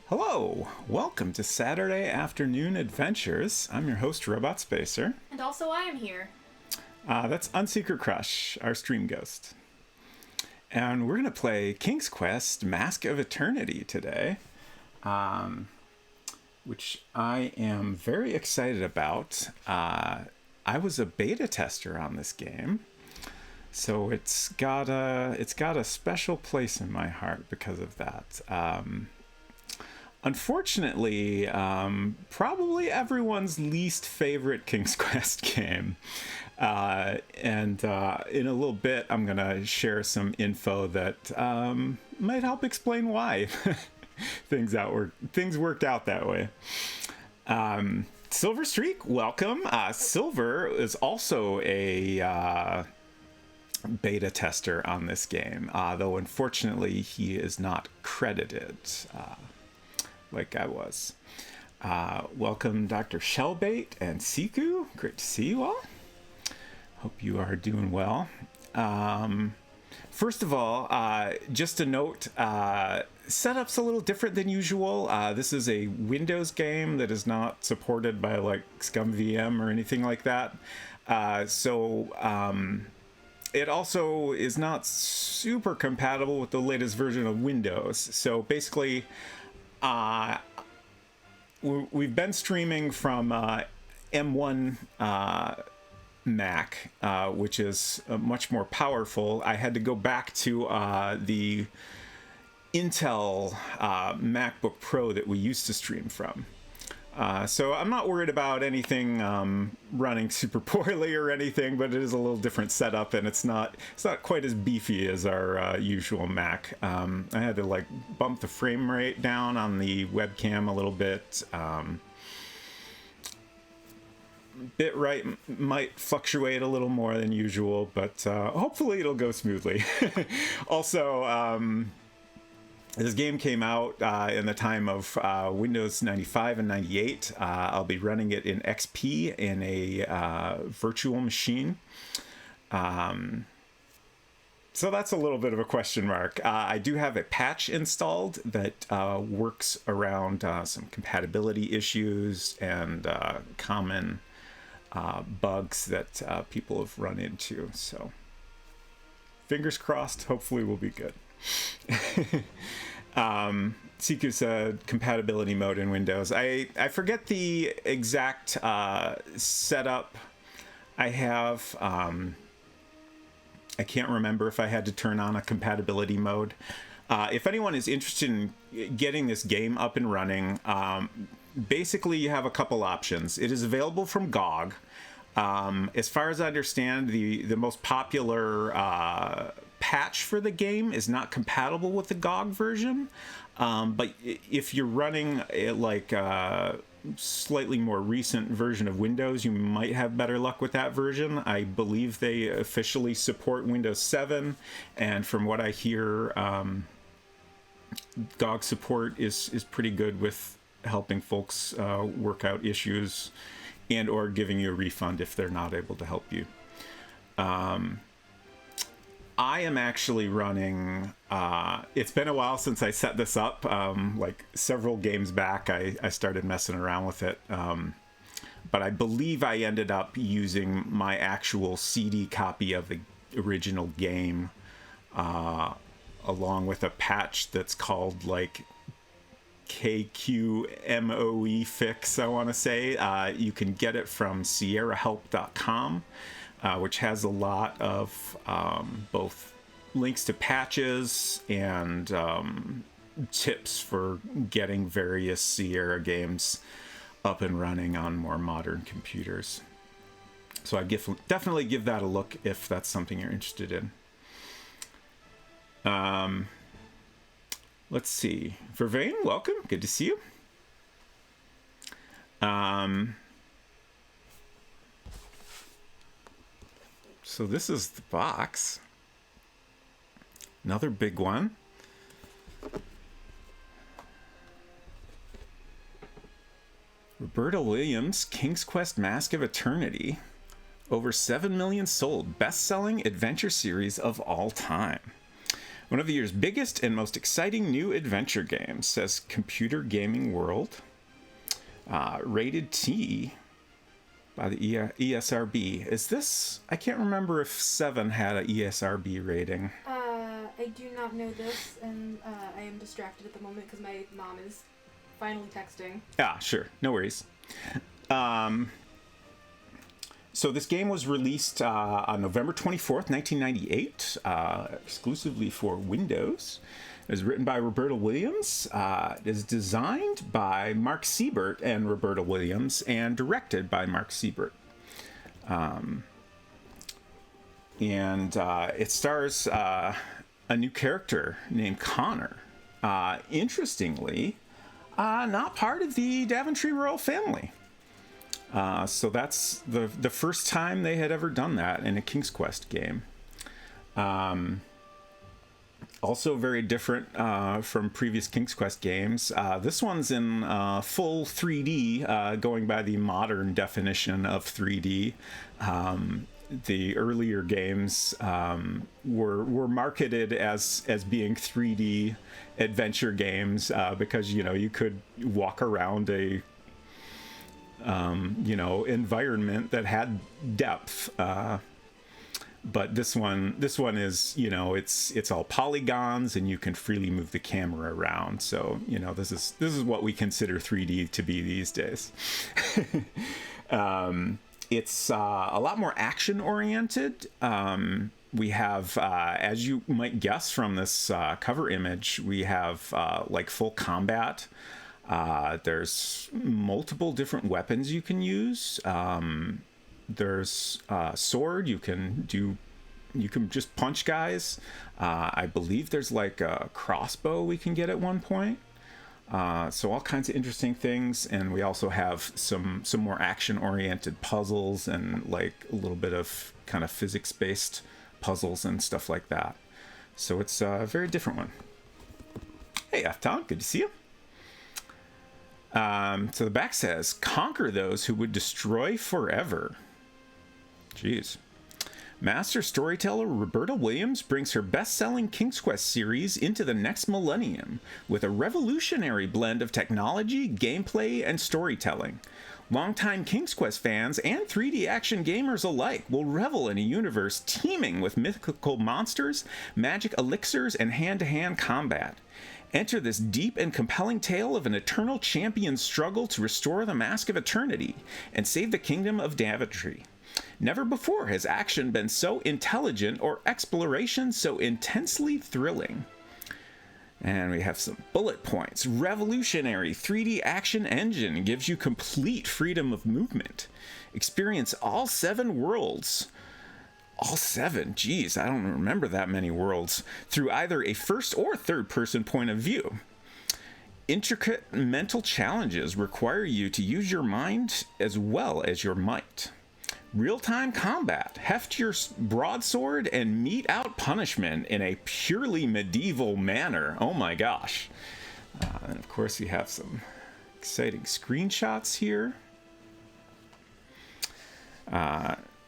Hello, welcome to Saturday Afternoon Adventures. I'm your host, Robot Spacer. And also I am here. That's Unsecret Crush, our stream ghost. And we're going to play King's Quest Mask of Eternity today, which I am very excited about. I was a beta tester on this game, so it's got a special place in my heart because of that. Unfortunately, probably everyone's least favorite King's Quest game. And in a little bit, I'm going to share some info that might help explain why things worked out that way. Silver Streak, welcome. Silver is also a beta tester on this game, though unfortunately he is not credited. Like I was. Welcome Dr. Shellbait and Siku. Great to see you all. Hope you are doing well. First of all, just a note, setup's a little different than usual. This is a Windows game that is not supported by like ScumVM or anything like that. It also is not super compatible with the latest version of Windows. So basically, we've been streaming from M1 Mac, which is much more powerful. I had to go back to the Intel MacBook Pro that we used to stream from. So I'm not worried about anything running super poorly or anything, but it is a little different setup, and it's not quite as beefy as our usual Mac. I had to like bump the frame rate down on the webcam a little bit. Bitrate might fluctuate a little more than usual, but hopefully it'll go smoothly. Also, this game came out in the time of Windows 95 and 98. I'll be running it in XP in a virtual machine. So that's a little bit of a question mark. I do have a patch installed that works around some compatibility issues and common bugs that people have run into. So fingers crossed, hopefully we'll be good. Siku said compatibility mode in Windows. I forget the exact setup I have. I can't remember if I had to turn on a compatibility mode. If anyone is interested in getting this game up and running, basically you have a couple options. It is available from GOG. As far as I understand, the most popular patch for the game is not compatible with the GOG version, but if you're running a slightly more recent version of Windows, you might have better luck with that version. I believe they officially support Windows 7, and from what I hear, GOG support is pretty good with helping folks work out issues and or giving you a refund if they're not able to help you. I am actually running, it's been a while since I set this up, like several games back I started messing around with it, but I believe I ended up using my actual CD copy of the original game, along with a patch that's called like KQMOE fix, I want to say. You can get it from sierrahelp.com. Which has a lot of both links to patches and tips for getting various Sierra games up and running on more modern computers. So I definitely give that a look if that's something you're interested in. Let's see. Vervain, welcome. Good to see you. So this is the box. Another big one. Roberta Williams, King's Quest Mask of Eternity. Over 7 million sold, best-selling adventure series of all time. One of the year's biggest and most exciting new adventure games, says Computer Gaming World. Rated T by the ESRB. Is this... I can't remember if 7 had an ESRB rating. I do not know this, and I am distracted at the moment because my mom is finally texting. Sure. No worries. So this game was released on November 24th, 1998, exclusively for Windows. It was written by Roberta Williams. It is designed by Mark Siebert and Roberta Williams, and directed by Mark Siebert. And it stars a new character named Connor. Interestingly, not part of the Daventry royal family. So that's the first time they had ever done that in a King's Quest game. Also very different from previous King's Quest games. This one's in full 3D, going by the modern definition of 3D. The earlier games were marketed as being 3D adventure games because, you could walk around a environment that had depth. But this one is, it's all polygons, and you can freely move the camera around. So, this is what we consider 3D to be these days. It's a lot more action oriented. We have, as you might guess from this cover image, we have full combat. There's multiple different weapons you can use. There's sword. You can just punch guys. I believe there's a crossbow we can get at one point. So all kinds of interesting things, and we also have some more action-oriented puzzles and a little bit of kind of physics-based puzzles and stuff like that. So it's a very different one. Hey, Tom, good to see you. So the back says, conquer those who would destroy forever. Jeez. Master storyteller Roberta Williams brings her best-selling King's Quest series into the next millennium with a revolutionary blend of technology, gameplay, and storytelling. Longtime King's Quest fans and 3D action gamers alike will revel in a universe teeming with mythical monsters, magic elixirs, and hand-to-hand combat. Enter this deep and compelling tale of an eternal champion's struggle to restore the Mask of Eternity and save the kingdom of Daventry. Never before has action been so intelligent or exploration so intensely thrilling. And we have some bullet points. Revolutionary 3D action engine gives you complete freedom of movement. Experience all 7 worlds. All 7? Geez, I don't remember that many worlds. Through either a first or third person point of view. Intricate mental challenges require you to use your mind as well as your might. Real-time combat, heft your broadsword, and mete out punishment in a purely medieval manner. Oh my gosh. And of course we have some exciting screenshots here.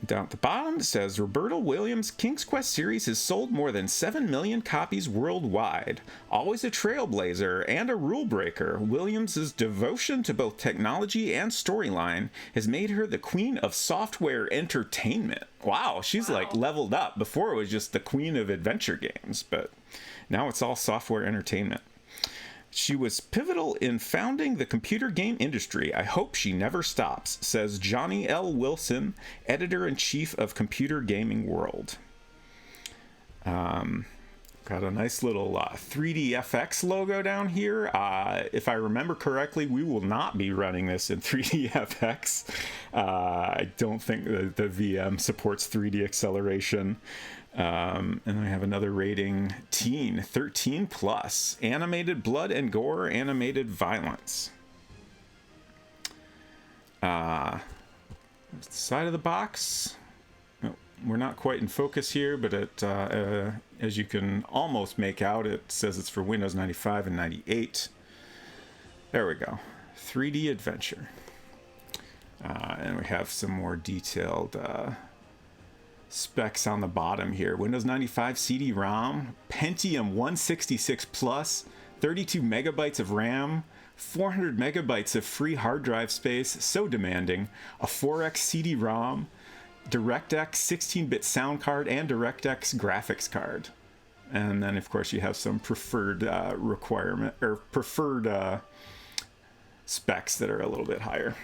Down at the bottom it says, Roberta Williams' King's Quest series has sold more than 7 million copies worldwide. Always a trailblazer and a rule breaker, Williams' devotion to both technology and storyline has made her the queen of software entertainment. Wow, she's leveled up. Before it was just the queen of adventure games, but now it's all software entertainment. She was pivotal in founding the computer game industry. I hope she never stops, says Johnny L. Wilson, editor-in-chief of Computer Gaming World. Got a nice little 3DFX logo down here. If I remember correctly, we will not be running this in 3DFX. I don't think the VM supports 3D acceleration. And I have another rating, teen, 13 plus, animated blood and gore, animated violence. Side of the box. Oh, we're not quite in focus here, but it, as you can almost make out, it says it's for Windows 95 and 98. There we go. 3D adventure. And we have some more detailed specs on the bottom here. Windows 95 CD-ROM, Pentium 166 Plus, 32 megabytes of RAM, 400 megabytes of free hard drive space, so demanding, a 4x CD-ROM, DirectX 16-bit sound card, and DirectX graphics card. And then, of course, you have some preferred preferred specs that are a little bit higher.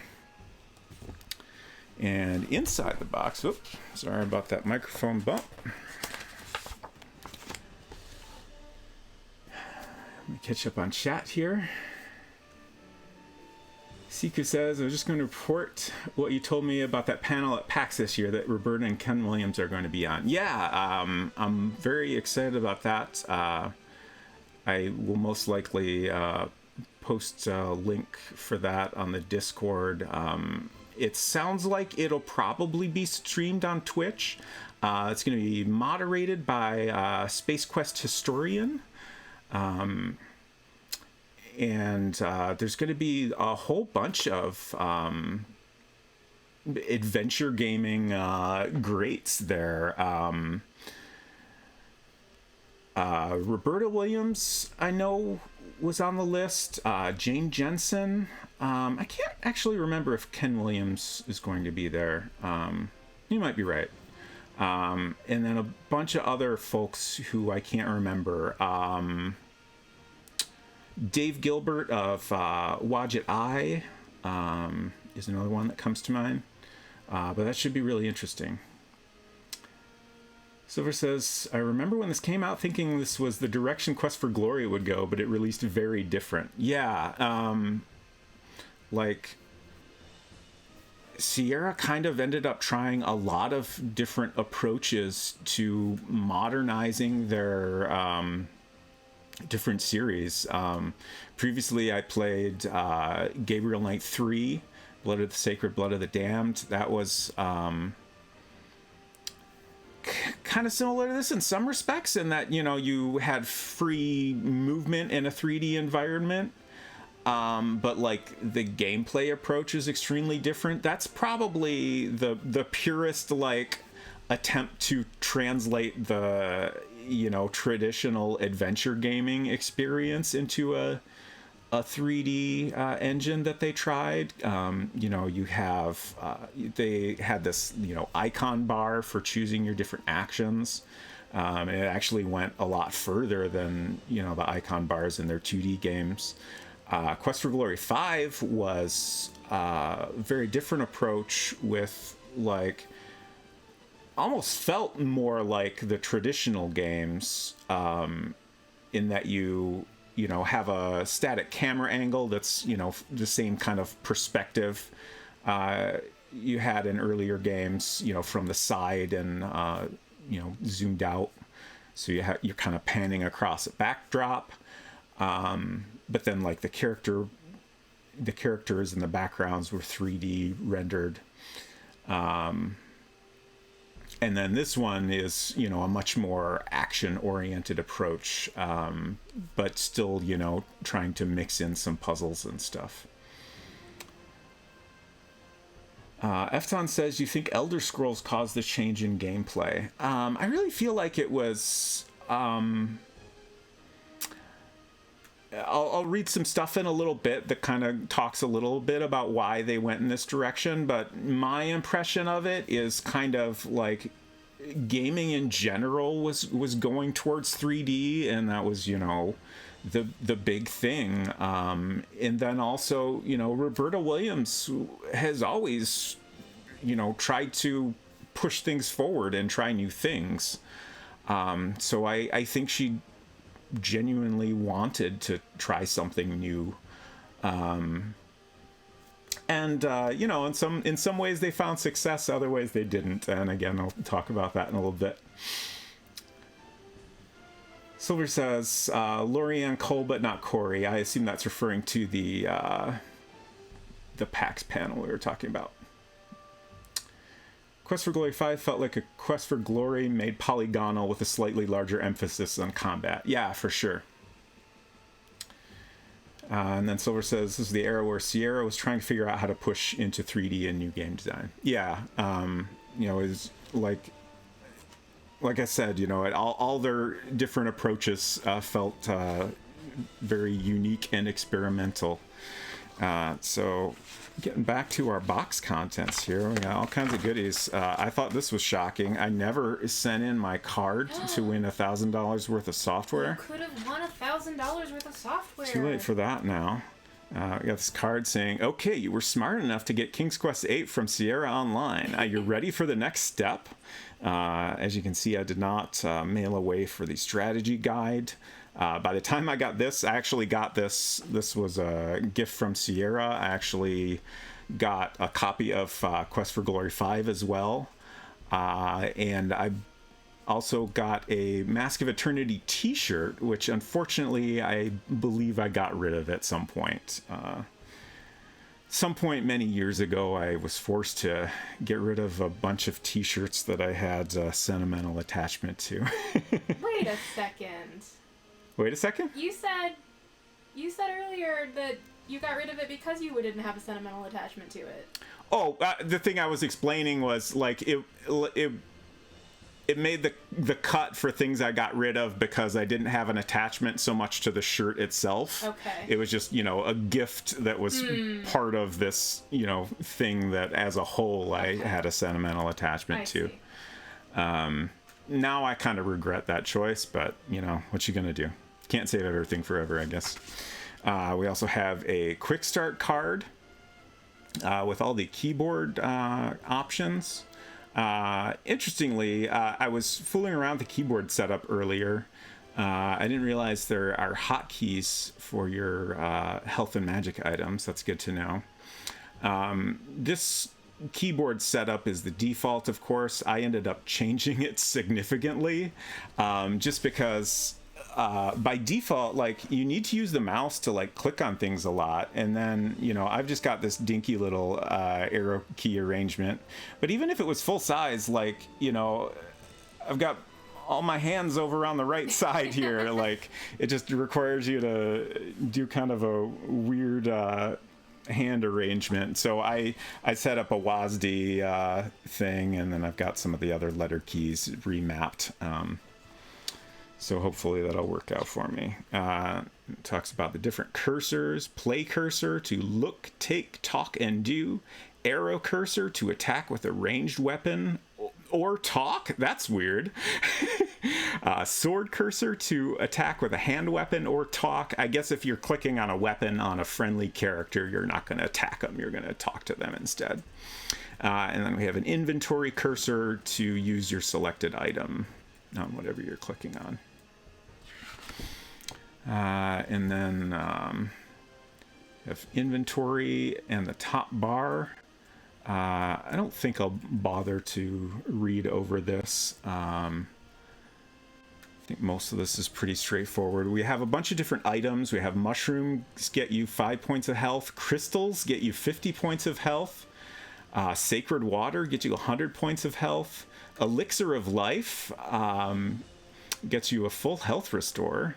And inside the box, oops, sorry about that microphone bump. Let me catch up on chat here. Siku says, I was just going to report what you told me about that panel at PAX this year that Roberta and Ken Williams are going to be on. Yeah, I'm very excited about that. I will most likely post a link for that on the Discord. It sounds like it'll probably be streamed on Twitch. It's going to be moderated by Space Quest Historian. And there's going to be a whole bunch of adventure gaming greats there. Roberta Williams, I know, was on the list. Jane Jensen. I can't actually remember if Ken Williams is going to be there. You might be right. And then a bunch of other folks who I can't remember. Dave Gilbert of Wadget Eye is another one that comes to mind. But that should be really interesting. Silver says, I remember when this came out thinking this was the direction Quest for Glory would go, but it released very different. Yeah, like Sierra kind of ended up trying a lot of different approaches to modernizing their different series. Previously, I played Gabriel Knight 3, Blood of the Sacred, Blood of the Damned. That was kind of similar to this in some respects, in that, you know, you had free movement in a 3D environment, but like the gameplay approach is extremely different. That's probably the purest like attempt to translate the, you know, traditional adventure gaming experience into a 3D engine that they tried. You know, you have they had this, you know, icon bar for choosing your different actions. And it actually went a lot further than, you know, the icon bars in their 2D games. Quest for Glory 5 was a very different approach with, like, almost felt more like the traditional games, in that you know, have a static camera angle that's, you know, the same kind of perspective you had in earlier games, you know, from the side and, you know, zoomed out. So you're kind of panning across a backdrop. But then, like, the characters and the backgrounds were 3D rendered. And then this one is, you know, a much more action-oriented approach, but still, you know, trying to mix in some puzzles and stuff. Efton says, you think Elder Scrolls caused the change in gameplay? I really feel like it was... I'll read some stuff in a little bit that kind of talks a little bit about why they went in this direction, but my impression of it is kind of like gaming in general was going towards 3D, and that was, you know, the big thing. And then also, you know, Roberta Williams has always, you know, tried to push things forward and try new things. So I think she genuinely wanted to try something new, and you know, in some ways they found success, other ways they didn't, and again, I'll talk about that in a little bit. Silver says, Lorianne Cole but not Corey. I assume that's referring to the PAX panel we were talking about. Quest for Glory 5 felt like a Quest for Glory made polygonal with a slightly larger emphasis on combat. Yeah, for sure. And then Silver says, this is the era where Sierra was trying to figure out how to push into 3D and new game design. Yeah, you know, is like, like I said, all their different approaches felt very unique and experimental. So getting back to our box contents here, we got all kinds of goodies. I thought this was shocking. I never sent in my card to win $1,000 worth of software. You could have won $1,000 worth of software. Too late for that now. We got this card saying, okay, you were smart enough to get King's Quest VIII from Sierra Online. Are you ready for the next step? As you can see, I did not mail away for the strategy guide. By the time I got this, I actually got this. This was a gift from Sierra. I actually got a copy of Quest for Glory 5 as well. And I also got a Mask of Eternity t-shirt, which unfortunately I believe I got rid of at some point. Some point many years ago, I was forced to get rid of a bunch of t-shirts that I had a sentimental attachment to. Wait a second. Wait a second? You said earlier that you got rid of it because you didn't have a sentimental attachment to it. Oh, the thing I was explaining was like it made the cut for things I got rid of because I didn't have an attachment so much to the shirt itself. Okay. It was just, a gift that was part of this, thing that as a whole I had a sentimental attachment to. Now I kind of regret that choice, but, what you gonna do? Can't save everything forever, I guess. We also have a quick start card with all the keyboard options. Interestingly, I was fooling around with the keyboard setup earlier. I didn't realize there are hotkeys for your health and magic items. That's good to know. This keyboard setup is the default, of course. I ended up changing it significantly, just because by default, you need to use the mouse to click on things a lot, and then I've just got this dinky little arrow key arrangement. But even if it was full size, I've got all my hands over on the right side here. It just requires you to do kind of a weird hand arrangement. So I set up a WASD thing, and then I've got some of the other letter keys remapped. So hopefully that'll work out for me. It talks about the different cursors. Play cursor to look, take, talk, and do. Arrow cursor to attack with a ranged weapon or talk. That's weird. Sword cursor to attack with a hand weapon or talk. I guess if you're clicking on a weapon on a friendly character, you're not going to attack them. You're going to talk to them instead. And then we have an inventory cursor to use your selected item on whatever you're clicking on. And then have inventory and the top bar. I don't think I'll bother to read over this. I think most of this is pretty straightforward. We have a bunch of different items. We have mushrooms get you 5 points of health. Crystals get you 50 points of health. Sacred water gets you 100 points of health. Elixir of life gets you a full health restore.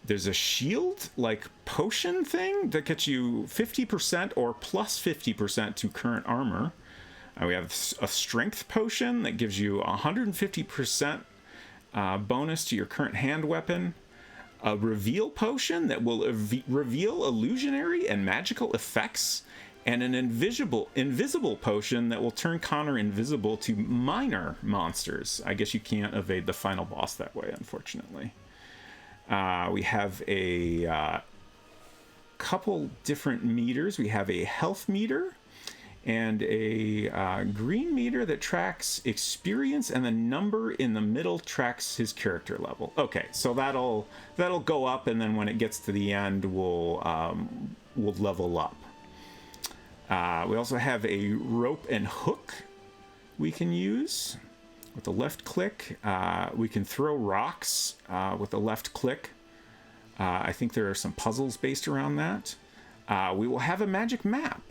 There's a shield, potion thing that gets you 50% or plus 50% to current armor. We have a strength potion that gives you 150% bonus to your current hand weapon. A reveal potion that will reveal illusionary and magical effects. And an invisible potion that will turn Connor invisible to minor monsters. I guess you can't evade the final boss that way, unfortunately. We have a couple different meters. We have a health meter and a green meter that tracks experience, and the number in the middle tracks his character level. Okay, so that'll go up, and then when it gets to the end, we'll level up. We also have a rope and hook we can use with the left click. We can throw rocks with the left click. I think there are some puzzles based around that. We will have a magic map,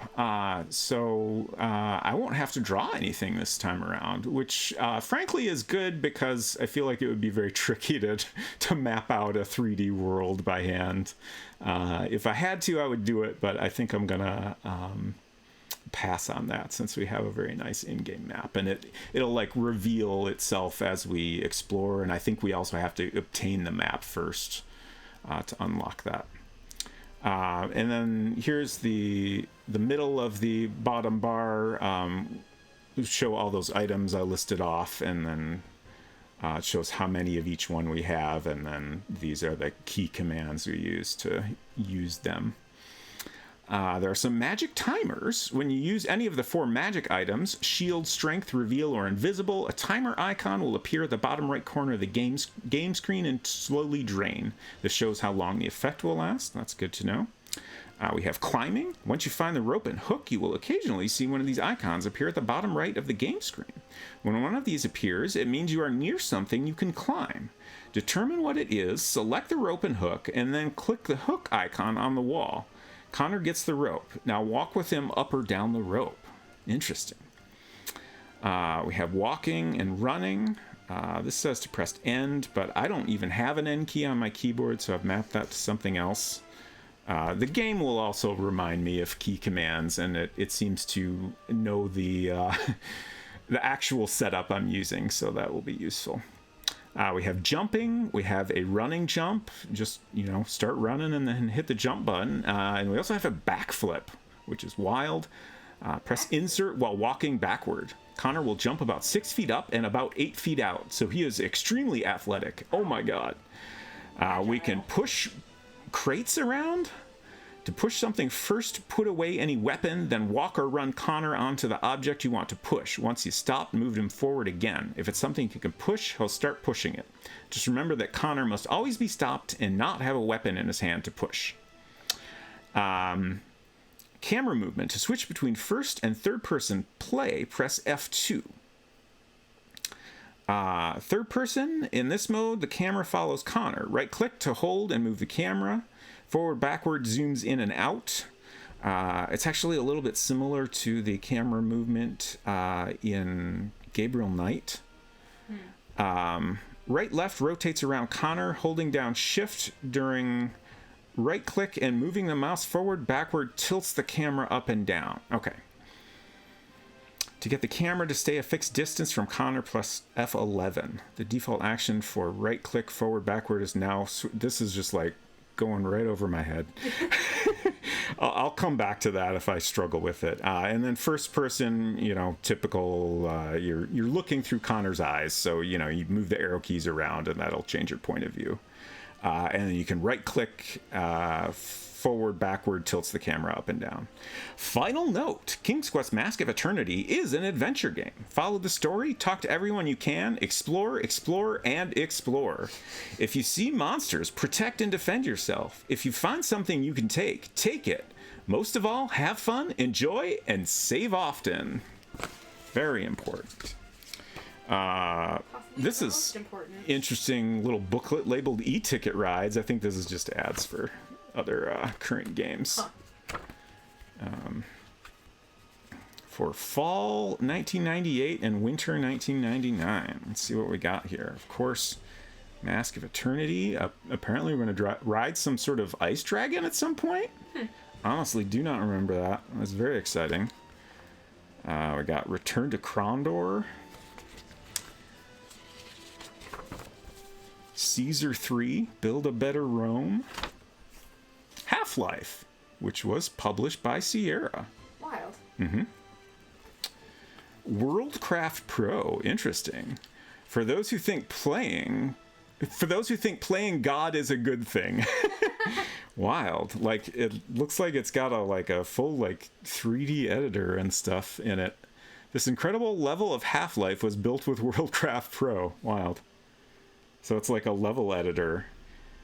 so I won't have to draw anything this time around, which frankly is good because I feel like it would be very tricky to map out a 3D world by hand. If I had to, I would do it, but I think I'm gonna pass on that since we have a very nice in-game map, and it'll like reveal itself as we explore, and I think we also have to obtain the map first to unlock that. And then here's the middle of the bottom bar. Show all those items I listed off, and then it shows how many of each one we have, and then these are the key commands we use to use them. There are some magic timers. When you use any of the 4 magic items, shield, strength, reveal, or invisible, a timer icon will appear at the bottom right corner of the game screen and slowly drain. This shows how long the effect will last. That's good to know. We have climbing. Once you find the rope and hook, you will occasionally see one of these icons appear at the bottom right of the game screen. When one of these appears, it means you are near something you can climb. Determine what it is, select the rope and hook, and then click the hook icon on the wall. Connor gets the rope. Now walk with him up or down the rope. Interesting. We have walking and running. This says to press end, but I don't even have an end key on my keyboard, so I've mapped that to something else. The game will also remind me of key commands, and it seems to know the actual setup I'm using, so that will be useful. We have jumping. We have a running jump. Just, start running and then hit the jump button. And we also have a backflip, which is wild. Press insert while walking backward. Connor will jump about 6 feet up and about 8 feet out, so he is extremely athletic. Oh my god. We can push crates around. To push something, first put away any weapon, then walk or run Connor onto the object you want to push. Once you stop, move him forward again. If it's something you can push, he'll start pushing it. Just remember that Connor must always be stopped and not have a weapon in his hand to push. Camera movement. To switch between first and third person play, press F2. Third person, in this mode, the camera follows Connor. Right click to hold and move the camera. Forward, backward, zooms in and out. It's actually a little bit similar to the camera movement in Gabriel Knight. Right, left rotates around Connor, holding down shift during right click and moving the mouse forward, backward tilts the camera up and down. Okay. To get the camera to stay a fixed distance from Connor, plus F11. The default action for right click forward, backward is now... This is just like going right over my head. I'll come back to that if I struggle with it. And then first person, typical, you're looking through Connor's eyes. So, you move the arrow keys around and that'll change your point of view. And then you can right click, forward, backward, tilts the camera up and down. Final note, King's Quest Mask of Eternity is an adventure game. Follow the story, talk to everyone you can, explore, and explore. If you see monsters, protect and defend yourself. If you find something you can take it. Most of all, have fun, enjoy, and save often. Very important. This is interesting little booklet labeled e-ticket rides. I think this is just ads for other current games. For fall 1998 and winter 1999. Let's see what we got here. Of course, Mask of Eternity. Apparently we're going to ride some sort of ice dragon at some point. Honestly, do not remember that. That's very exciting. We got Return to Krondor. Caesar 3, Build a Better Rome. Half-Life, which was published by Sierra. Wild. Worldcraft Pro, interesting. For those who think playing God is a good thing. Wild. Like, it looks like it's got a full 3D editor and stuff in it. This incredible level of Half-Life was built with Worldcraft Pro. Wild. So it's like a level editor.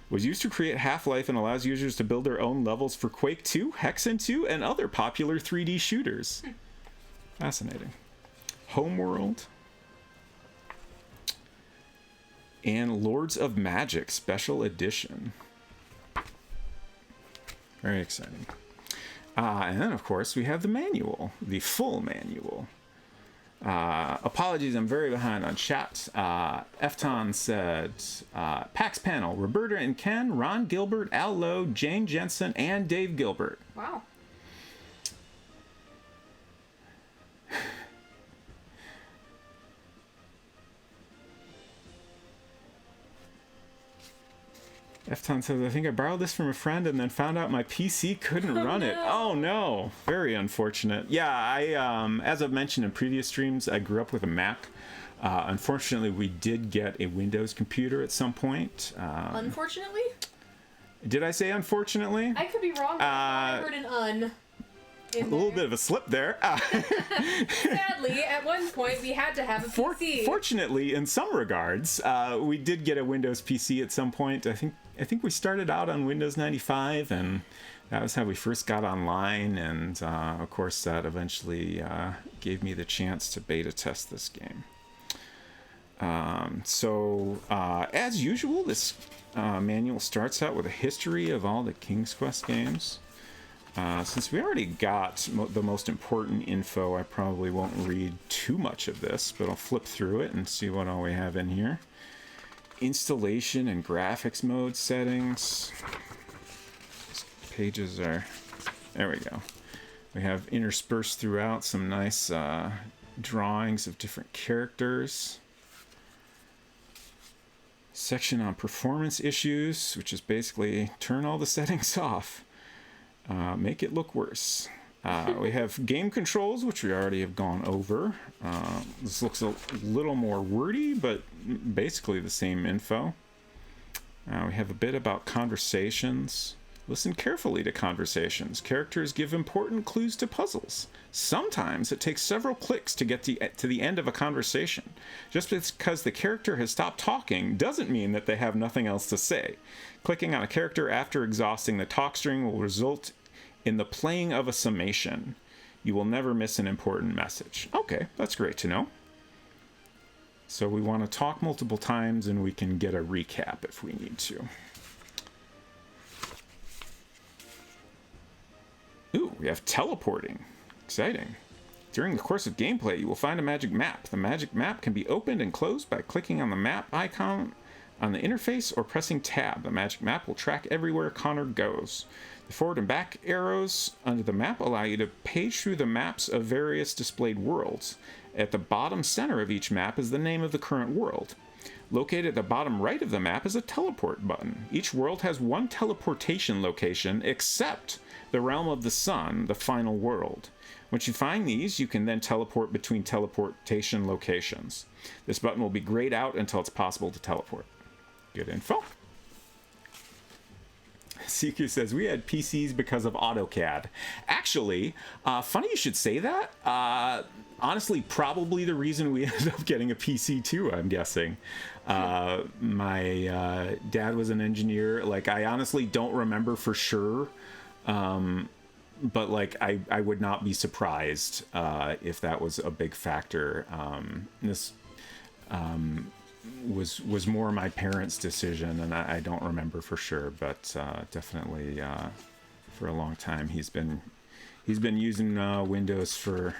Was used to create Half-Life and allows users to build their own levels for Quake 2, Hexen 2, and other popular 3D shooters. Fascinating. Homeworld. And Lords of Magic Special Edition. Very exciting. And then, of course, we have the manual, the full manual. Apologies, I'm very behind on chat. Efton said, PAX panel, Roberta and Ken, Ron Gilbert, Al Lowe, Jane Jensen, and Dave Gilbert. Wow. Efton says, I think I borrowed this from a friend and then found out my PC couldn't run it. Oh no, very unfortunate. Yeah, as I've mentioned in previous streams, I grew up with a Mac. Unfortunately, we did get a Windows computer at some point. Unfortunately? Did I say unfortunately? I could be wrong. I heard an un. A little bit of a slip there. Sadly, at one point, we had to have a PC. Fortunately, in some regards, we did get a Windows PC at some point. I think we started out on Windows 95, and that was how we first got online. And of course, that eventually gave me the chance to beta test this game. As usual, this manual starts out with a history of all the King's Quest games. Since we already got the most important info, I probably won't read too much of this, but I'll flip through it and see what all we have in here. Installation and graphics mode settings. Pages are... There we go. We have interspersed throughout some nice drawings of different characters. Section on performance issues, which is basically turn all the settings off. Make it look worse. We have game controls, which we already have gone over. This looks a little more wordy, but basically the same info. We have a bit about conversations. Listen carefully to conversations. Characters give important clues to puzzles. Sometimes it takes several clicks to get to the end of a conversation. Just because the character has stopped talking doesn't mean that they have nothing else to say. Clicking on a character after exhausting the talk string will result in the playing of a summation. You will never miss an important message. Okay, that's great to know. So we want to talk multiple times and we can get a recap if we need to. Ooh, we have teleporting. Exciting. During the course of gameplay, you will find a magic map. The magic map can be opened and closed by clicking on the map icon on the interface or pressing tab. The magic map will track everywhere Connor goes. The forward and back arrows under the map allow you to page through the maps of various displayed worlds. At the bottom center of each map is the name of the current world. Located at the bottom right of the map is a teleport button. Each world has one teleportation location except the realm of the sun, the final world. Once you find these, you can then teleport between teleportation locations. This button will be grayed out until it's possible to teleport. Good info. CQ says, we had PCs because of AutoCAD. Actually, funny you should say that. Honestly, probably the reason we ended up getting a PC too, I'm guessing. My dad was an engineer. Like, I honestly don't remember for sure. But like, I would not be surprised if that was a big factor. This was more my parents' decision, and I don't remember for sure, but definitely for a long time he's been using Windows for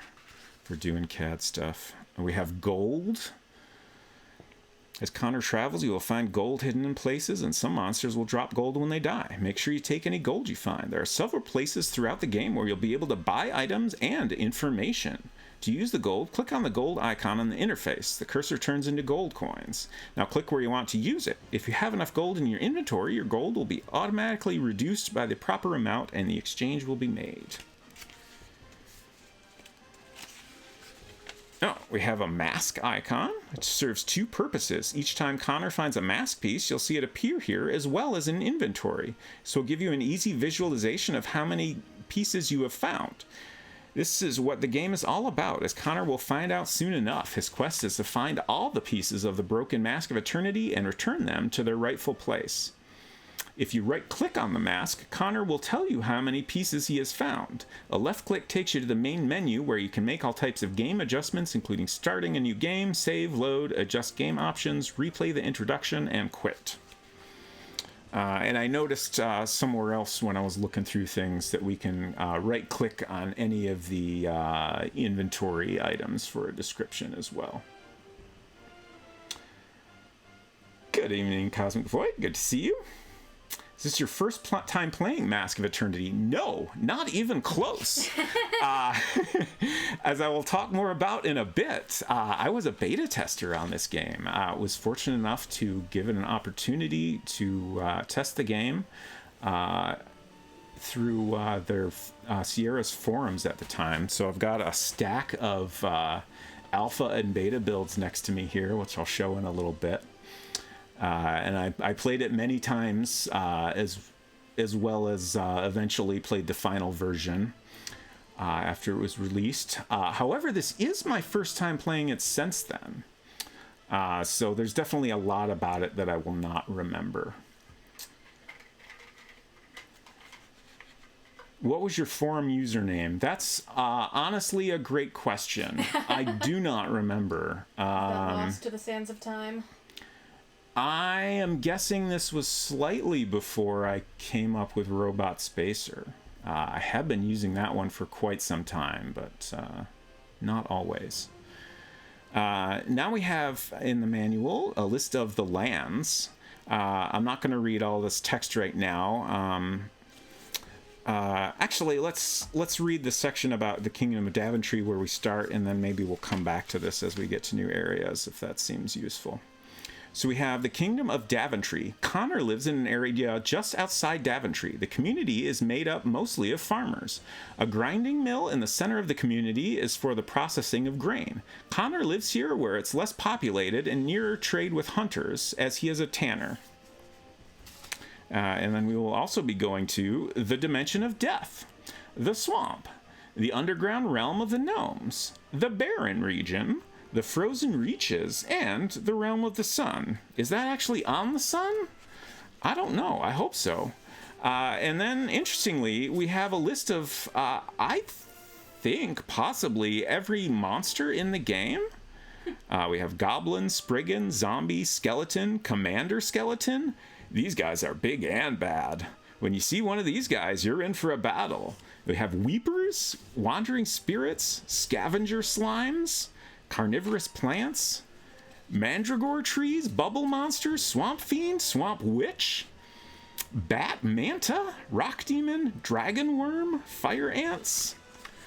doing CAD stuff. And we have gold. As Connor travels, you will find gold hidden in places, and some monsters will drop gold when they die. Make sure you take any gold you find. There are several places throughout the game where you'll be able to buy items and information. To use the gold, click on the gold icon on the interface. The cursor turns into gold coins. Now click where you want to use it. If you have enough gold in your inventory, your gold will be automatically reduced by the proper amount and the exchange will be made. Oh, we have a mask icon, which serves two purposes. Each time Connor finds a mask piece, you'll see it appear here as well as in inventory. So it'll give you an easy visualization of how many pieces you have found. This is what the game is all about, as Connor will find out soon enough. His quest is to find all the pieces of the broken Mask of Eternity and return them to their rightful place. If you right-click on the mask, Connor will tell you how many pieces he has found. A left-click takes you to the main menu where you can make all types of game adjustments, including starting a new game, save, load, adjust game options, replay the introduction, and quit. And I noticed somewhere else when I was looking through things that we can right-click on any of the inventory items for a description as well. Good evening, Cosmic Void. Good to see you. this your first time playing Mask of Eternity? No, not even close. As I will talk more about in a bit, I was a beta tester on this game. Was fortunate enough to give it an opportunity to test the game through their Sierra's forums at the time. So I've got a stack of alpha and beta builds next to me here, which I'll show in a little bit. And I played it many times, as well as eventually played the final version after it was released. However, this is my first time playing it since then. So there's definitely a lot about it that I will not remember. What was your forum username? That's honestly a great question. I do not remember. Got lost to the sands of time. I am guessing this was slightly before I came up with Robot Spacer. I have been using that one for quite some time, but not always. Now we have in the manual a list of the lands. I'm not going to read all this text right now. Actually, let's read the section about the Kingdom of Daventry where we start, and then maybe we'll come back to this as we get to new areas, if that seems useful. So we have the Kingdom of Daventry. Connor lives in an area just outside Daventry. The community is made up mostly of farmers. A grinding mill in the center of the community is for the processing of grain. Connor lives here where it's less populated and nearer trade with hunters, as he is a tanner. And then we will also be going to the Dimension of Death, the Swamp, the Underground Realm of the Gnomes, the Barren Region, the Frozen Reaches, and the Realm of the Sun. Is that actually on the Sun? I don't know. I hope so. And then, interestingly, we have a list of, I think, possibly every monster in the game. We have Goblin, Spriggan, Zombie, Skeleton, Commander Skeleton. These guys are big and bad. When you see one of these guys, you're in for a battle. We have Weepers, Wandering Spirits, Scavenger Slimes, Carnivorous Plants, Mandragore Trees, Bubble Monsters, Swamp Fiend, Swamp Witch, Bat Manta, Rock Demon, Dragon Worm, Fire Ants.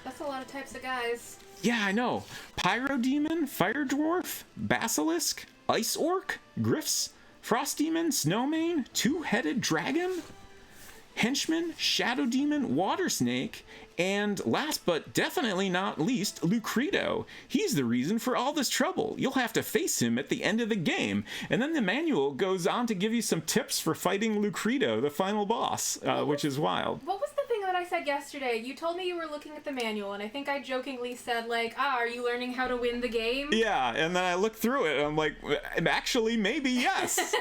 That's a lot of types of guys. Yeah, I know. Pyro Demon, Fire Dwarf, Basilisk, Ice Orc, Griffs, Frost Demon, Snowmane, Two-Headed Dragon, Henchman, Shadow Demon, Water Snake, and last but definitely not least, Lucredo. He's the reason for all this trouble. You'll have to face him at the end of the game. And then the manual goes on to give you some tips for fighting Lucredo, the final boss, which is wild. What was the thing that I said yesterday? You told me you were looking at the manual, and I think I jokingly said, like, are you learning how to win the game? Yeah, and then I looked through it, and I'm like, actually, maybe yes.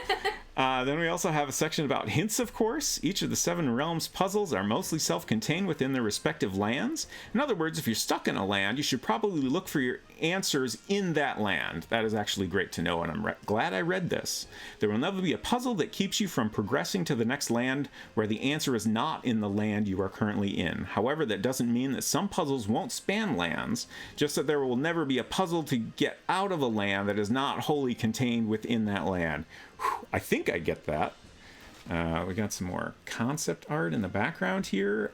Then we also have a section about hints, of course. Each of the 7 realms puzzles are mostly self-contained within their respective lands. In other words, if you're stuck in a land, you should probably look for your answers in that land. That is actually great to know, and I'm glad I read this. There will never be a puzzle that keeps you from progressing to the next land where the answer is not in the land you are currently in. However, that doesn't mean that some puzzles won't span lands, just that there will never be a puzzle to get out of a land that is not wholly contained within that land. Whew, I think I get that. We got some more concept art in the background here.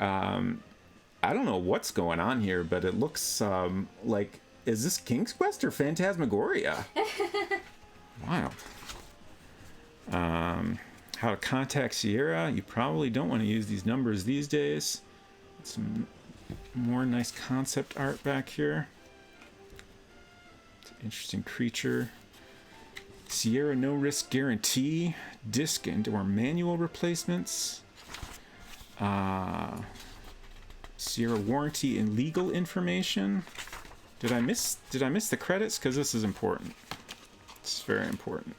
I don't know what's going on here, but it looks like, is this King's Quest or Phantasmagoria? Wild. How to contact Sierra. You probably don't want to use these numbers these days. Some more nice concept art back here. It's an interesting creature. Sierra no risk guarantee. Disc and or manual replacements. Sierra warranty and legal information. Did I miss the credits? Because this is important. It's very important.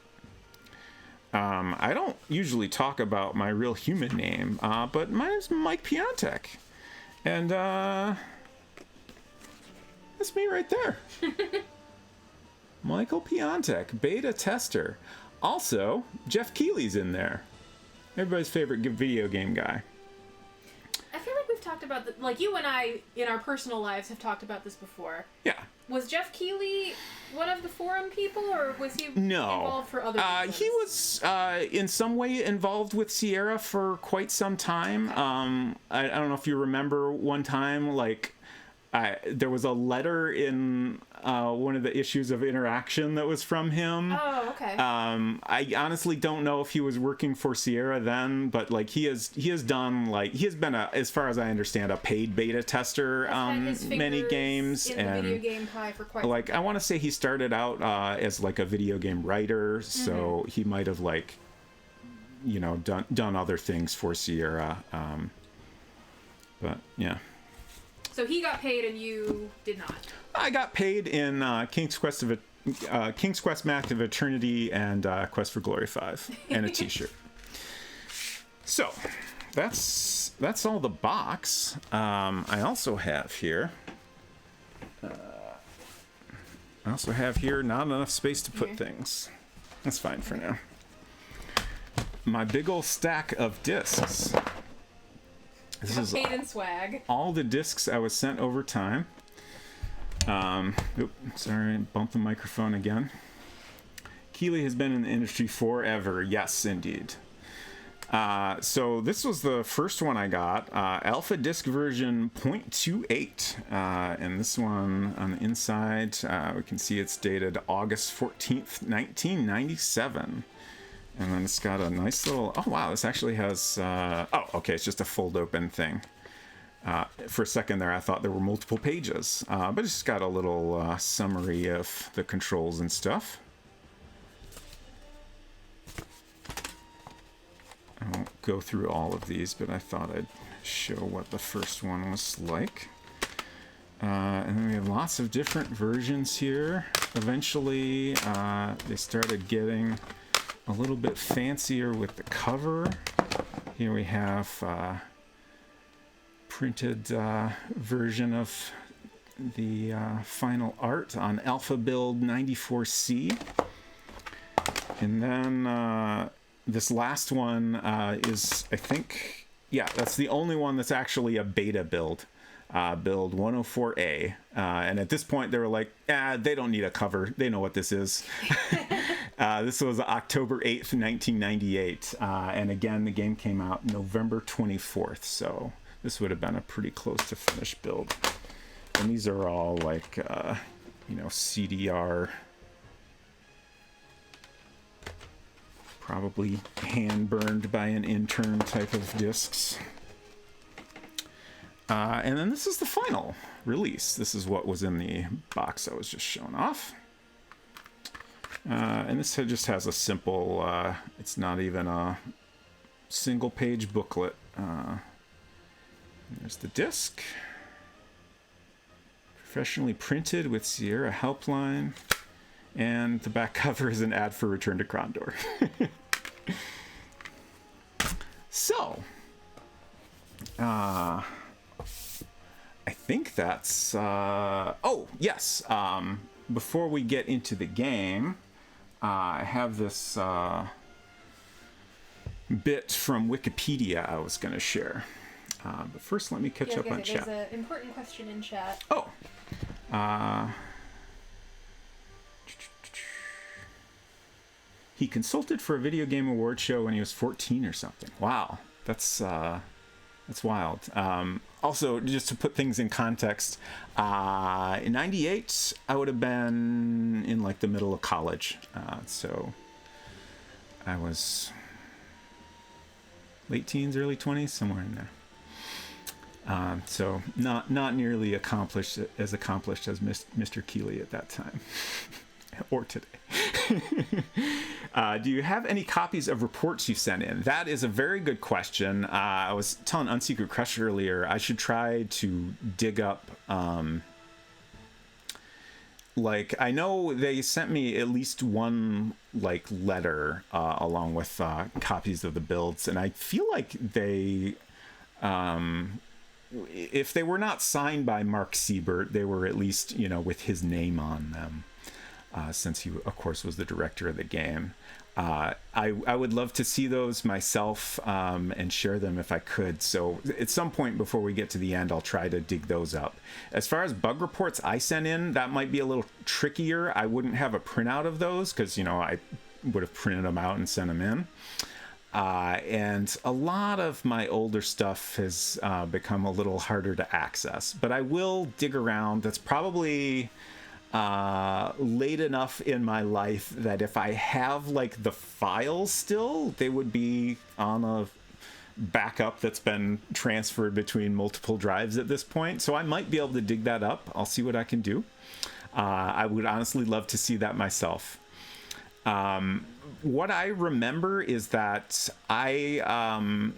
I don't usually talk about my real human name, but mine is Mike Piontek. And that's me right there. Michael Piontek, beta tester. Also, Jeff Keighley's in there. Everybody's favorite video game guy. I feel like we've talked about like you and I in our personal lives have talked about this before. Yeah. Was Jeff Keighley one of the forum people, or was he No. involved for other reasons? He was in some way involved with Sierra for quite some time. I don't know if you remember one time, like, there was a letter in one of the issues of Interaction that was from him. Oh, okay. I honestly don't know if he was working for Sierra then, but like he has done, like, he has been, as far as I understand, a paid beta tester many games, in and the video game pie for quite like I want to say he started out as like a video game writer, so he might have, like, you know, done other things for Sierra, but yeah. So he got paid and you did not. I got paid in King's Quest Math of Eternity and Quest for Glory 5 and a t-shirt. So that's all the box. I also have here not enough space to put things. That's fine for now. My big old stack of discs. This is paid in swag. all the discs I was sent over time. Sorry, bumped the microphone again. Keeley has been in the industry forever. Yes, indeed. So this was the first one I got, Alpha Disc version 0.28. And this one on the inside, we can see it's dated August 14th, 1997. And then it's got a nice little, oh wow, this actually has, it's just a fold open thing. For a second there, I thought there were multiple pages, but it's just got a little summary of the controls and stuff. I won't go through all of these, but I thought I'd show what the first one was like. And then we have lots of different versions here. Eventually, they started getting a little bit fancier with the cover. Here we have printed version of the final art on Alpha Build 94C. And then this last one is, I think, yeah, that's the only one that's actually a beta build. Build 104A. And at this point, they were like, they don't need a cover. They know what this is. This was October 8th, 1998. And again, the game came out November 24th. So this would have been a pretty close to finished build. And these are all like, CDR. Probably hand burned by an intern type of discs. And then this is the final release. This is what was in the box I was just showing off. And this just has a simple, it's not even a single page booklet. There's the disc. Professionally printed with Sierra Helpline. And the back cover is an ad for Return to Krondor. So, I think that's, oh, yes. Before we get into the game, I have this bit from Wikipedia I was going to share. But first, let me catch up on chat. There's an important question in chat. Oh. He consulted for a video game award show when he was 14 or something. Wow. That's wild. Also, just to put things in context, in 98, I would have been in like the middle of college. So I was late teens, early 20s, somewhere in there. So not nearly as accomplished as Mr. Keeley at that time. Or today. Do you have any copies of reports you sent in? That is a very good question. I was telling Unsecret Crush earlier, I should try to dig up, I know they sent me at least one, letter along with copies of the builds, and I feel like they, if they were not signed by Mark Siebert, they were at least, with his name on them. since he, of course, was the director of the game. I would love to see those myself and share them if I could. So at some point before we get to the end, I'll try to dig those up. As far as bug reports I sent in, that might be a little trickier. I wouldn't have a printout of those because, I would have printed them out and sent them in. And a lot of my older stuff has become a little harder to access. But I will dig around. That's probably late enough in my life that if I have like the files still, they would be on a backup that's been transferred between multiple drives at this point. So I might be able to dig that up. I'll see what I can do. I would honestly love to see that myself. What I remember is that I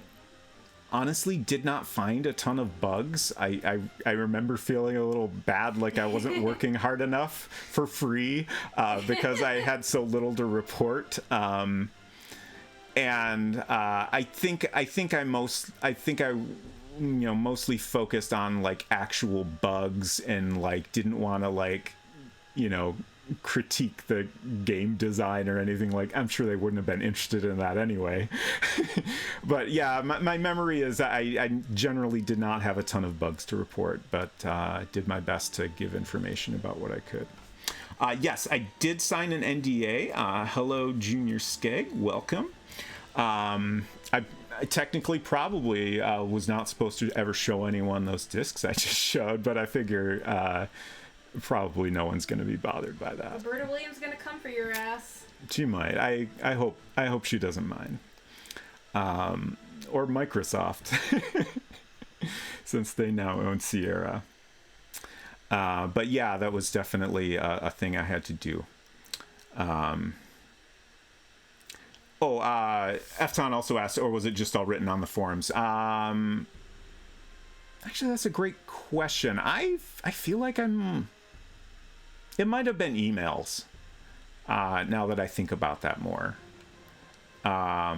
honestly did not find a ton of bugs. I remember feeling a little bad, like I wasn't working hard enough for free because I had so little to report. And I think I mostly focused on like actual bugs and like didn't want to critique the game design or anything. Like, I'm sure they wouldn't have been interested in that anyway. But yeah, my memory is I generally did not have a ton of bugs to report, but did my best to give information about what I could. Yes, I did sign an NDA. Hello, Junior Skeg. Welcome. I technically probably was not supposed to ever show anyone those discs I just showed, but I figure probably no one's going to be bothered by that. Roberta Williams going to come for your ass. She might. I hope she doesn't mind. Or Microsoft, since they now own Sierra. But yeah, that was definitely a thing I had to do. Efton also asked, or was it just all written on the forums? Actually, that's a great question. I feel like it might have been emails, now that I think about that more. I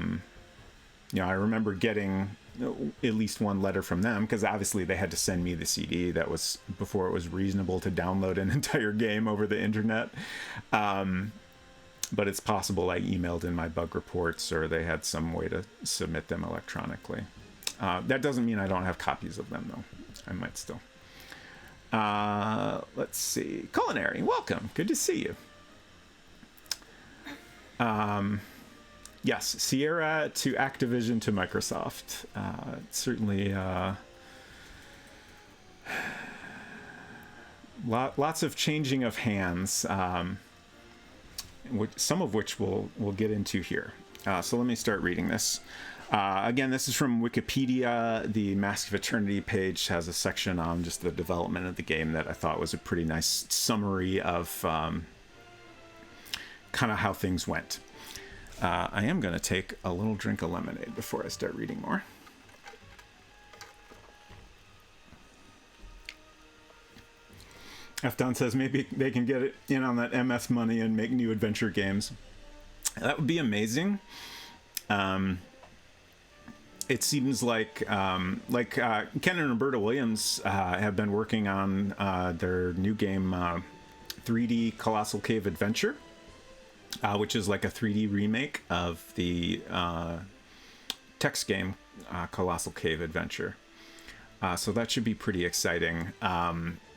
remember getting at least one letter from them, because obviously they had to send me the CD. That was before it was reasonable to download an entire game over the internet. But it's possible I emailed in my bug reports, or they had some way to submit them electronically. That doesn't mean I don't have copies of them, though. I might still. Let's see. Culinary, welcome. Good to see you. Yes, Sierra to Activision to Microsoft. Certainly lots of changing of hands, some of which we'll get into here. So let me start reading this. Again, this is from Wikipedia. The Mask of Eternity page has a section on just the development of the game that I thought was a pretty nice summary of kind of how things went. I am going to take a little drink of lemonade before I start reading more. Efton says maybe they can get it in on that MS money and make new adventure games. That would be amazing. It seems like Ken and Roberta Williams have been working on their new game, 3D Colossal Cave Adventure, which is like a 3D remake of the text game Colossal Cave Adventure. So that should be pretty exciting.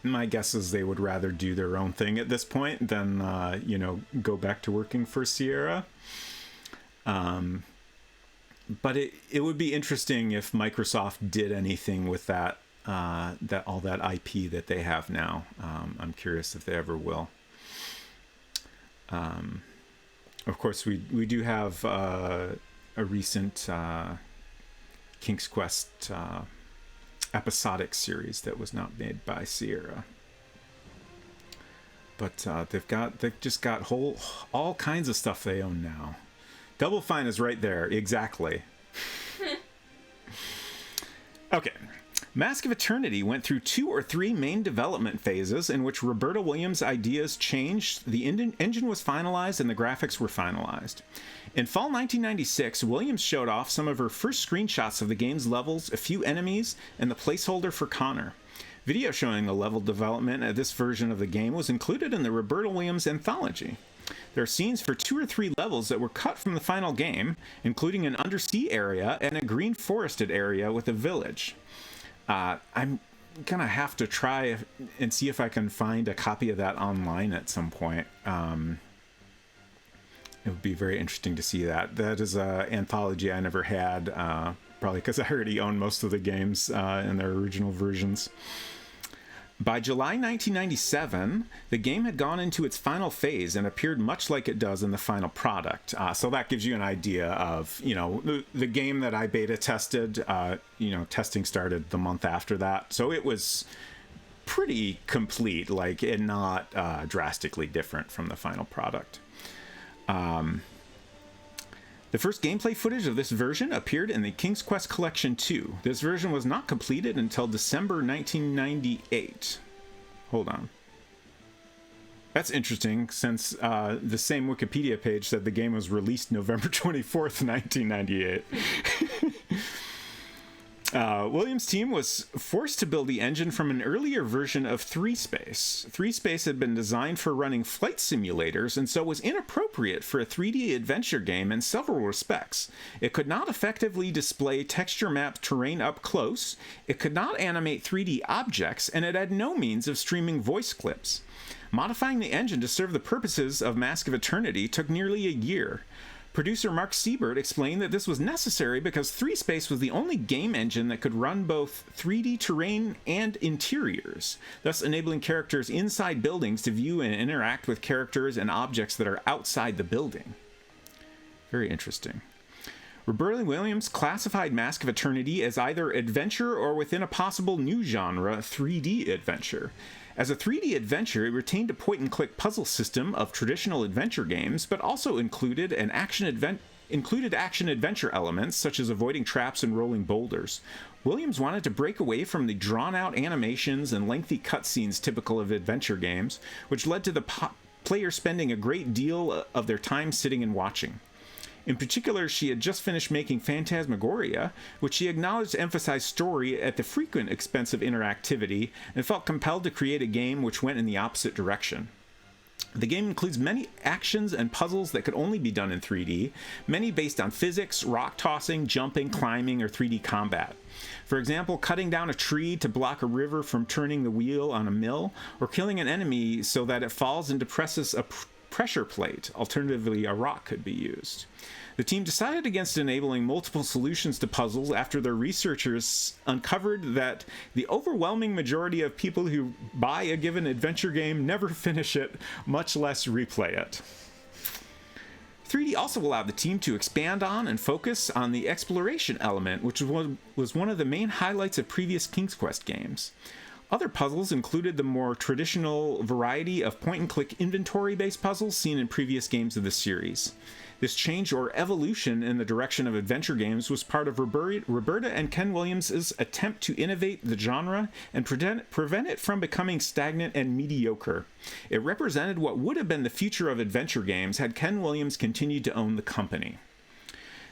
My guess is they would rather do their own thing at this point than go back to working for Sierra. But it would be interesting if Microsoft did anything with that all that IP that they have now. I'm curious if they ever will. Of course, we do have a recent King's Quest episodic series that was not made by Sierra. But they've just got all kinds of stuff they own now. Double Fine is right there, exactly. Okay. Mask of Eternity went through 2 or 3 main development phases in which Roberta Williams' ideas changed, the engine was finalized, and the graphics were finalized. In fall 1996, Williams showed off some of her first screenshots of the game's levels, a few enemies, and the placeholder for Connor. Video showing the level development of this version of the game was included in the Roberta Williams anthology. There are scenes for 2 or 3 levels that were cut from the final game, including an undersea area and a green forested area with a village. I'm gonna have to try and see if I can find a copy of that online at some point. It would be very interesting to see that. That is an anthology I never had, probably because I already own most of the games in their original versions. By July 1997, the game had gone into its final phase and appeared much like it does in the final product. So that gives you an idea of, the game that I beta tested, testing started the month after that. So it was pretty complete, and not drastically different from the final product. The first gameplay footage of this version appeared in the King's Quest Collection 2. This version was not completed until December 1998. Hold on. That's interesting, since the same Wikipedia page said the game was released November 24th, 1998. Williams' team was forced to build the engine from an earlier version of 3Space. 3Space had been designed for running flight simulators and so was inappropriate for a 3D adventure game in several respects. It could not effectively display texture-mapped terrain up close, it could not animate 3D objects, and it had no means of streaming voice clips. Modifying the engine to serve the purposes of Mask of Eternity took nearly a year. Producer Mark Siebert explained that this was necessary because 3Space was the only game engine that could run both 3D terrain and interiors, thus enabling characters inside buildings to view and interact with characters and objects that are outside the building. Very interesting. Roberta Williams classified Mask of Eternity as either adventure or within a possible new genre, 3D adventure. As a 3D adventure, it retained a point-and-click puzzle system of traditional adventure games, but also included action-adventure elements, such as avoiding traps and rolling boulders. Williams wanted to break away from the drawn-out animations and lengthy cutscenes typical of adventure games, which led to the player spending a great deal of their time sitting and watching. In particular, she had just finished making Phantasmagoria, which she acknowledged emphasized story at the frequent expense of interactivity, and felt compelled to create a game which went in the opposite direction. The game includes many actions and puzzles that could only be done in 3D, many based on physics, rock tossing, jumping, climbing, or 3D combat. For example, cutting down a tree to block a river from turning the wheel on a mill, or killing an enemy so that it falls and depresses a pressure plate. Alternatively, a rock could be used. The team decided against enabling multiple solutions to puzzles after their researchers uncovered that the overwhelming majority of people who buy a given adventure game never finish it, much less replay it. 3D also allowed the team to expand on and focus on the exploration element, which was one of the main highlights of previous King's Quest games. Other puzzles included the more traditional variety of point-and-click inventory-based puzzles seen in previous games of the series. This change or evolution in the direction of adventure games was part of Roberta and Ken Williams' attempt to innovate the genre and prevent it from becoming stagnant and mediocre. It represented what would have been the future of adventure games had Ken Williams continued to own the company.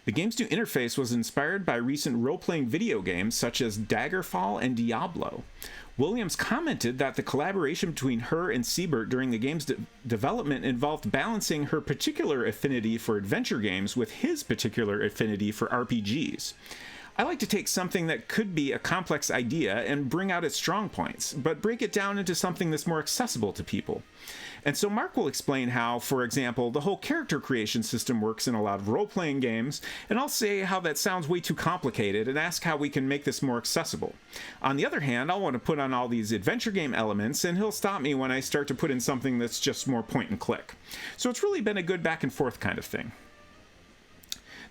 The game's new interface was inspired by recent role-playing video games such as Daggerfall and Diablo. Williams commented that the collaboration between her and Siebert during the game's development involved balancing her particular affinity for adventure games with his particular affinity for RPGs. I like to take something that could be a complex idea and bring out its strong points, but break it down into something that's more accessible to people. And so Mark will explain how, for example, the whole character creation system works in a lot of role-playing games, and I'll say how that sounds way too complicated and ask how we can make this more accessible. On the other hand, I'll want to put on all these adventure game elements, and he'll stop me when I start to put in something that's just more point-and-click. So it's really been a good back-and-forth kind of thing.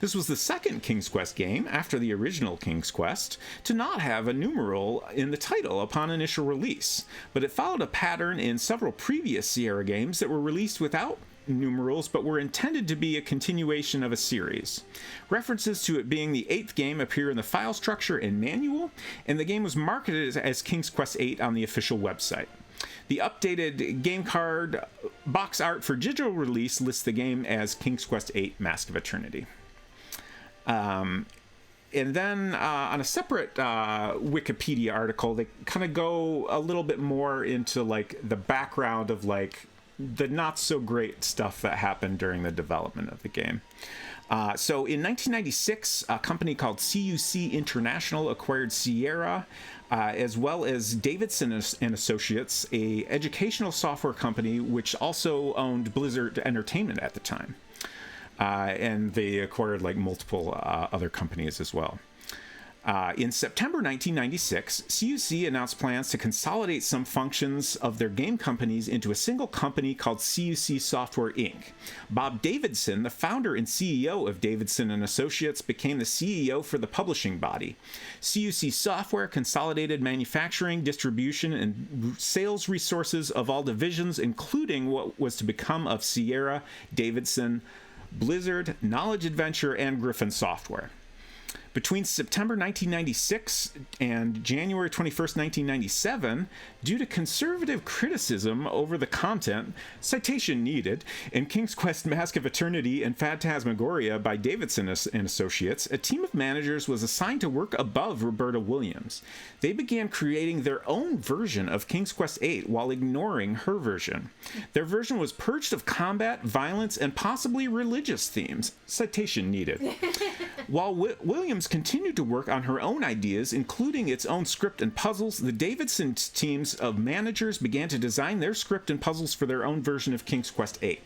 This was the second King's Quest game, after the original King's Quest, to not have a numeral in the title upon initial release, but it followed a pattern in several previous Sierra games that were released without numerals but were intended to be a continuation of a series. References to it being the 8th game appear in the file structure and manual, and the game was marketed as King's Quest VIII on the official website. The updated game card box art for digital release lists the game as King's Quest VIII Mask of Eternity. And then on a separate Wikipedia article, they kind of go a little bit more into like the background of like the not so great stuff that happened during the development of the game. So in 1996, a company called CUC International acquired Sierra, as well as Davidson and Associates, a educational software company which also owned Blizzard Entertainment at the time. And they acquired like multiple other companies as well. In September 1996, CUC announced plans to consolidate some functions of their game companies into a single company called CUC Software Inc. Bob Davidson, the founder and CEO of Davidson and Associates, became the CEO for the publishing body. CUC Software consolidated manufacturing, distribution, and sales resources of all divisions, including what was to become of Sierra, Davidson, Blizzard, Knowledge Adventure, and Griffin Software. Between September 1996 and January 21st, 1997, due to conservative criticism over the content, citation needed, in King's Quest Mask of Eternity and Phantasmagoria by Davidson and Associates, a team of managers was assigned to work above Roberta Williams. They began creating their own version of King's Quest VIII while ignoring her version. Their version was purged of combat, violence, and possibly religious themes. Citation needed. While Williams continued to work on her own ideas, including its own script and puzzles, the Davidson teams of managers began to design their script and puzzles for their own version of King's Quest VIII.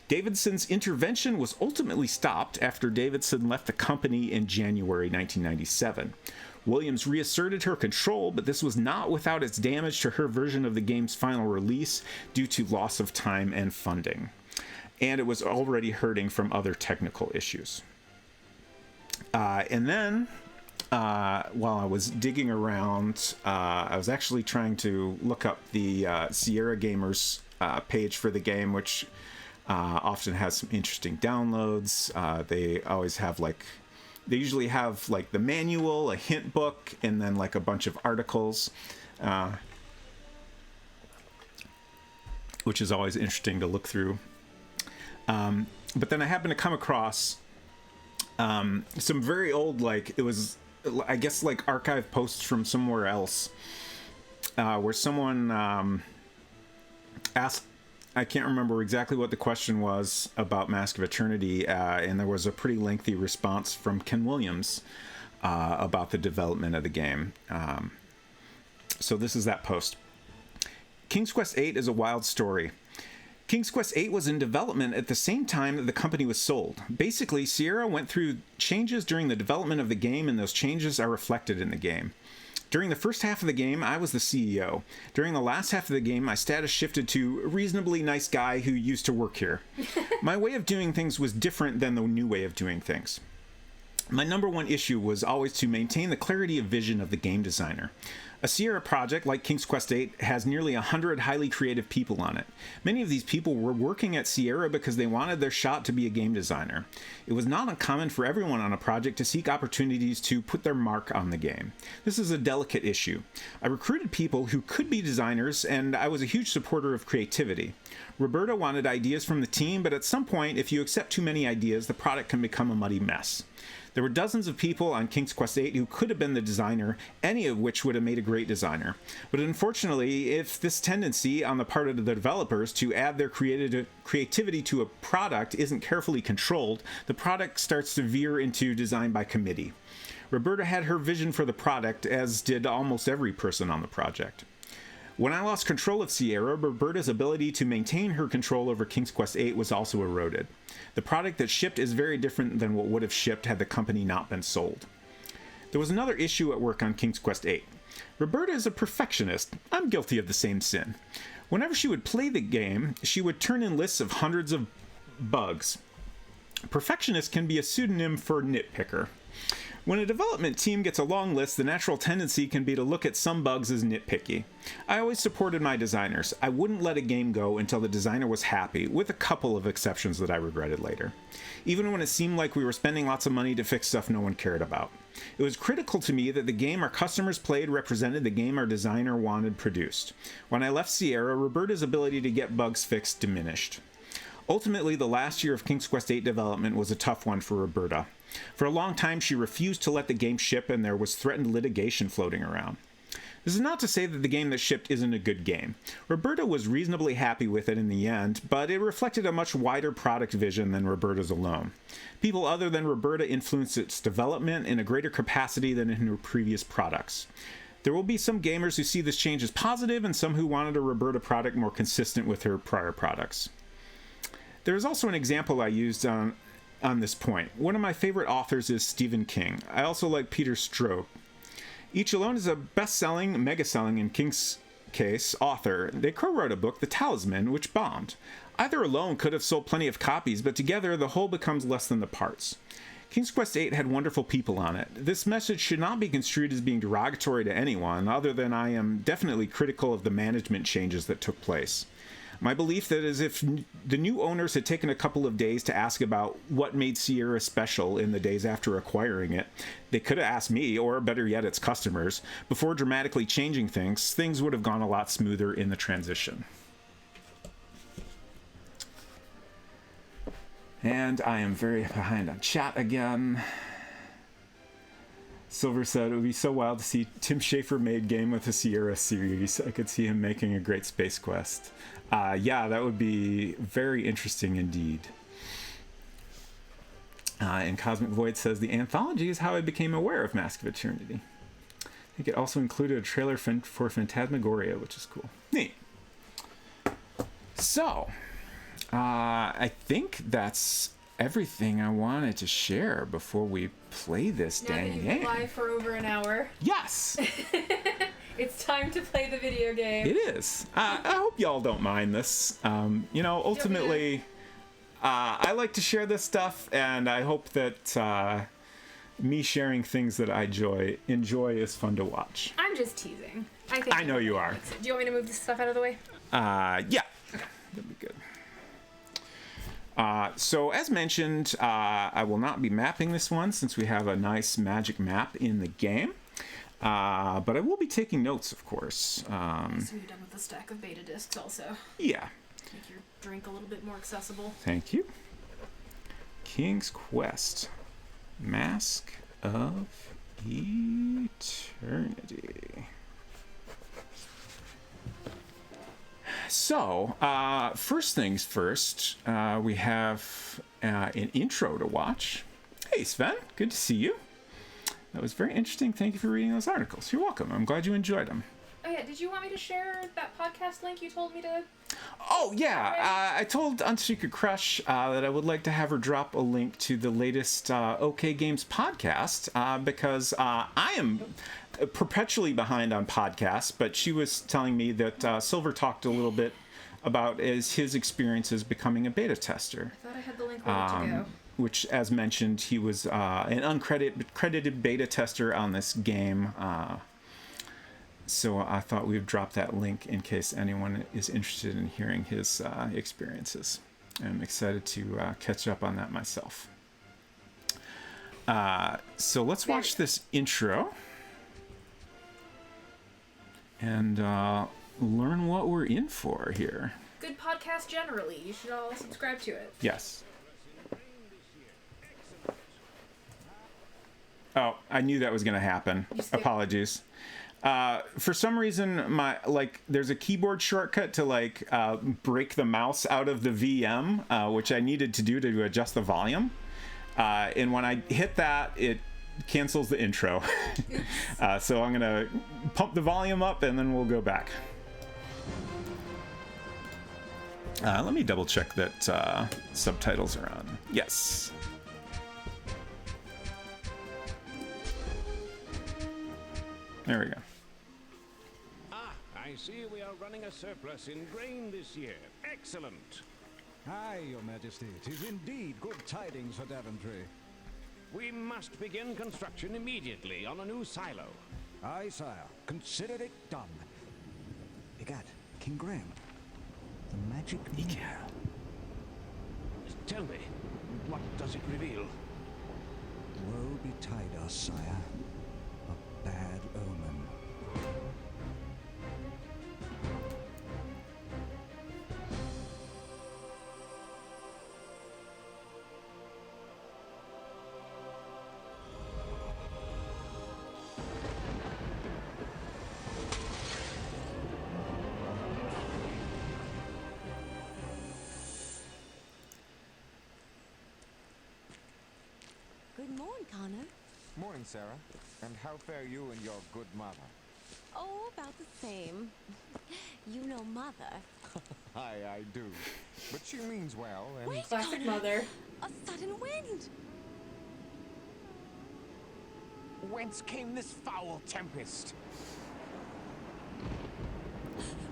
Davidson's intervention was ultimately stopped after Davidson left the company in January 1997. Williams reasserted her control, but this was not without its damage to her version of the game's final release due to loss of time and funding. And it was already hurting from other technical issues. And then, while I was digging around, I was actually trying to look up the Sierra Gamers page for the game, which often has some interesting downloads. They always have they usually have like the manual, a hint book, and then like a bunch of articles, which is always interesting to look through. But then I happened to come across some very old, it was, I guess, archive posts from somewhere else, where someone asked, I can't remember exactly what the question was about Mask of Eternity, and there was a pretty lengthy response from Ken Williams about the development of the game. So this is that post. King's Quest VIII is a wild story. King's Quest VIII was in development at the same time that the company was sold. Basically, Sierra went through changes during the development of the game, and those changes are reflected in the game. During the first half of the game, I was the CEO. During the last half of the game, my status shifted to a reasonably nice guy who used to work here. My way of doing things was different than the new way of doing things. My number one issue was always to maintain the clarity of vision of the game designer. A Sierra project like King's Quest VIII has nearly 100 highly creative people on it. Many of these people were working at Sierra because they wanted their shot to be a game designer. It was not uncommon for everyone on a project to seek opportunities to put their mark on the game. This is a delicate issue. I recruited people who could be designers, and I was a huge supporter of creativity. Roberta wanted ideas from the team, but at some point, if you accept too many ideas, the product can become a muddy mess. There were dozens of people on King's Quest VIII who could have been the designer, any of which would have made a great designer. But unfortunately, if this tendency on the part of the developers to add their creativity to a product isn't carefully controlled, the product starts to veer into design by committee. Roberta had her vision for the product, as did almost every person on the project. When I lost control of Sierra, Roberta's ability to maintain her control over King's Quest VIII was also eroded. The product that shipped is very different than what would have shipped had the company not been sold. There was another issue at work on King's Quest VIII. Roberta is a perfectionist. I'm guilty of the same sin. Whenever she would play the game, she would turn in lists of hundreds of bugs. Perfectionist can be a pseudonym for nitpicker. When a development team gets a long list, the natural tendency can be to look at some bugs as nitpicky. I always supported my designers. I wouldn't let a game go until the designer was happy, with a couple of exceptions that I regretted later. Even when it seemed like we were spending lots of money to fix stuff no one cared about. It was critical to me that the game our customers played represented the game our designer wanted produced. When I left Sierra, Roberta's ability to get bugs fixed diminished. Ultimately, the last year of King's Quest VIII development was a tough one for Roberta. For a long time, she refused to let the game ship, and there was threatened litigation floating around. This is not to say that the game that shipped isn't a good game. Roberta was reasonably happy with it in the end, but it reflected a much wider product vision than Roberta's alone. People other than Roberta influenced its development in a greater capacity than in her previous products. There will be some gamers who see this change as positive, and some who wanted a Roberta product more consistent with her prior products. There is also an example I used on this point. One of my favorite authors is Stephen King. I also like Peter Straub. Each alone is a best-selling, mega-selling, in King's case, author. They co-wrote a book, The Talisman, which bombed. Either alone could have sold plenty of copies, but together the whole becomes less than the parts. King's Quest VIII had wonderful people on it. This message should not be construed as being derogatory to anyone, other than I am definitely critical of the management changes that took place. My belief that is if the new owners had taken a couple of days to ask about what made Sierra special in the days after acquiring it, they could have asked me, or better yet, its customers, before dramatically changing things, things would have gone a lot smoother in the transition. And I am very behind on chat again. Silver said, it would be so wild to see Tim Schafer made game with the Sierra series. I could see him making a great Space Quest. Yeah, that would be very interesting indeed. And Cosmic Void says, the anthology is how I became aware of Mask of Eternity. I think it also included a trailer for Phantasmagoria, which is cool. Neat. So, I think that's everything I wanted to share before we play this dang game. Now that you've been live for over an hour. Yes! It's time to play the video game. It is. I hope y'all don't mind this. Ultimately, I like to share this stuff, and I hope that me sharing things that I enjoy is fun to watch. I'm just teasing. I know you are. Do you want me to move this stuff out of the way? Yeah. That'd be good. So as mentioned, I will not be mapping this one since we have a nice magic map in the game. But I will be taking notes, of course. So you're done with the stack of beta discs also. Yeah. Make your drink a little bit more accessible. Thank you. King's Quest. Mask of Eternity. So, first things first, we have an intro to watch. Hey, Sven, good to see you. That was very interesting. Thank you for reading those articles. You're welcome. I'm glad you enjoyed them. Oh, yeah. Did you want me to share that podcast link you told me to? Oh, yeah. I told Unsecret Crush that I would like to have her drop a link to the latest OK Games podcast because I am perpetually behind on podcasts, but she was telling me that Silver talked a little bit about his experiences becoming a beta tester. I thought I had the link ready to go. Which, as mentioned, he was an uncredited beta tester on this game. So I thought we'd drop that link in case anyone is interested in hearing his experiences. I'm excited to catch up on that myself. So let's watch this intro and learn what we're in for here. Good podcast generally. You should all subscribe to it. Yes. Oh, I knew that was going to happen. Apologies. For some reason, there's a keyboard shortcut to break the mouse out of the VM, which I needed to do to adjust the volume. And when I hit that, it cancels the intro. So I'm going to pump the volume up and then we'll go back. Let me double check that subtitles are on. Yes. There we go. I see we are running a surplus in grain this year. Excellent. Aye, Your Majesty. 'Tis indeed good tidings for Daventry. We must begin construction immediately on a new silo. Aye, sire. Consider it done. Egad, King Graham. The magic mirror. Tell me, what does it reveal? Woe betide us, sire. A bad omen. Good morning, Connor. Morning, Sarah. And how fare you and your good mother? Oh, about the same. You know Mother. I do. But she means well, and... Wait, Classic Connor. mother. A sudden wind. Whence came this foul tempest?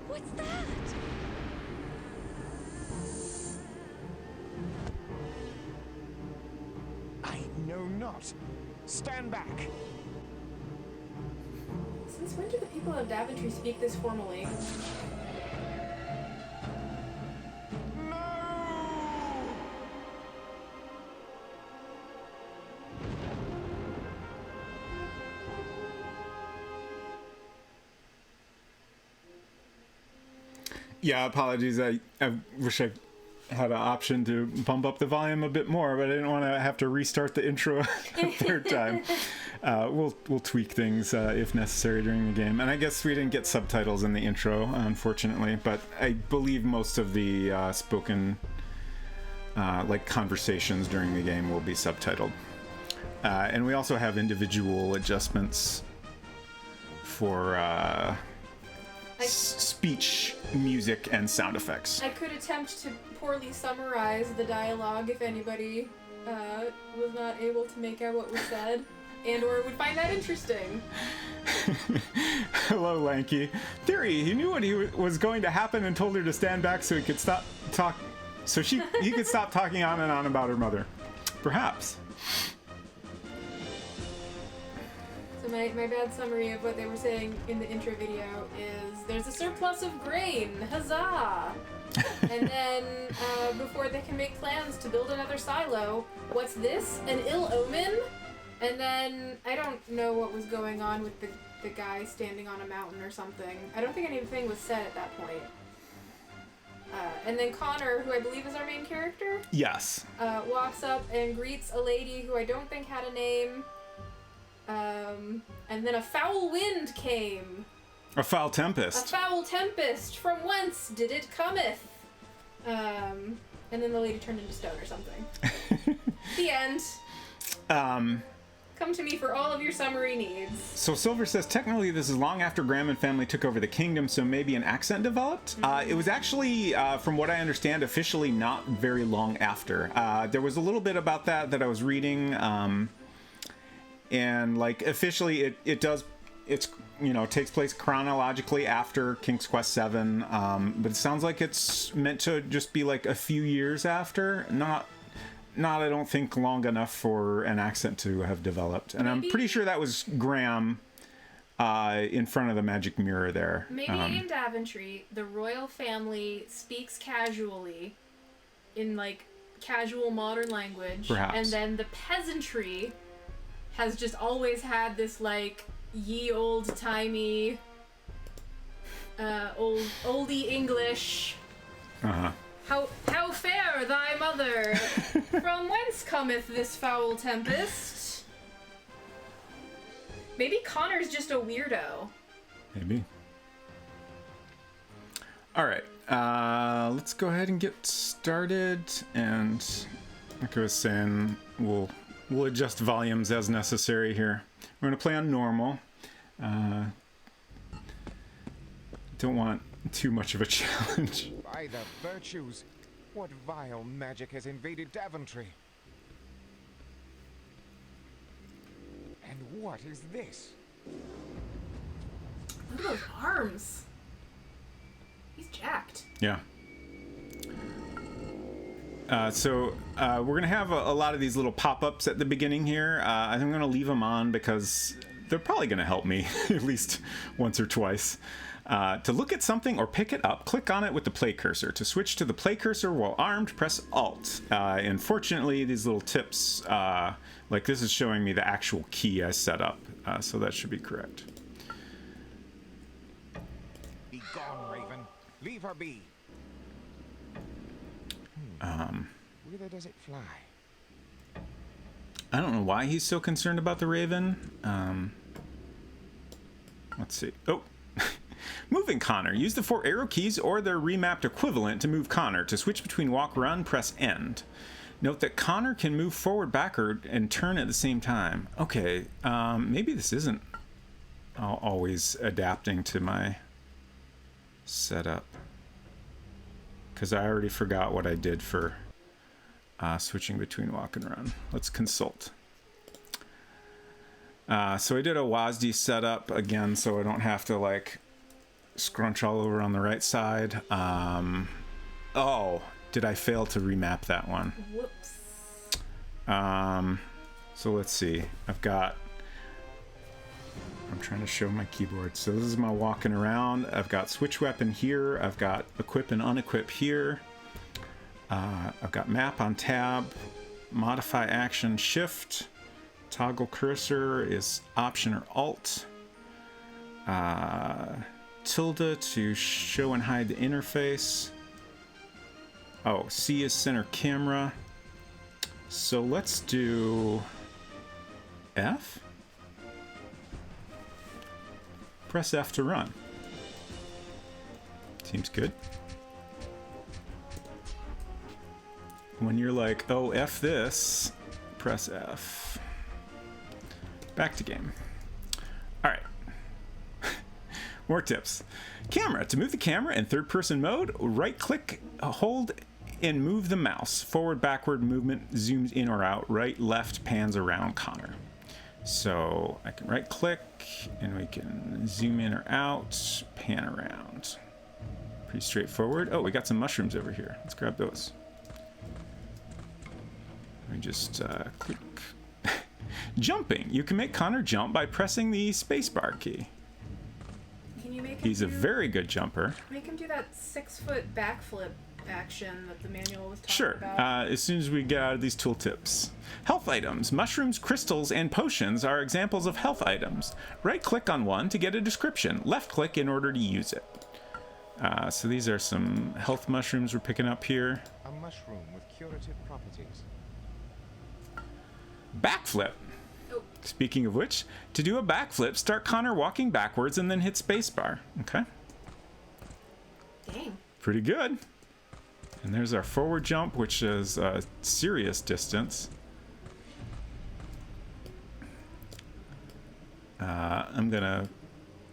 What's that? I know not. Stand back. Since when do the people of Daventry speak this formally? Yeah, apologies. I wish I had an option to bump up the volume a bit more, but I didn't want to have to restart the intro a third time. We'll tweak things if necessary during the game. And I guess we didn't get subtitles in the intro, unfortunately, but I believe most of the spoken like conversations during the game will be subtitled. And we also have individual adjustments for speech, music, and sound effects. I could attempt to poorly summarize the dialogue if anybody was not able to make out what was said, and or would find that interesting. Hello, Lanky. Theory, he knew what was going to happen and told her to stand back so he could stop he could stop talking on and on about her mother. Perhaps. So my bad summary of what they were saying in the intro video is there's a surplus of grain, huzzah! And then before they can make plans to build another silo, what's this? An ill omen? And then I don't know what was going on with the guy standing on a mountain or something. I don't think anything was said at that point. And then Connor, who I believe is our main character, Yes. walks up and greets a lady who I don't think had a name. And then a foul wind came. A foul A tempest. foul tempest. From whence did it cometh? And then the lady turned into stone or something. The end. Come to me for all of your summary needs. So Silver says, technically this is long after Graham and family took over the kingdom, so maybe an accent developed? It was actually, from what I understand, officially not very long after. There was a little bit about that I was reading, and like officially it's takes place chronologically after King's Quest VII, but it sounds like it's meant to just be like a few years after, not I don't think long enough for an accent to have developed. And I'm pretty sure that was Graham in front of the magic mirror there. Maybe in Daventry, the royal family speaks casually in like casual modern language. Perhaps. And then the peasantry has just always had this like ye old timey oldie English. Uh-huh. How fare thy mother? From whence cometh this foul tempest? Maybe Connor's just a weirdo. Maybe. All right, let's go ahead and get started. And like I was saying, we'll adjust volumes as necessary here. We're gonna play on normal. Don't want too much of a challenge. By the virtues, what vile magic has invaded Daventry? And what is this? Look at those arms. He's jacked. Yeah. So we're going to have a lot of these little pop-ups at the beginning here. I'm going to leave them on because they're probably going to help me at least once or twice. To look at something or pick it up, click on it with the play cursor. To switch to the play cursor while armed, press Alt. And fortunately, these little tips, like this is showing me the actual key I set up. So that should be correct. Be gone, Raven. Leave her be. Whither does it fly? I don't know why he's so concerned about the Raven. Let's see. Oh. Moving Connor. Use the 4 arrow keys or their remapped equivalent to move Connor. To switch between walk, run, press end. Note that Connor can move forward, backward, and turn at the same time. Okay, maybe this isn't always adapting to my setup. Because I already forgot what I did for switching between walk and run. Let's consult. So I did a WASD setup again, so I don't have to like scrunch all over on the right side. Oh, did I fail to remap that one? Whoops. So let's see. I'm trying to show my keyboard. So this is my walking around. I've got switch weapon here. I've got equip and unequip here. I've got map on tab. Modify action shift. Toggle cursor is option or alt. Tilde to show and hide the interface. Oh, C is center camera. So let's do F. Press F to run. Seems good. When you're like, oh, F this, press F. Back to game. All right. More tips. Camera. To move the camera in third-person mode, right-click, hold, and move the mouse. Forward, backward movement zooms in or out. Right, left pans around Connor. So I can right-click, and we can zoom in or out, pan around. Pretty straightforward. Oh, we got some mushrooms over here. Let's grab those. Let me just click. Jumping. You can make Connor jump by pressing the spacebar key. Can you make him He's a very good jumper. Make him do that 6-foot backflip action that the manual was talking Sure. about? As soon as we get out of these tooltips. Health items. Mushrooms, crystals, and potions are examples of health items. Right-click on one to get a description. Left-click in order to use it. So these are some health mushrooms we're picking up here. A mushroom with curative properties. Backflip. Oh. Speaking of which, to do a backflip, start Connor walking backwards and then hit spacebar. Okay. Dang. Pretty good. And there's our forward jump, which is a serious distance.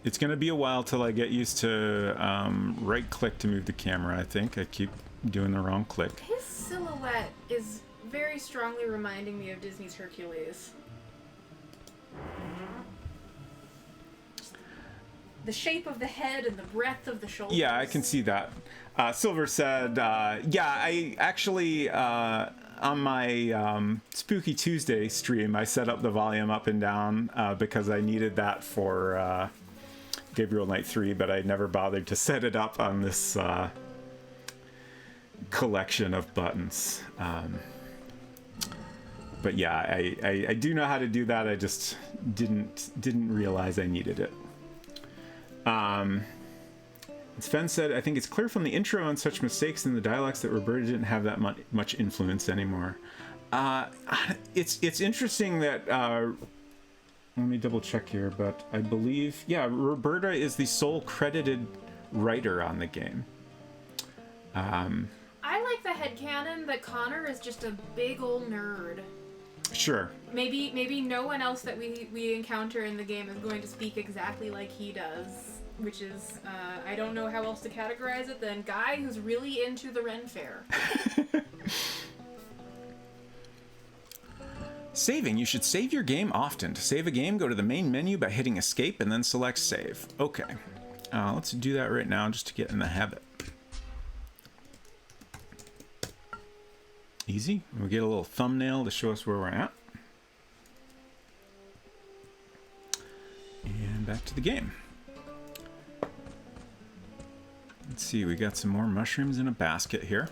It's gonna be a while till I get used to right click to move the camera. I think I keep doing the wrong click. His silhouette is very strongly reminding me of Disney's Hercules. The shape of the head and the breadth of the shoulders. Yeah, I can see that. Silver said, yeah, I actually, on my Spooky Tuesday stream, I set up the volume up and down because I needed that for Gabriel Knight 3, but I never bothered to set it up on this collection of buttons. But yeah, I do know how to do that. I just didn't realize I needed it. Sven said, I think it's clear from the intro and such mistakes in the dialects that Roberta didn't have that much influence anymore. It's interesting that, let me double check here, but I believe, yeah, Roberta is the sole credited writer on the game. I like the headcanon that Connor is just a big old nerd. Sure. Maybe no one else that we encounter in the game is going to speak exactly like he does, which is, I don't know how else to categorize it than guy who's really into the Ren Fair. Saving. You should save your game often. To save a game, go to the main menu by hitting escape and then select save. Okay. Let's do that right now just to get in the habit. Easy. We get a little thumbnail to show us where we're at. And back to the game. Let's see, we got some more mushrooms in a basket here.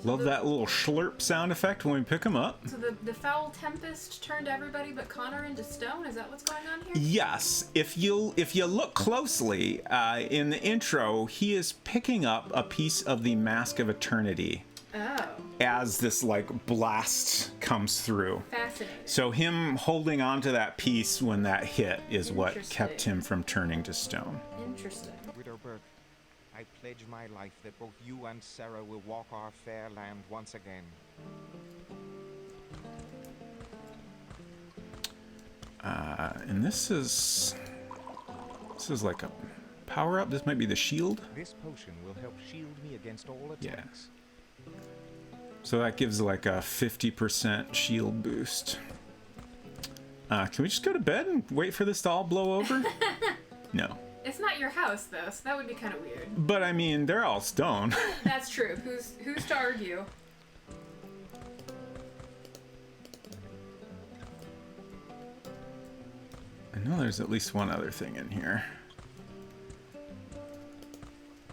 Love that little slurp sound effect when we pick them up. So the foul tempest turned everybody but Connor into stone? Is that what's going on here? Yes. If you look closely in the intro, he is picking up a piece of the Mask of Eternity. Oh. As this like blast comes through. Fascinating. So him holding on to that piece when that hit is what kept him from turning to stone. Interesting. Widow Burke, I pledge my life that both you and Sarah will walk our fair land once again. And this is like a power up. This might be the shield. This potion will help shield me against all attacks. So that gives like a 50% shield boost. Can we just go to bed and wait for this to all blow over? No. It's not your house, though, so that would be kind of weird. But I mean, they're all stone. That's true. Who's to argue? I know there's at least one other thing in here.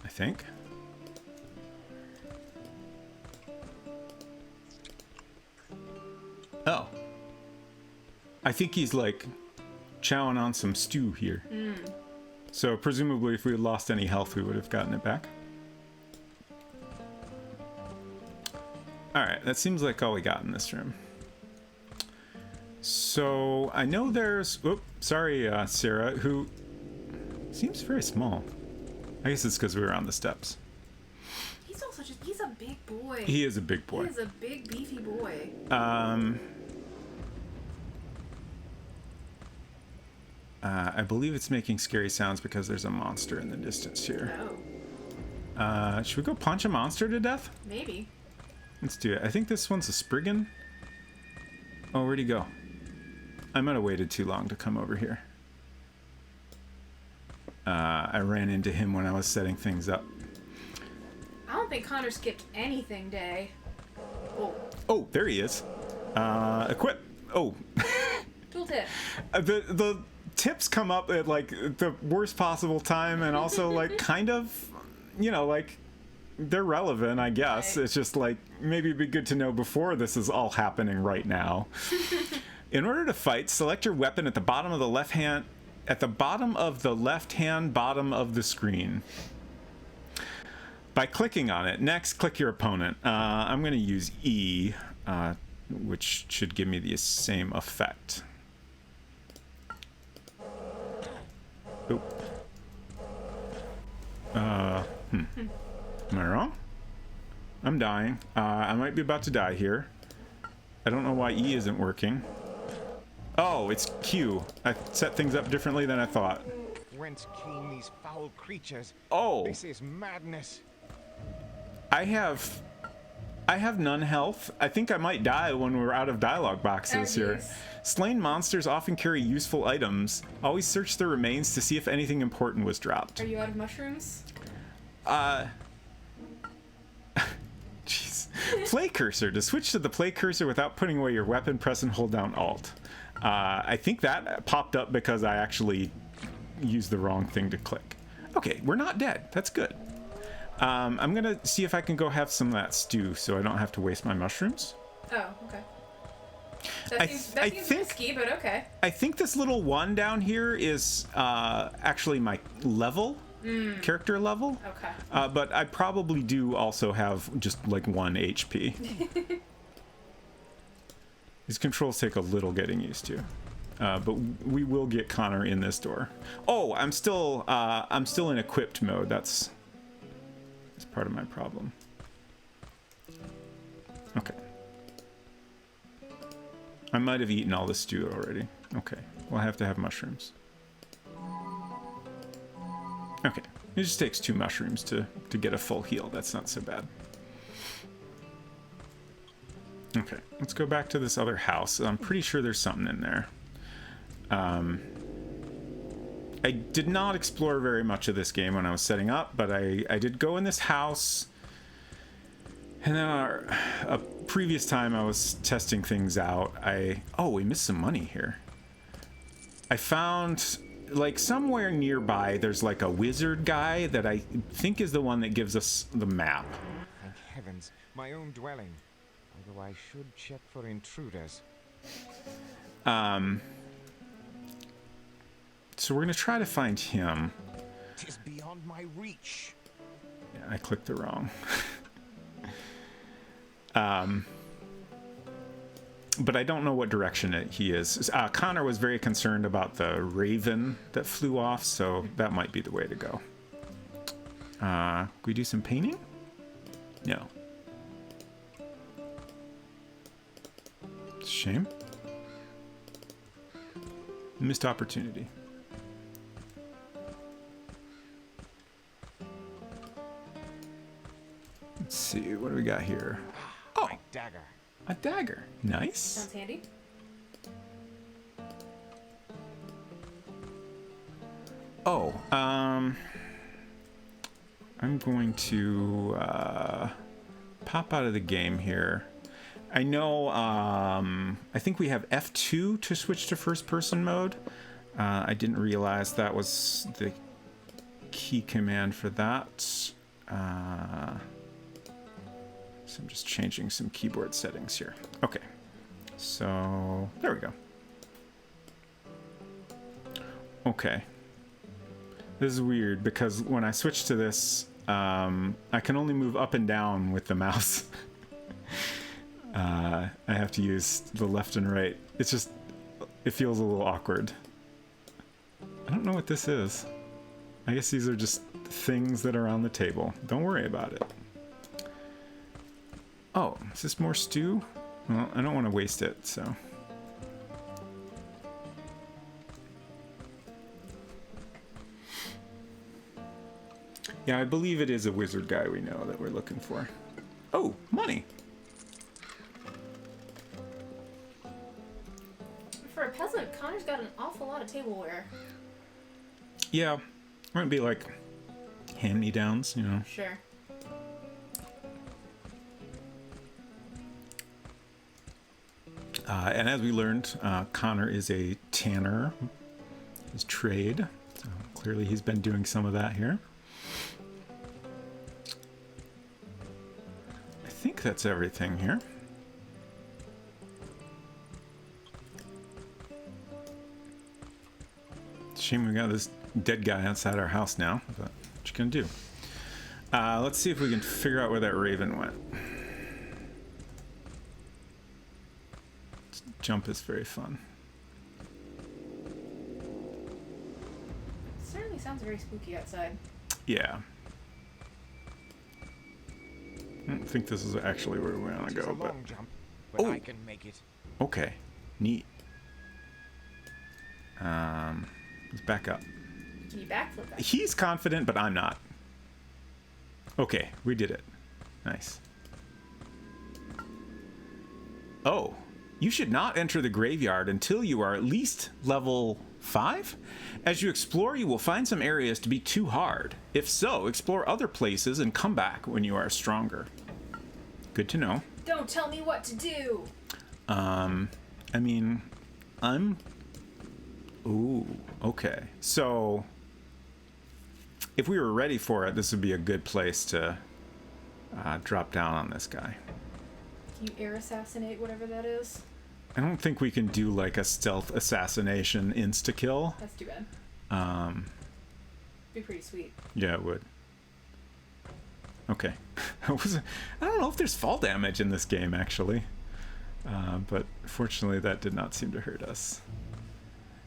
I think. Oh. I think he's like chowing on some stew here. So presumably if we had lost any health, we would have gotten it back. Alright, that seems like all we got in this room. So I know there's... Oops, sorry, Sarah, who seems very small. I guess it's because we were on the steps. He's also just... He's a big boy. He is a big boy. He is a big, beefy boy. I believe it's making scary sounds because there's a monster in the distance here. Oh. Should we go punch a monster to death? Maybe. Let's do it. I think this one's a Spriggan. Oh, where'd he go? I might have waited too long to come over here. I ran into him when I was setting things up. I don't think Connor skipped anything day. Oh. Oh, there he is. Equip. Oh. Tooltip. The tips come up at like the worst possible time, and also like kind of, you know, like they're relevant, I guess. Right. It's just like maybe it'd be good to know before this is all happening right now. In order to fight, select your weapon at the bottom of the left hand, bottom of the screen. By clicking on it. Next, click your opponent. I'm going to use E, which should give me the same effect. Oh. Am I wrong? I'm dying. I might be about to die here. I don't know why E isn't working. Oh, it's Q. I set things up differently than I thought. Whence came these foul creatures? Oh. This is madness. I have none health. I think I might die when we're out of dialogue boxes here. Geez. Slain monsters often carry useful items. Always search their remains to see if anything important was dropped. Are you out of mushrooms? Jeez. Play cursor. To switch to the play cursor without putting away your weapon, press and hold down Alt. I think that popped up because I actually used the wrong thing to click. Okay, we're not dead. That's good. I'm gonna see if I can go have some of that stew so I don't have to waste my mushrooms. Oh, okay. That seems risky, but okay. I think this little one down here is actually my level, character level. Okay. But I probably do also have just like 1 HP. These controls take a little getting used to. But we will get Connor in this door. Oh, I'm still in equipped mode. That's part of my problem. Okay. I might have eaten all the stew already. Okay. We'll have to have mushrooms. Okay. It just takes 2 mushrooms to get a full heal. That's not so bad. Okay. Let's go back to this other house. I'm pretty sure there's something in there. I did not explore very much of this game when I was setting up, but I did go in this house. And then a previous time I was testing things out, we missed some money here. I found, like, somewhere nearby, there's like a wizard guy that I think is the one that gives us the map. Thank heavens, my own dwelling. Although I should check for intruders. So we're gonna try to find him. 'Tis beyond my reach. Yeah, I clicked the wrong. But I don't know what direction he is. Connor was very concerned about the raven that flew off, so that might be the way to go. Can we do some painting? No. Shame. Missed opportunity. Let's see, what do we got here? Oh, My dagger. a dagger. Nice. Sounds handy. Oh, I'm going to pop out of the game here. I know, I think we have F2 to switch to first-person mode. I didn't realize that was the key command for that. So I'm just changing some keyboard settings here. Okay, so there we go. Okay. This is weird because when I switch to this, I can only move up and down with the mouse. I have to use the left and right. It's just, it feels a little awkward. I don't know what this is. I guess these are just things that are on the table. Don't worry about it. Oh, is this more stew? Well, I don't want to waste it, so. Yeah, I believe it is a wizard guy we know that we're looking for. Oh, money! For a peasant, Connor's got an awful lot of tableware. Yeah, might be like hand-me-downs, you know. Sure. And as we learned, Connor is a tanner, his trade. So clearly he's been doing some of that here. I think that's everything here. Shame we got this dead guy outside our house now, but what you gonna do? Let's see if we can figure out where that raven went. Jump is very fun. Certainly sounds very spooky outside. Yeah. I don't think this is actually where we want to It's go, a but long jump, but Oh. I can make it. okay, neat. Let's back up. Can you backflip that? He's confident, but I'm not. Okay, we did it. Nice. Oh, you should not enter the graveyard until you are at least level 5. As you explore, you will find some areas to be too hard. If so, explore other places and come back when you are stronger. Good to know. Don't tell me what to do! I mean, I'm... Ooh, okay. So, if we were ready for it, this would be a good place to drop down on this guy. Can you air assassinate whatever that is? I don't think we can do like a stealth assassination insta-kill. That's too bad. Be pretty sweet. Yeah, it would. Okay. I don't know if there's fall damage in this game, actually. But fortunately, that did not seem to hurt us.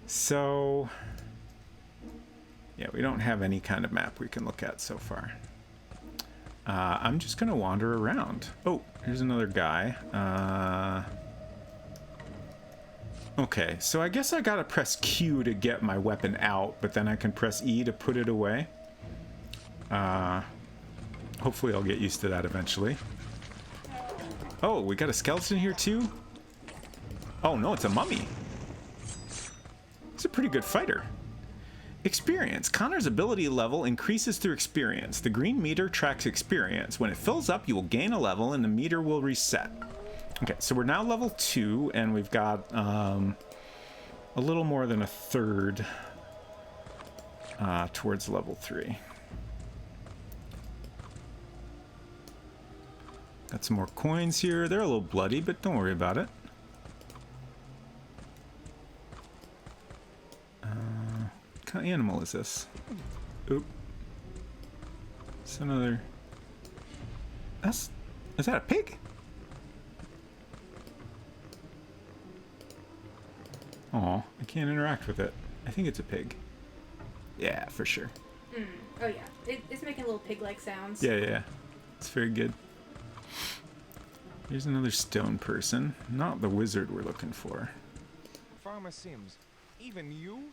So... yeah, we don't have any kind of map we can look at so far. I'm just going to wander around. Oh, here's another guy. Okay, so I guess I gotta press Q to get my weapon out, but then I can press E to put it away. Hopefully I'll get used to that eventually. Oh, we got a skeleton here too? Oh no, it's a mummy. He's a pretty good fighter. Experience. Connor's ability level increases through experience. The green meter tracks experience. When it fills up, you will gain a level and the meter will reset. Okay, so we're now level 2, and we've got a little more than a third towards level 3. Got some more coins here. They're a little bloody, but don't worry about it. What kind of animal is this? Oop. It's another... Is that a pig? Aw, I can't interact with it. I think it's a pig. Yeah, for sure. Oh yeah, it's making little pig-like sounds. Yeah. It's very good. Here's another stone person. Not the wizard we're looking for. Farmer Sims, even you?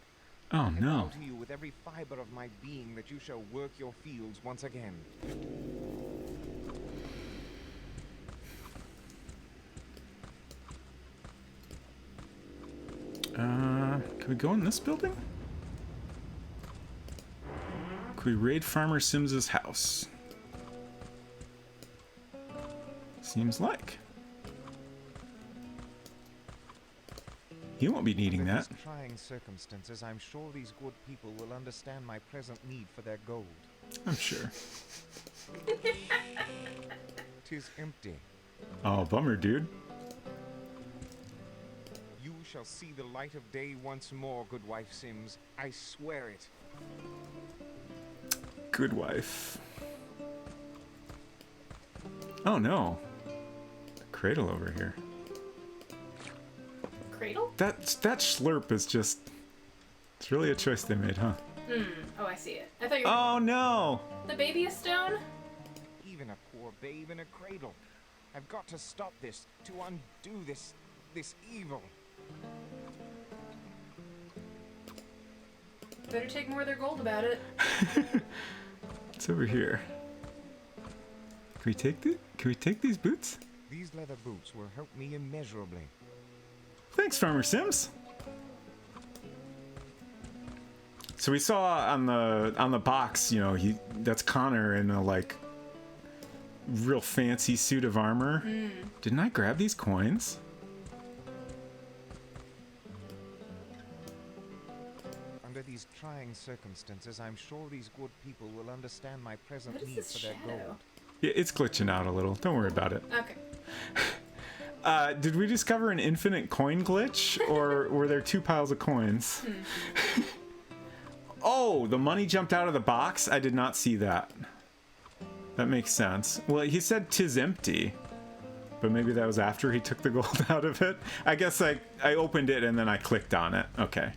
Oh I no. vow to you with every fiber of my being that you shall work your fields once again. Can we go in this building? Can we raid Farmer Sims's house? Seems like. He won't be needing Under that. these trying circumstances, I'm sure these good people will understand my present need for their gold. I'm sure. 'Tis empty. Oh, bummer, dude. You shall see the light of day once more, good wife Sims. I swear it. Good wife. Oh no. Cradle over here. Cradle? That slurp is just... It's really a choice they made, huh? Oh, I see it. I thought you were... Oh no! The baby is stone? Even a poor babe in a cradle. I've got to stop this, to undo this evil. Better take more of their gold about it. It's over here. Can we take these boots? These leather boots will help me immeasurably. Thanks, Farmer Sims. So we saw on the box, you know, that's Connor in a like real fancy suit of armor. Didn't I grab these coins? Under these trying circumstances, I'm sure these good people will understand my present What is need this for their shadow? gold. Yeah, it's glitching out a little. Don't worry about it. Okay. Did we discover an infinite coin glitch, or were there two piles of coins? Oh, the money jumped out of the box? I did not see that. That makes sense. Well, he said 'tis empty, but maybe that was after he took the gold out of it. I guess I opened it and then I clicked on it. Okay.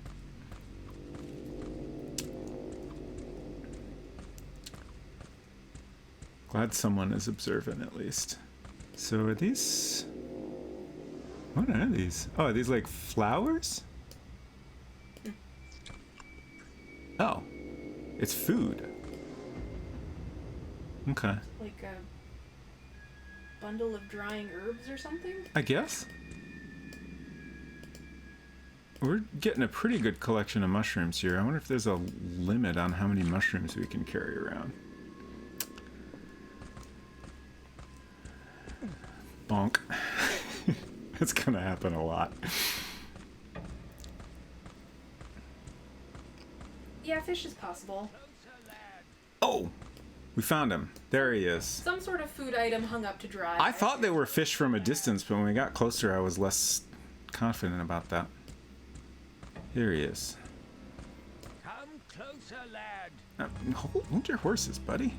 Glad someone is observant at least. So are these... What are these? Oh, are these like flowers? Oh. It's food. Okay. Like a bundle of drying herbs or something? I guess. We're getting a pretty good collection of mushrooms here. I wonder if there's a limit on how many mushrooms we can carry around. Bonk. It's gonna happen a lot. Yeah, fish is possible. Oh! We found him. There he is. Some sort of food item hung up to dry. I thought they were fish from a distance, but when we got closer, I was less confident about that. Here he is. Come closer, lad. Hold your horses, buddy.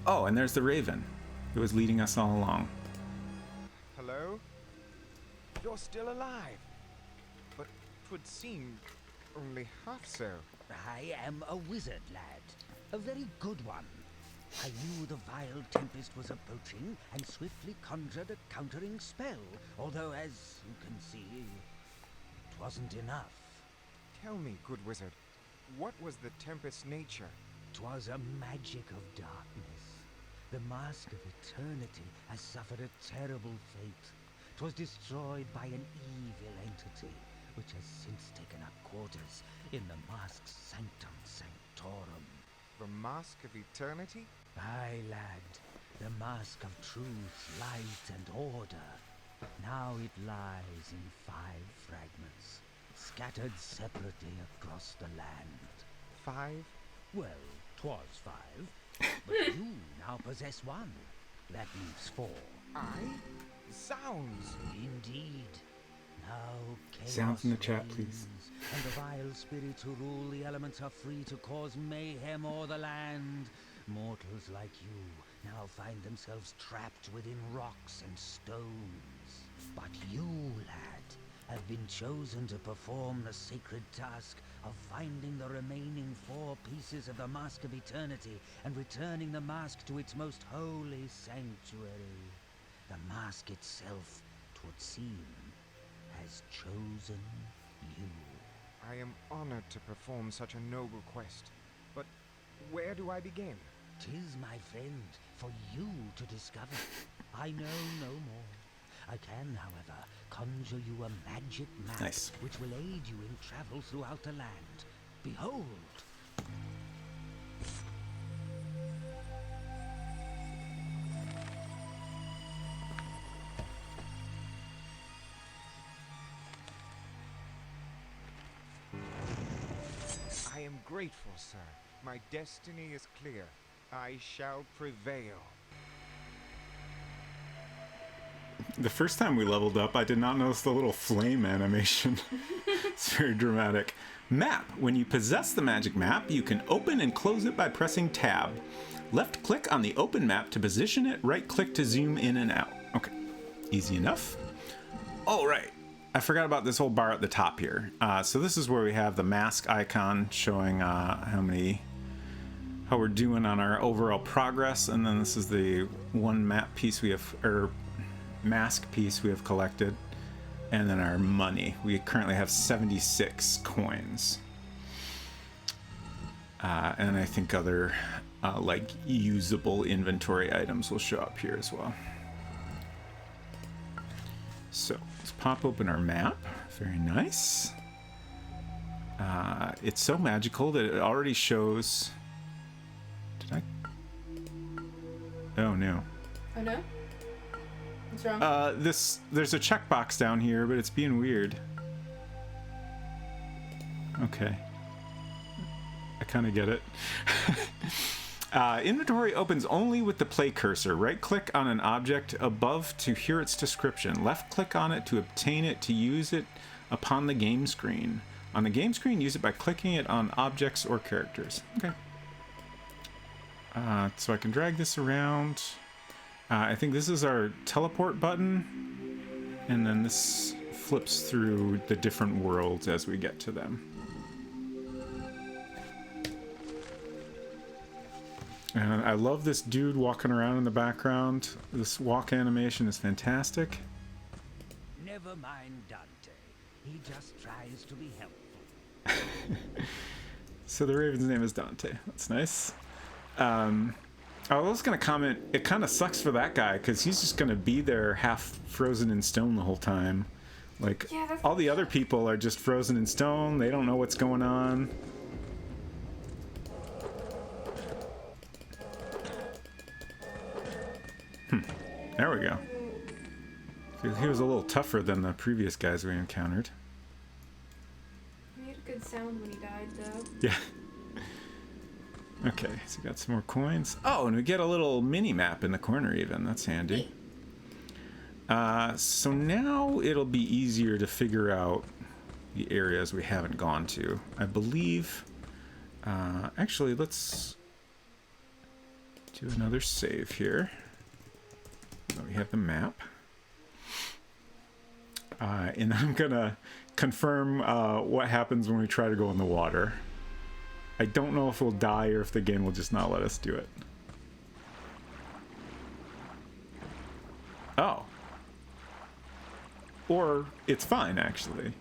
Oh, and there's the raven. It was leading us all along. Hello? You're still alive. But 'twould seem only half so. I am a wizard, lad. A very good one. I knew the vile tempest was approaching and swiftly conjured a countering spell, although, as you can see, it wasn't enough. Tell me, good wizard, what was the tempest's nature? 'Twas a magic of darkness. The mask of eternity has suffered a terrible fate. 'Twas destroyed by an evil entity, which has since taken up quarters in the mask's sanctum sanctorum. The mask of eternity? Aye, lad, the mask of truth, light, and order. Now it lies in 5 fragments, scattered separately across the land. 5? Well, 'twas 5, but you now possess 1. That leaves 4. I? Sounds! Indeed. Now chaos Sounds in the chat, please. reigns, and the vile spirits who rule the elements are free to cause mayhem o'er the land. Mortals like you now find themselves trapped within rocks and stones. But you, lad, have been chosen to perform the sacred task of finding the remaining 4 pieces of the Mask of Eternity and returning the mask to its most holy sanctuary. The mask itself, 'twould seem, has chosen you. I am honored to perform such a noble quest, but where do I begin? 'Tis, my friend, for you to discover. I know no more. I can, however, conjure you a magic map Nice. which will aid you in travel throughout the land. Behold! I am grateful, sir. My destiny is clear. I shall prevail. The first time we leveled up, I did not notice the little flame animation. It's very dramatic. Map. When you possess the magic map, you can open and close it by pressing tab. Left click on the open map to position it, right click to zoom in and out. Okay, easy enough. All right, I forgot about this whole bar at the top here. So this is where we have the mask icon showing how we're doing on our overall progress, and then this is the one map piece we have, or mask piece we have collected, and then our money. We currently have 76 coins, and I think other like usable inventory items will show up here as well. So let's pop open our map. Very nice. It's so magical that it already shows. Did I? Oh no. Oh no? What's wrong? There's a checkbox down here, but it's being weird. Okay. I kind of get it. Inventory opens only with the play cursor. Right-click on an object above to hear its description. Left-click on it to obtain it to use it upon the game screen. On the game screen, use it by clicking it on objects or characters. Okay. So I can drag this around. I think this is our teleport button, and then this flips through the different worlds as we get to them. And I love this dude walking around in the background. This walk animation is fantastic. Never mind Dante. He just tries to be helpful. So the Raven's name is Dante. That's nice. I was going to comment, it kind of sucks for that guy, because he's just going to be there half frozen in stone the whole time. Like, Yeah, all the other people are just frozen in stone. They don't know what's going on. There we go. He was a little tougher than the previous guys we encountered. He made a good sound when he died, though. Yeah. Okay, so we got some more coins. Oh, and we get a little mini map in the corner even. That's handy. So now it'll be easier to figure out the areas we haven't gone to. I believe... actually, let's do another save here. So we have the map. And I'm gonna confirm what happens when we try to go in the water. I don't know if we'll die or if the game will just not let us do it. Oh. Or it's fine, actually.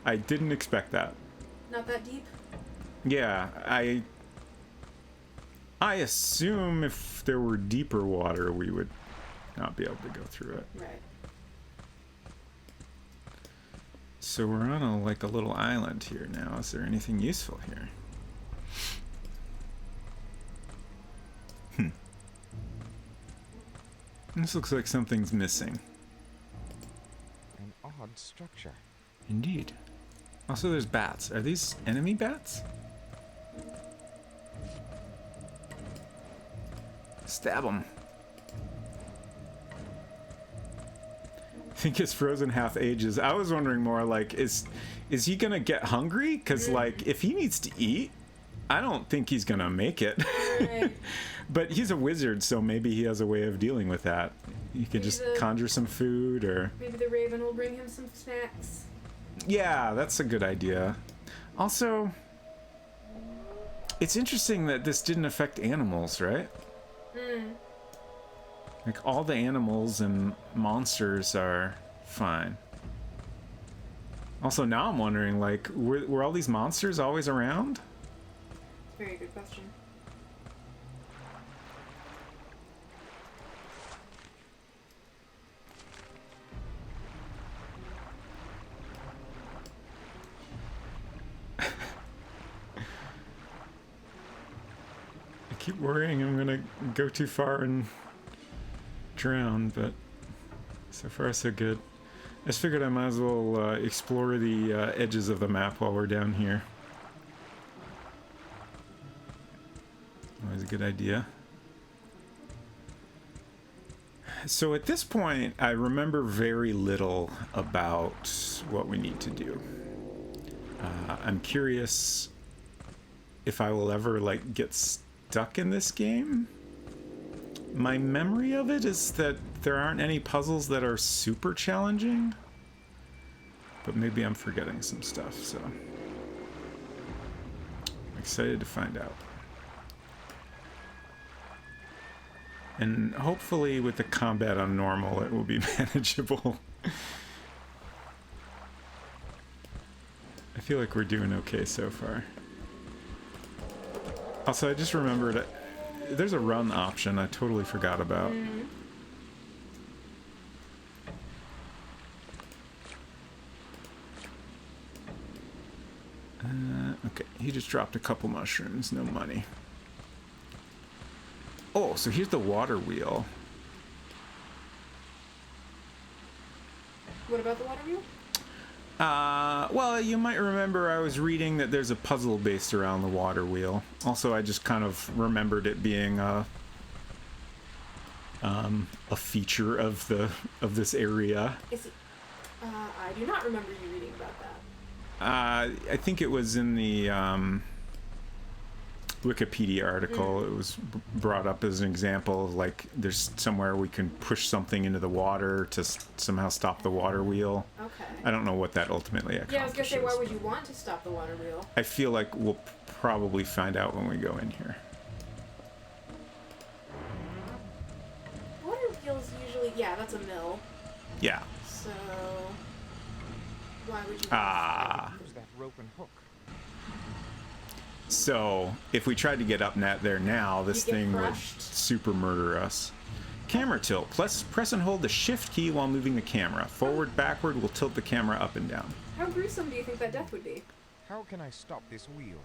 I didn't expect that. Not that deep? Yeah, I assume if there were deeper water, we would not be able to go through it. Right. So we're on a little island here now. Is there anything useful here? This looks like something's missing. An odd structure. Indeed. Also, there's bats. Are these enemy bats? Stab them. I think his frozen half ages. I was wondering more like, is he gonna get hungry? Because like, if he needs to eat, I don't think he's gonna make it. Right. But he's a wizard, so maybe he has a way of dealing with that. You could just conjure some food, or Maybe the Raven will bring him some snacks. Yeah, that's a good idea. Also, it's interesting that this didn't affect animals, right? Like, all the animals and monsters are fine. Also, now I'm wondering, like, were all these monsters always around? Very good question. I keep worrying I'm gonna go too far and drown, but so far so good. I just figured I might as well explore the edges of the map while we're down here. Always a good idea. So at this point, I remember very little about what we need to do. I'm curious if I will ever, like, get stuck in this game. My memory of it is that there aren't any puzzles that are super challenging, but maybe I'm forgetting some stuff, so I'm excited to find out. And hopefully with the combat on normal, it will be manageable. I feel like we're doing okay so far. Also, I just remembered there's a run option I totally forgot about. Okay, he just dropped a couple mushrooms, no money. Oh, so here's the water wheel. What about the water wheel? Well, you might remember I was reading that there's a puzzle based around the water wheel. Also, I just kind of remembered it being a feature of this area. Is it? I do not remember you reading about that. I think it was in the Wikipedia article. It was brought up as an example of, like, there's somewhere we can push something into the water to somehow stop the water wheel. Okay. I don't know what that ultimately accomplishes. Yeah, I was gonna say, why would you want to stop the water wheel? I feel like we'll probably find out when we go in here. Water wheels usually, yeah, that's a mill. Yeah. So why would you? There's that rope and hook. So if we tried to get up there now, this You get thing would crushed? super murder us. Camera tilt. Press and hold the shift key while moving the camera. Forward, backward will tilt the camera up and down. How gruesome do you think that death would be? How can I stop this wheel?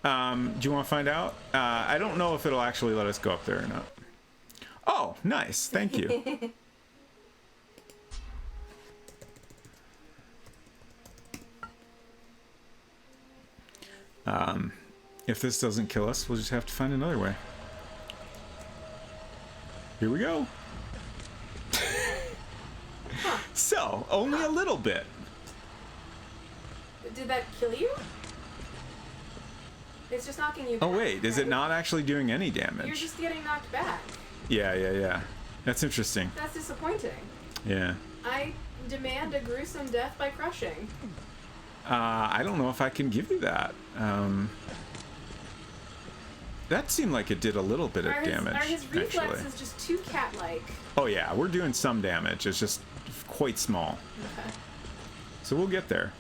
Do you want to find out? I don't know if it'll actually let us go up there or not. Oh, nice. Thank you. If this doesn't kill us, we'll just have to find another way. Here we go. So, only a little bit. Did that kill you? It's just knocking you back. Oh wait, is it right? not actually doing any You're damage? just getting knocked back. Yeah. That's interesting. That's disappointing. Yeah. I demand a gruesome death by crushing. I don't know if I can give you that. That seemed like it did a little bit of damage, Are his reflexes actually. just too cat-like? Oh yeah, we're doing some damage. It's just quite small. Okay. So we'll get there.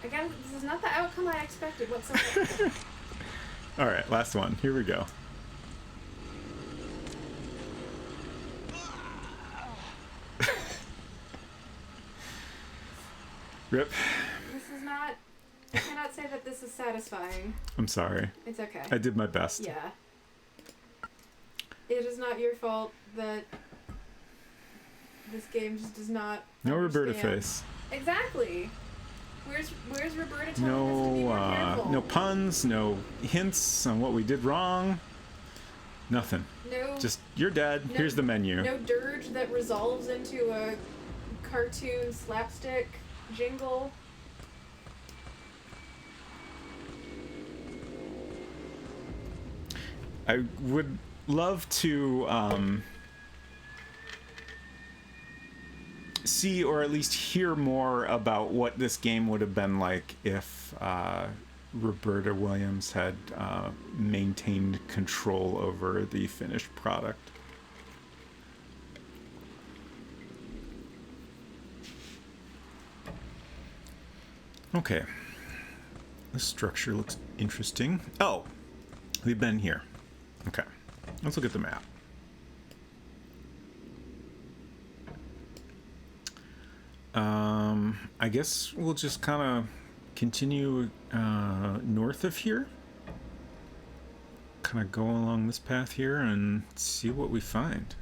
Again, this is not the outcome I expected whatsoever. All right, last one. Here we go. Rip. This is not... I cannot say that this is satisfying. I'm sorry. It's okay. I did my best. Yeah. It is not your fault that this game just does not No Roberta understand. face. Exactly. Where's Roberta telling us to be more careful? No puns, no hints on what we did wrong. Nothing. No. Just, you're dead. No- Here's the menu. No dirge that resolves into a cartoon slapstick jingle. I would love to see or at least hear more about what this game would have been like if Roberta Williams had maintained control over the finished product. Okay. This structure looks interesting. Oh, we've been here. Okay. Let's look at the map. I guess we'll just kind of continue north of here. Kind of go along this path here and see what we find.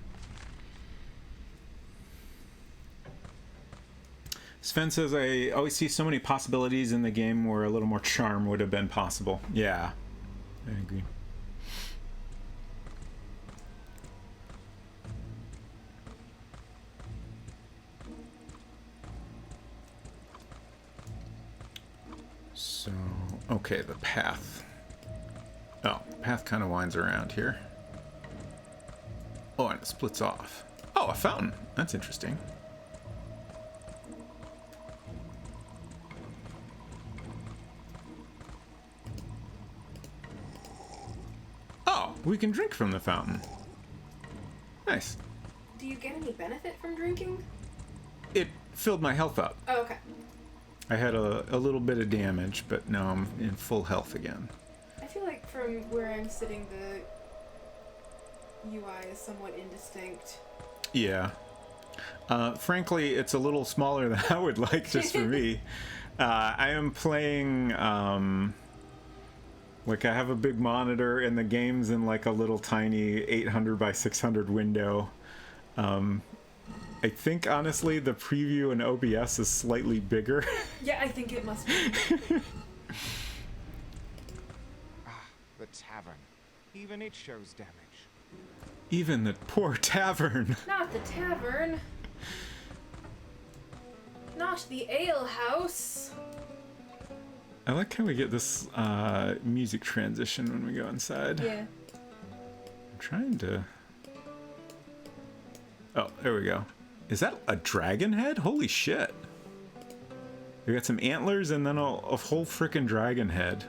Sven says, I always see so many possibilities in the game where a little more charm would have been possible. Yeah, I agree. So, okay, the path. Oh, the path kind of winds around here. Oh, and it splits off. Oh, a fountain. That's interesting. Oh, we can drink from the fountain. Nice. Do you get any benefit from drinking? It filled my health up. Oh, okay. I had a little bit of damage, but now I'm in full health again. I feel like from where I'm sitting, the UI is somewhat indistinct. Yeah. Frankly, it's a little smaller than I would like just for me. I am playing, like I have a big monitor and the game's in like a little tiny 800 by 600 window. I think, honestly, the preview in OBS is slightly bigger. Yeah, I think it must be. The tavern. Even it shows damage. Even the poor tavern. Not the tavern. Not the ale house. I like how we get this music transition when we go inside. Yeah. I'm trying to... Oh, there we go. Is that a dragon head? Holy shit. We got some antlers and then a whole frickin' dragon head.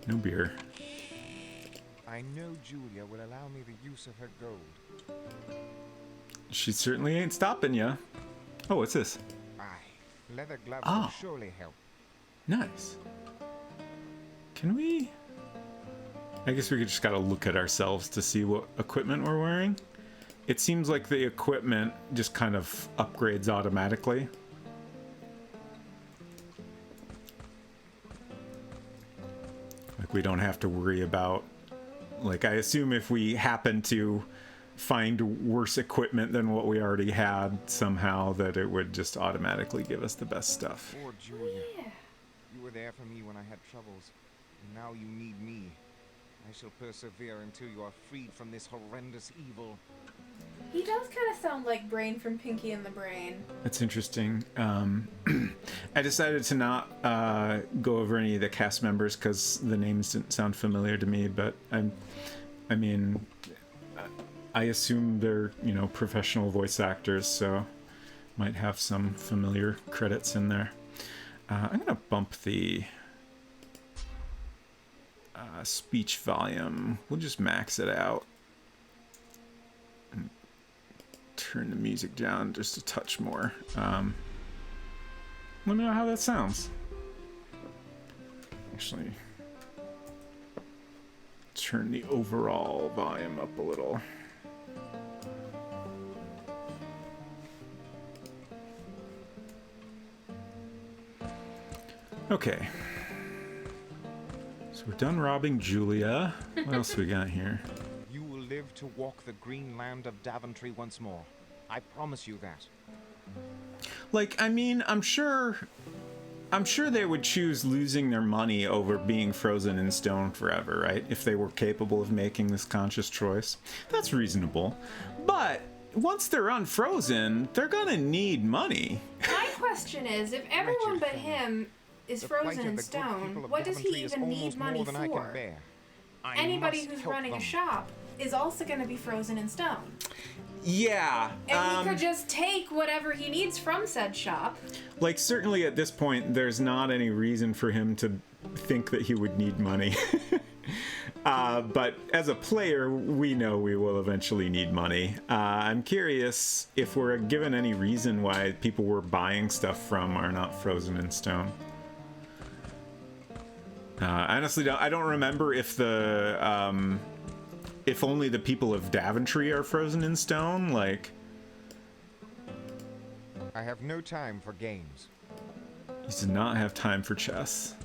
No beer. I know Julia will allow me the use of her gold. She certainly ain't stopping ya. Oh, what's this? Aye, leather gloves Oh. will surely help. Nice. Can we... I guess we just gotta look at ourselves to see what equipment we're wearing. It seems like the equipment just kind of upgrades automatically. Like we don't have to worry about... Like I assume if we happen to find worse equipment than what we already had somehow, that it would just automatically give us the best stuff. Poor Julia. Yeah. You were there for me when I had troubles, and now you need me. I shall persevere until you are freed from this horrendous evil. He does kind of sound like Brain from Pinky and the Brain. That's interesting. I decided to not go over any of the cast members because the names didn't sound familiar to me, but I mean, I assume they're, you know, professional voice actors, so might have some familiar credits in there. I'm gonna bump the speech volume. We'll just max it out. And turn the music down just a touch more. Let me know how that sounds. Actually, turn the overall volume up a little. Okay. So we're done robbing Julia. What else we got here? You will live to walk the green land of Daventry once more. I promise you that. Like, I mean, I'm sure they would choose losing their money over being frozen in stone forever, right? If they were capable of making this conscious choice. That's reasonable. But once they're unfrozen, they're gonna need money. My question is, if everyone Wretched but thing. him is The plight frozen of in the good stone, people of what does he Daventry is even need almost money more than I can for? bear. anybody must who's help running them. a shop is also going to be frozen in stone. Yeah. And he could just take whatever he needs from said shop. Like, certainly at this point, there's not any reason for him to think that he would need money. But as a player, we know we will eventually need money. I'm curious if we're given any reason why people we're buying stuff from are not frozen in stone. I honestly I don't remember if the if only the people of Daventry are frozen in stone. Like, I have no time for games. he does not have time for chess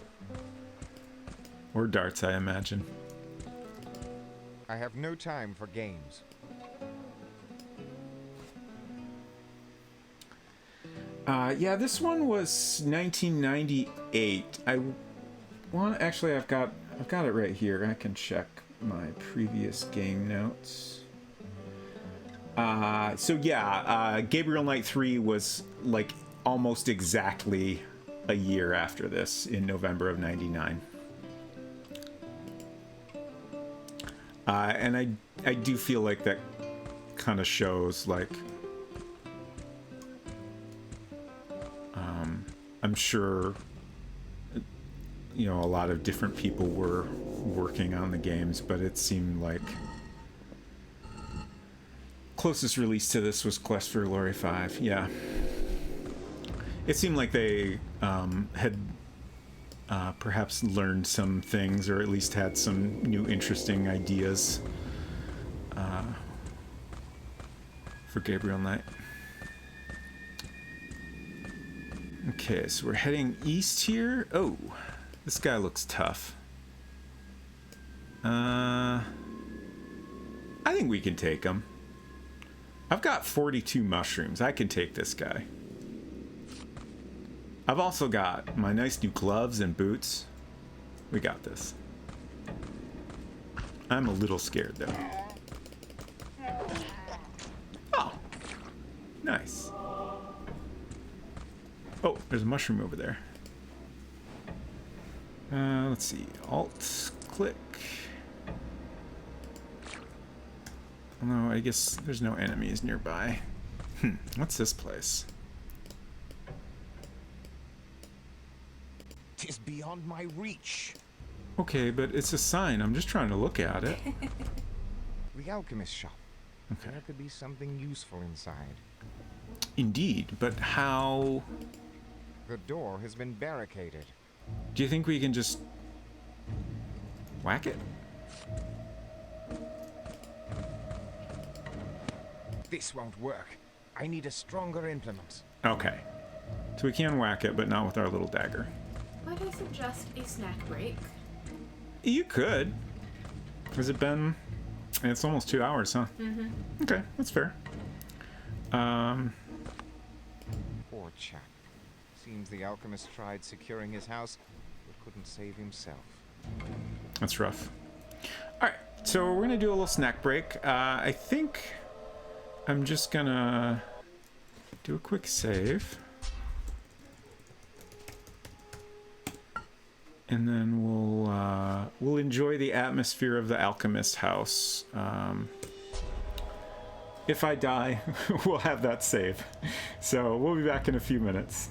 or darts, I imagine. I have no time for games. Yeah, this one was 1998. Actually, I've got it right here. I can check my previous game notes. So yeah, Gabriel Knight 3 was like almost exactly a year after this, in November of 99. And I do feel like that kind of shows, like, I'm sure, you know, a lot of different people were working on the games, but it seemed like closest release to this was Quest for Glory 5. Yeah, it seemed like they had perhaps learned some things, or at least had some new interesting ideas for Gabriel Knight. Okay, so we're heading east here. Oh, this guy looks tough. I think we can take him. I've got 42 mushrooms. I can take this guy. I've also got my nice new gloves and boots. We got this. I'm a little scared, though. Oh, nice. Oh, there's a mushroom over there. Let's see. Alt, click. No, I guess there's no enemies nearby. What's this place? Tis beyond my reach. Okay, but it's a sign. I'm just trying to look at it. The alchemist shop. Okay. There could be something useful inside. Indeed, but how... The door has been barricaded. Do you think we can just whack it? This won't work. I need a stronger implement. Okay. So we can whack it, but not with our little dagger. Might I suggest a snack break? You could. Has it been... It's almost 2 hours, huh? Mm-hmm. Okay, that's fair. Poor chap. Seems the alchemist tried securing his house, but couldn't save himself. That's rough. Alright, so we're gonna do a little snack break. I think I'm just gonna do a quick save. And then we'll enjoy the atmosphere of the alchemist house. If I die, we'll have that save. So we'll be back in a few minutes.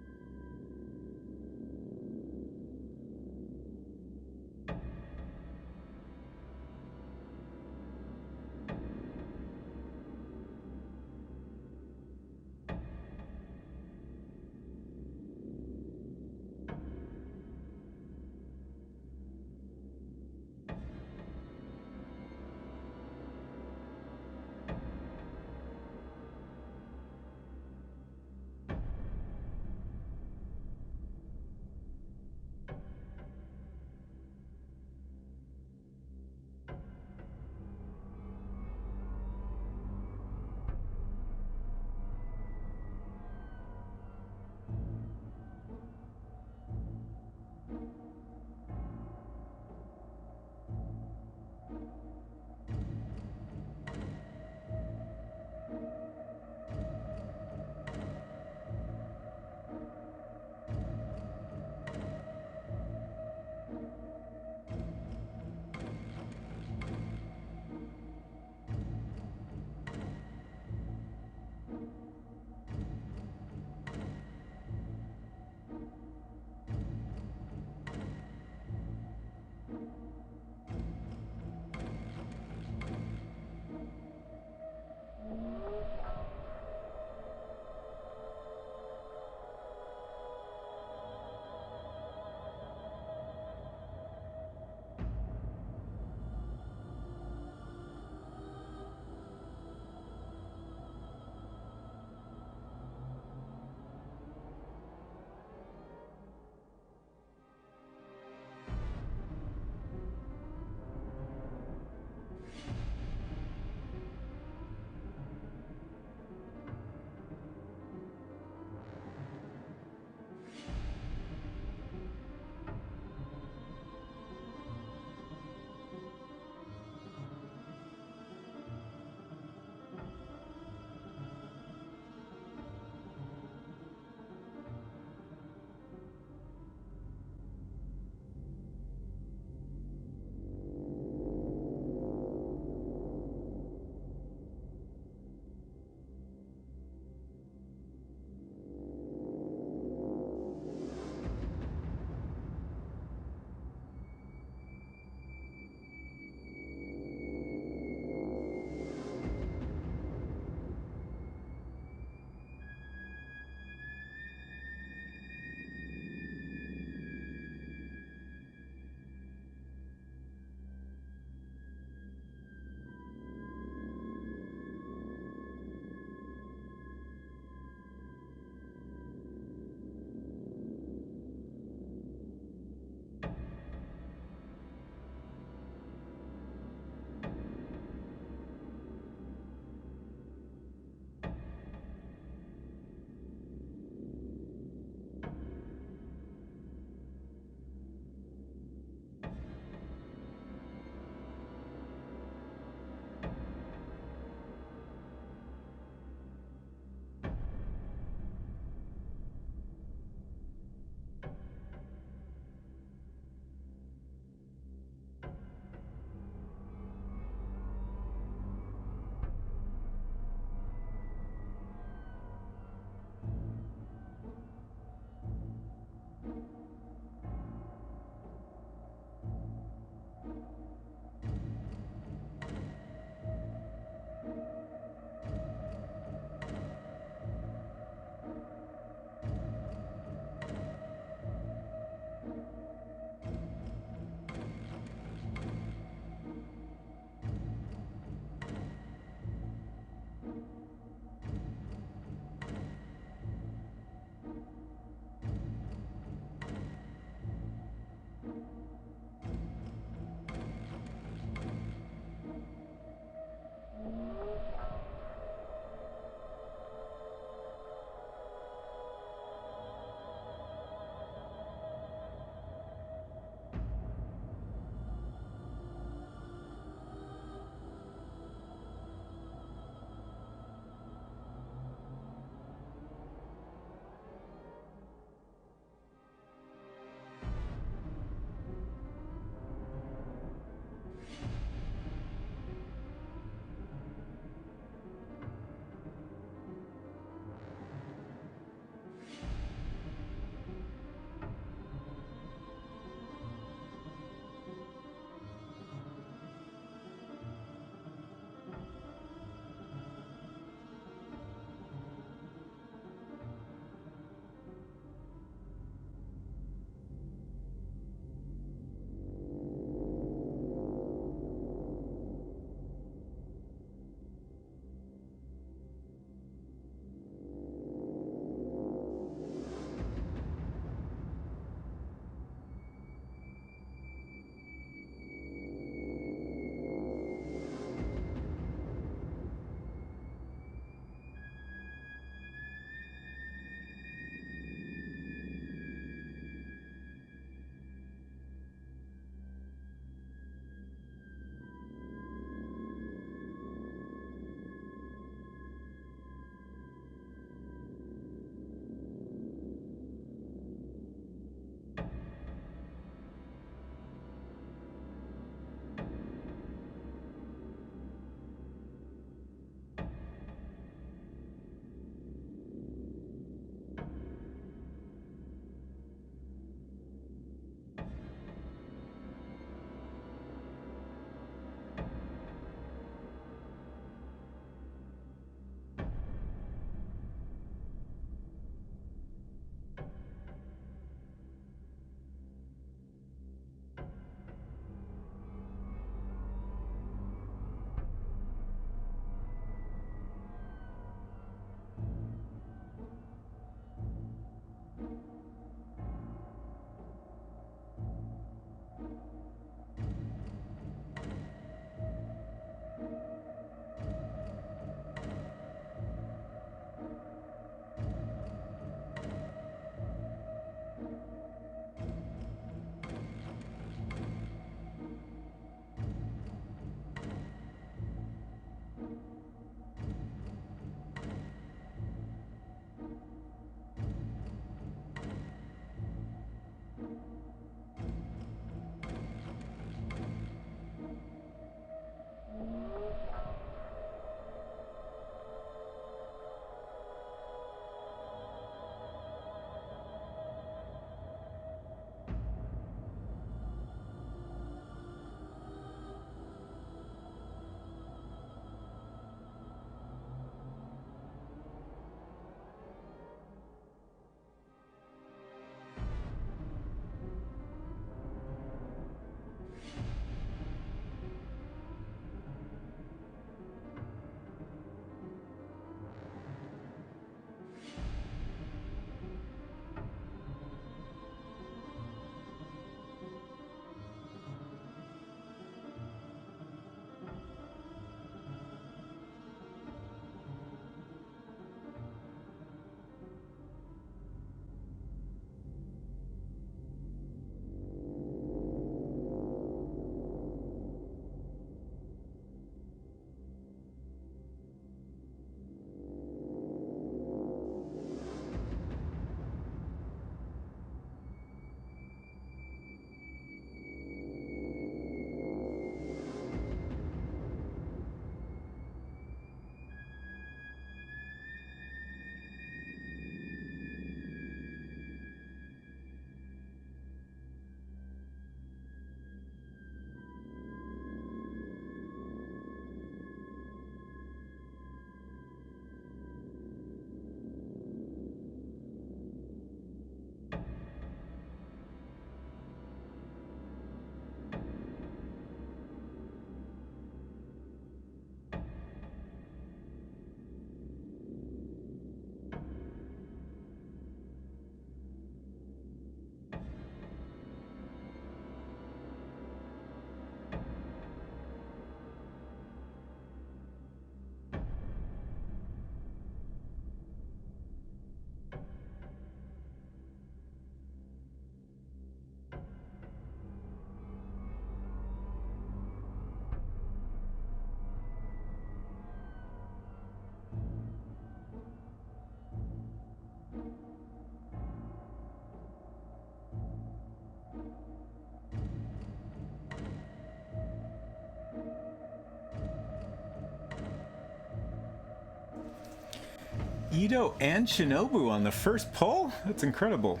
Ito and Shinobu on the first pull? That's incredible.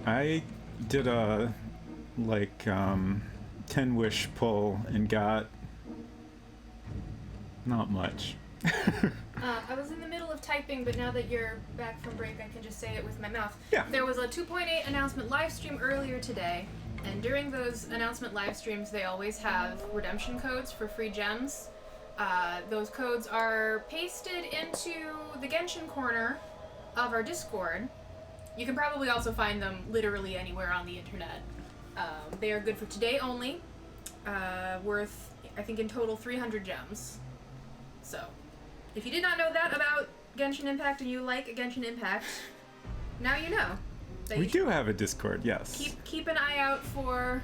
I did a, like, 10 wish pull and got not much. I was in the middle of typing, but now that you're back from break, I can just say it with my mouth. Yeah. There was a 2.8 announcement live stream earlier today, and during those announcement live streams, they always have redemption codes for free gems. Those codes are pasted into the Genshin corner of our Discord. You can probably also find them literally anywhere on the internet. They are good for today only, worth, I think in total, 300 gems. So, if you did not know that about Genshin Impact and you like Genshin Impact, now you know. That We you do have a Discord, yes. keep an eye out for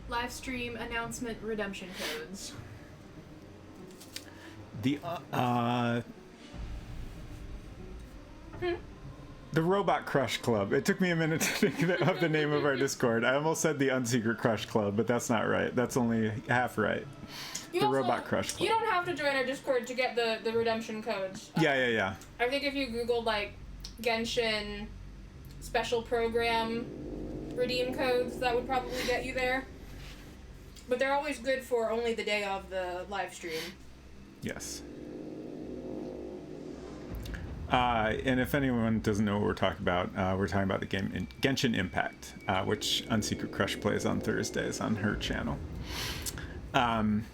live stream announcement redemption codes. The the Robot Crush Club. It took me a minute to think of the name of our Discord. I almost said the Unsecret Crush Club, but that's not right. That's only half right. The Robot Crush Club. You don't have to join our Discord to get the redemption codes. Yeah. I think if you Googled, like, Genshin special program redeem codes, that would probably get you there. But they're always good for only the day of the live stream. Yes. And if anyone doesn't know what we're talking about the game Genshin Impact, which Unsecret Crush plays on Thursdays on her channel. And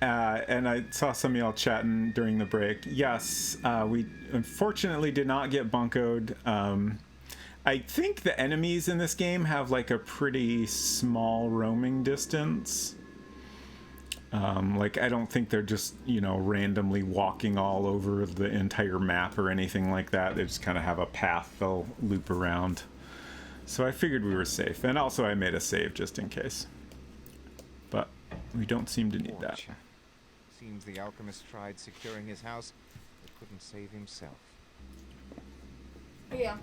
I saw some of y'all chatting during the break. Yes, we unfortunately did not get bunkoed. I think the enemies in this game have like a pretty small roaming distance. Like, I don't think they're just, randomly walking all over the entire map or anything like that. They just kind of have a path they'll loop around. So I figured we were safe. And also I made a save just in case. But we don't seem to need that. Seems the alchemist tried securing his house, but couldn't save himself. Oh, yeah.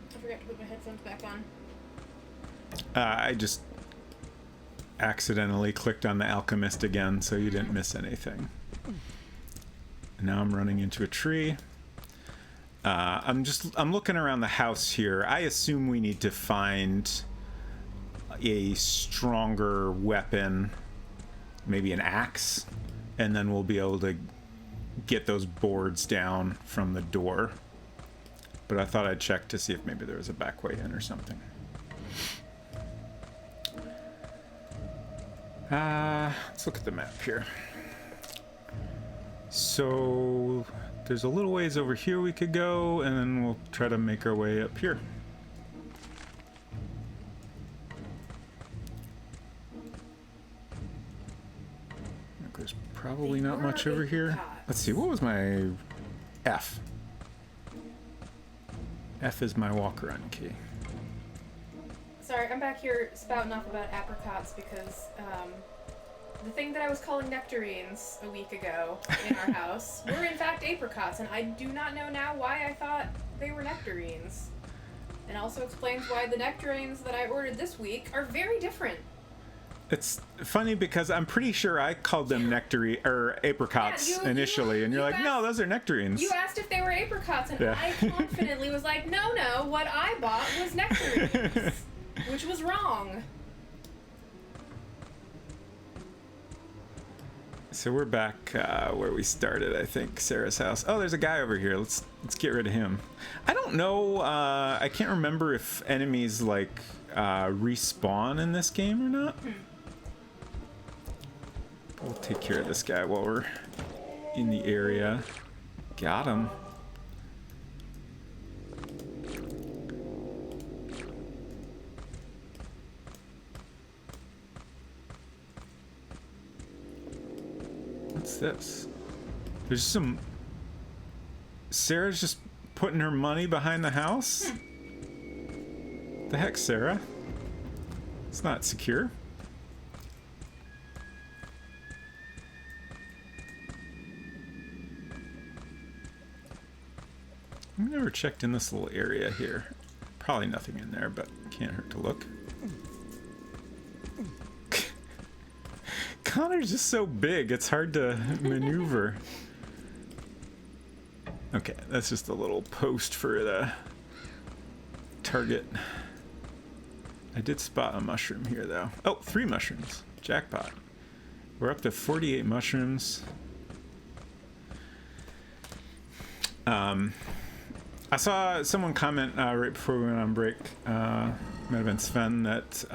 I forgot to put my headphones back on. I just accidentally clicked on the alchemist again, so you didn't miss anything. Now I'm running into a tree. I'm looking around the house here. I assume we need to find a stronger weapon, maybe an axe, and then we'll be able to get those boards down from the door. But I thought I'd check to see if maybe there was a back way in or something. Let's look at the map here. So there's a little ways over here we could go, and then we'll try to make our way up here. There's probably not much over here. Let's see, what was my F? F is my walk around key. Sorry, I'm back here spouting off about apricots because the thing that I was calling nectarines a week ago in our house were in fact apricots, and I do not know now why I thought they were nectarines. And also explains why the nectarines that I ordered this week are very different. It's funny because I'm pretty sure I called them apricots initially, and you're like, no, those are nectarines. You asked if they were apricots, and I confidently was like, no, what I bought was nectarines, which was wrong. So we're back where we started, I think, Sarah's house. Oh, there's a guy over here. Let's get rid of him. I don't know. I can't remember if enemies like respawn in this game or not. We'll take care of this guy while we're in the area. Got him. What's this? There's some... Sarah's just putting her money behind the house? The heck, Sarah? It's not secure. I've never checked in this little area here. Probably nothing in there, but can't hurt to look. Connor's just so big, it's hard to maneuver. Okay, that's just a little post for the target. I did spot a mushroom here, though. Oh, 3 mushrooms. Jackpot. We're up to 48 mushrooms. I saw someone comment right before we went on break, might have been Sven, that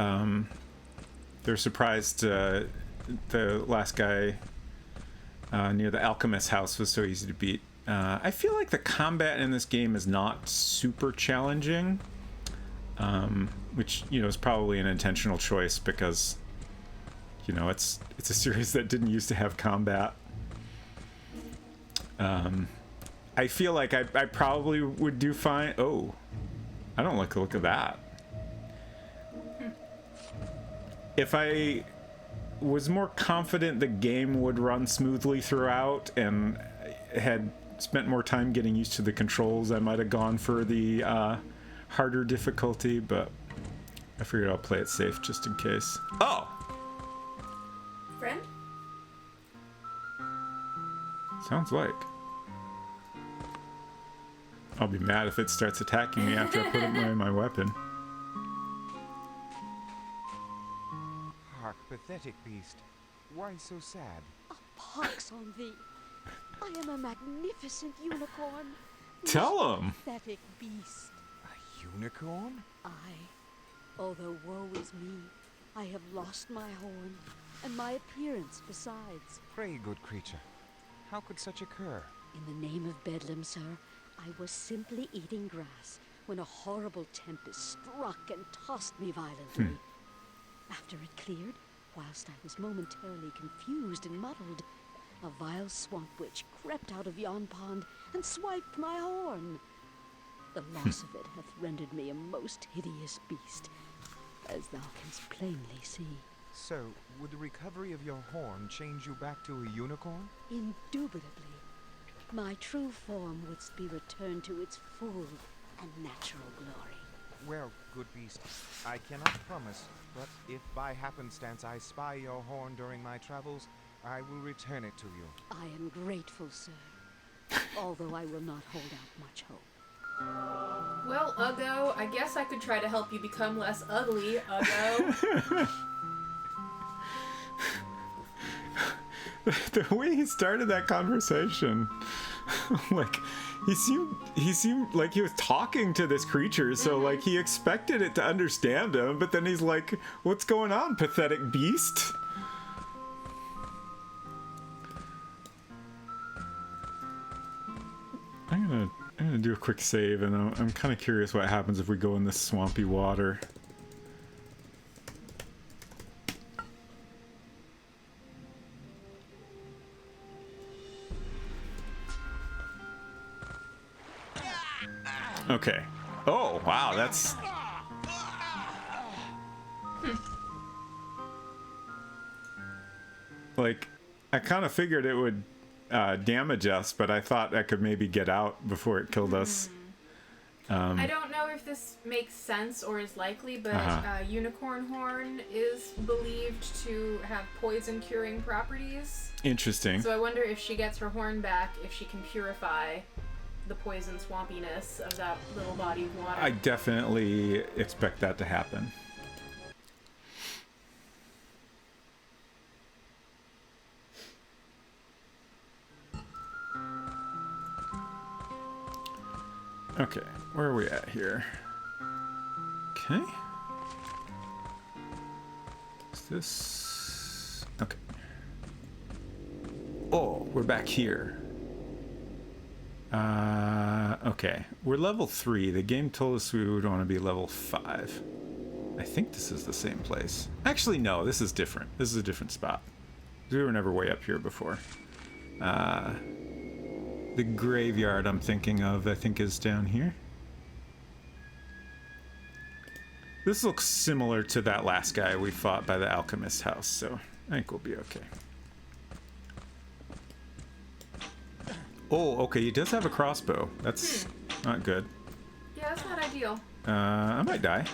they're surprised the last guy near the alchemist house was so easy to beat. I feel like the combat in this game is not super challenging, which, you know, is probably an intentional choice because, you know, it's a series that didn't used to have combat. I feel like I probably would do fine. Oh, I don't like the look of that. If I was more confident the game would run smoothly throughout and had spent more time getting used to the controls, I might have gone for the harder difficulty, but I figured I'll play it safe just in case. Oh! Friend? Sounds like. I'll be mad if it starts attacking me after I put away my weapon. Hark, pathetic beast. Why so sad? A pox on thee. I am a magnificent unicorn. Tell him! Pathetic beast. A unicorn? Although woe is me, I have lost my horn, and my appearance besides. Pray, good creature, how could such occur? In the name of Bedlam, sir, I was simply eating grass when a horrible tempest struck and tossed me violently. After it cleared, whilst I was momentarily confused and muddled, a vile swamp witch crept out of yon pond and swiped my horn. The loss of it hath rendered me a most hideous beast, as thou canst plainly see. So, would the recovery of your horn change you back to a unicorn? Indubitably. My true form wouldst be returned to its full and natural glory. Well, good beast, I cannot promise, but if by happenstance I spy your horn during my travels, I will return it to you. I am grateful, sir, although I will not hold out much hope. Well, Uggo, I guess I could try to help you become less ugly, Uggo. The way he started that conversation, like, he seemed like he was talking to this creature, so like he expected it to understand him, but then he's like, what's going on, pathetic beast? I'm gonna do a quick save, and I'm kind of curious what happens if we go in this swampy water. Okay. Oh, wow, that's... Like, I kind of figured it would damage us, but I thought I could maybe get out before it killed us. I don't know if this makes sense or is likely, but unicorn horn is believed to have poison curing properties. Interesting. So I wonder if she gets her horn back, if she can purify the poison swampiness of that little body of water. I definitely expect that to happen. Okay, where are we at here? Okay. Is this... Okay. Oh, we're back here. Okay. We're level 3. The game told us we would want to be level 5. I think this is the same place. Actually, no, this is different. This is a different spot. We were never way up here before. The graveyard I'm thinking of, I think, is down here. This looks similar to that last guy we fought by the alchemist house, so I think we'll be okay. Oh, okay, he does have a crossbow. That's not good. Yeah, that's not ideal. I might die.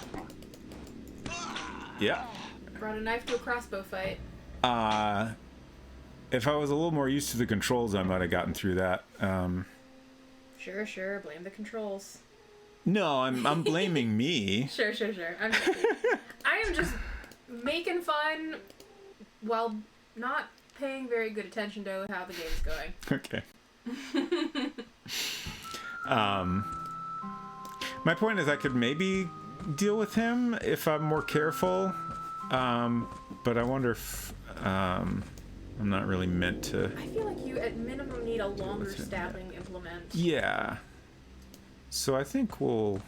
Yeah. Brought a knife to a crossbow fight. If I was a little more used to the controls, I might have gotten through that. Sure. Blame the controls. No, I'm blaming me. Sure. I am just making fun while not paying very good attention to how the game's going. Okay. My point is I could maybe deal with him if I'm more careful. But I wonder if I'm not really meant to. I feel like you at minimum need a longer with him stabbing implement. Yeah. So I think we'll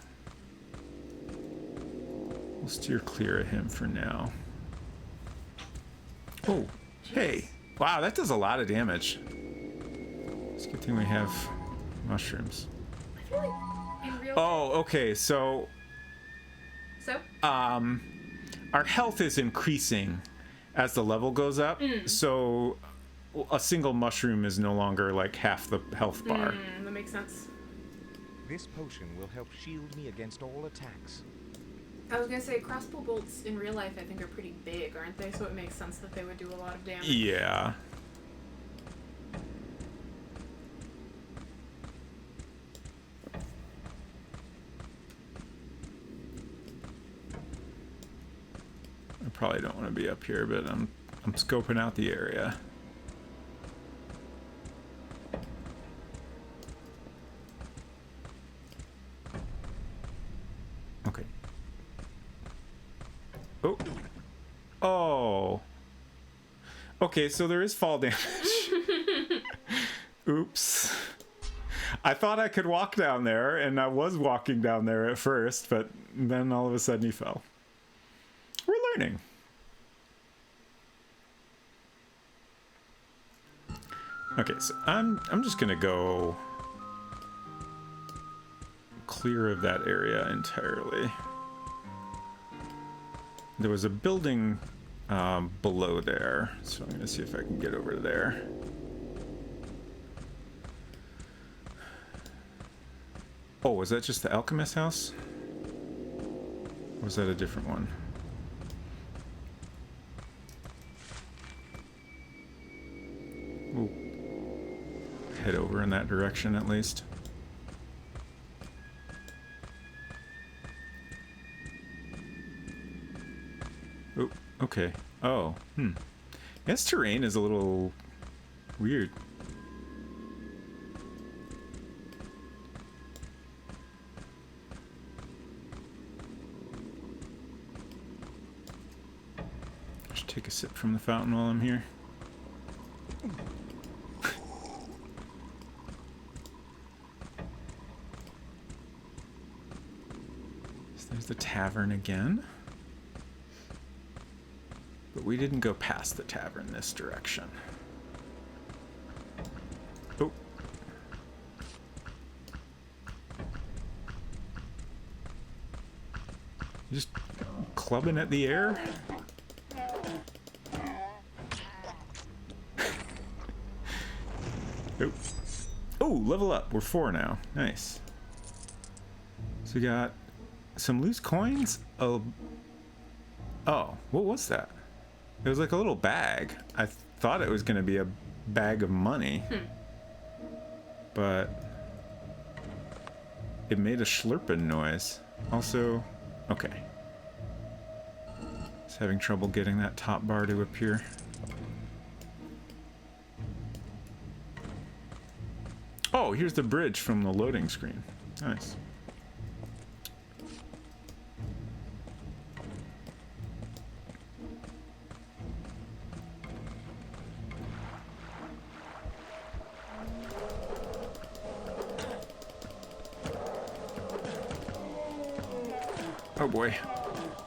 steer clear of him for now. Oh, hey. Wow, that does a lot of damage. It's a good thing we have mushrooms. I feel like in real Oh, okay, so our health is increasing as the level goes up. So a single mushroom is no longer like half the health bar. that makes sense. This potion will help shield me against all attacks. I was gonna say crossbow bolts in real life I think are pretty big, aren't they? So it makes sense that they would do a lot of damage. Yeah. I probably don't want to be up here, but I'm scoping out the area. Okay. Oh. Oh. Okay, so there is fall damage. Oops. I thought I could walk down there, and I was walking down there at first, but then all of a sudden he fell. We're learning. Okay, so I'm just gonna go clear of that area entirely. There was a building below there, so I'm gonna see if I can get over there. Oh, was that just the alchemist house? Or was that a different one? Ooh. Head over in that direction at least. Oh, okay. Oh, This terrain is a little weird. I should take a sip from the fountain while I'm here. So there's the tavern again. But we didn't go past the tavern this direction. Oh. Just clubbing at the air? Oh. Oh, level up. We're 4 now. Nice. So we got some loose coins. Oh, what was that? It was like a little bag. I thought it was going to be a bag of money. But it made a slurping noise. Also, okay. Just having trouble getting that top bar to appear. Oh, here's the bridge from the loading screen. Nice. Oh boy.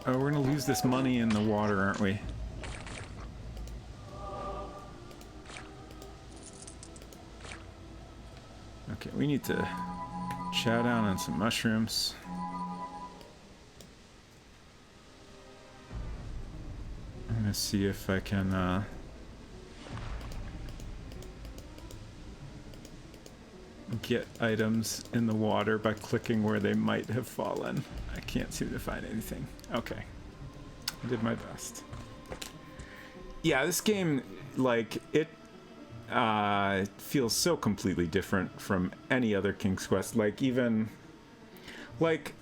Oh, we're gonna lose this money in the water, aren't we? Okay, we need to chow down on some mushrooms. I'm gonna see if I can get items in the water by clicking where they might have fallen. I can't seem to find anything. Okay. I did my best. Yeah, this game, like, it... feels so completely different from any other King's Quest. Like, even like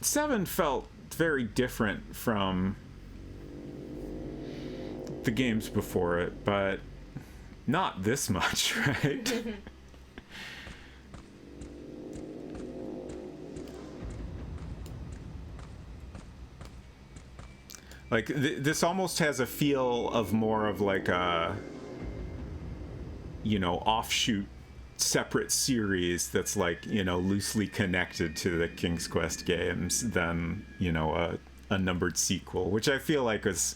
7 felt very different from the games before it, but not this much, right? Like, this almost has a feel of more of like a, you know, offshoot separate series that's like, you know, loosely connected to the King's Quest games than, you know, a numbered sequel, which I feel like was,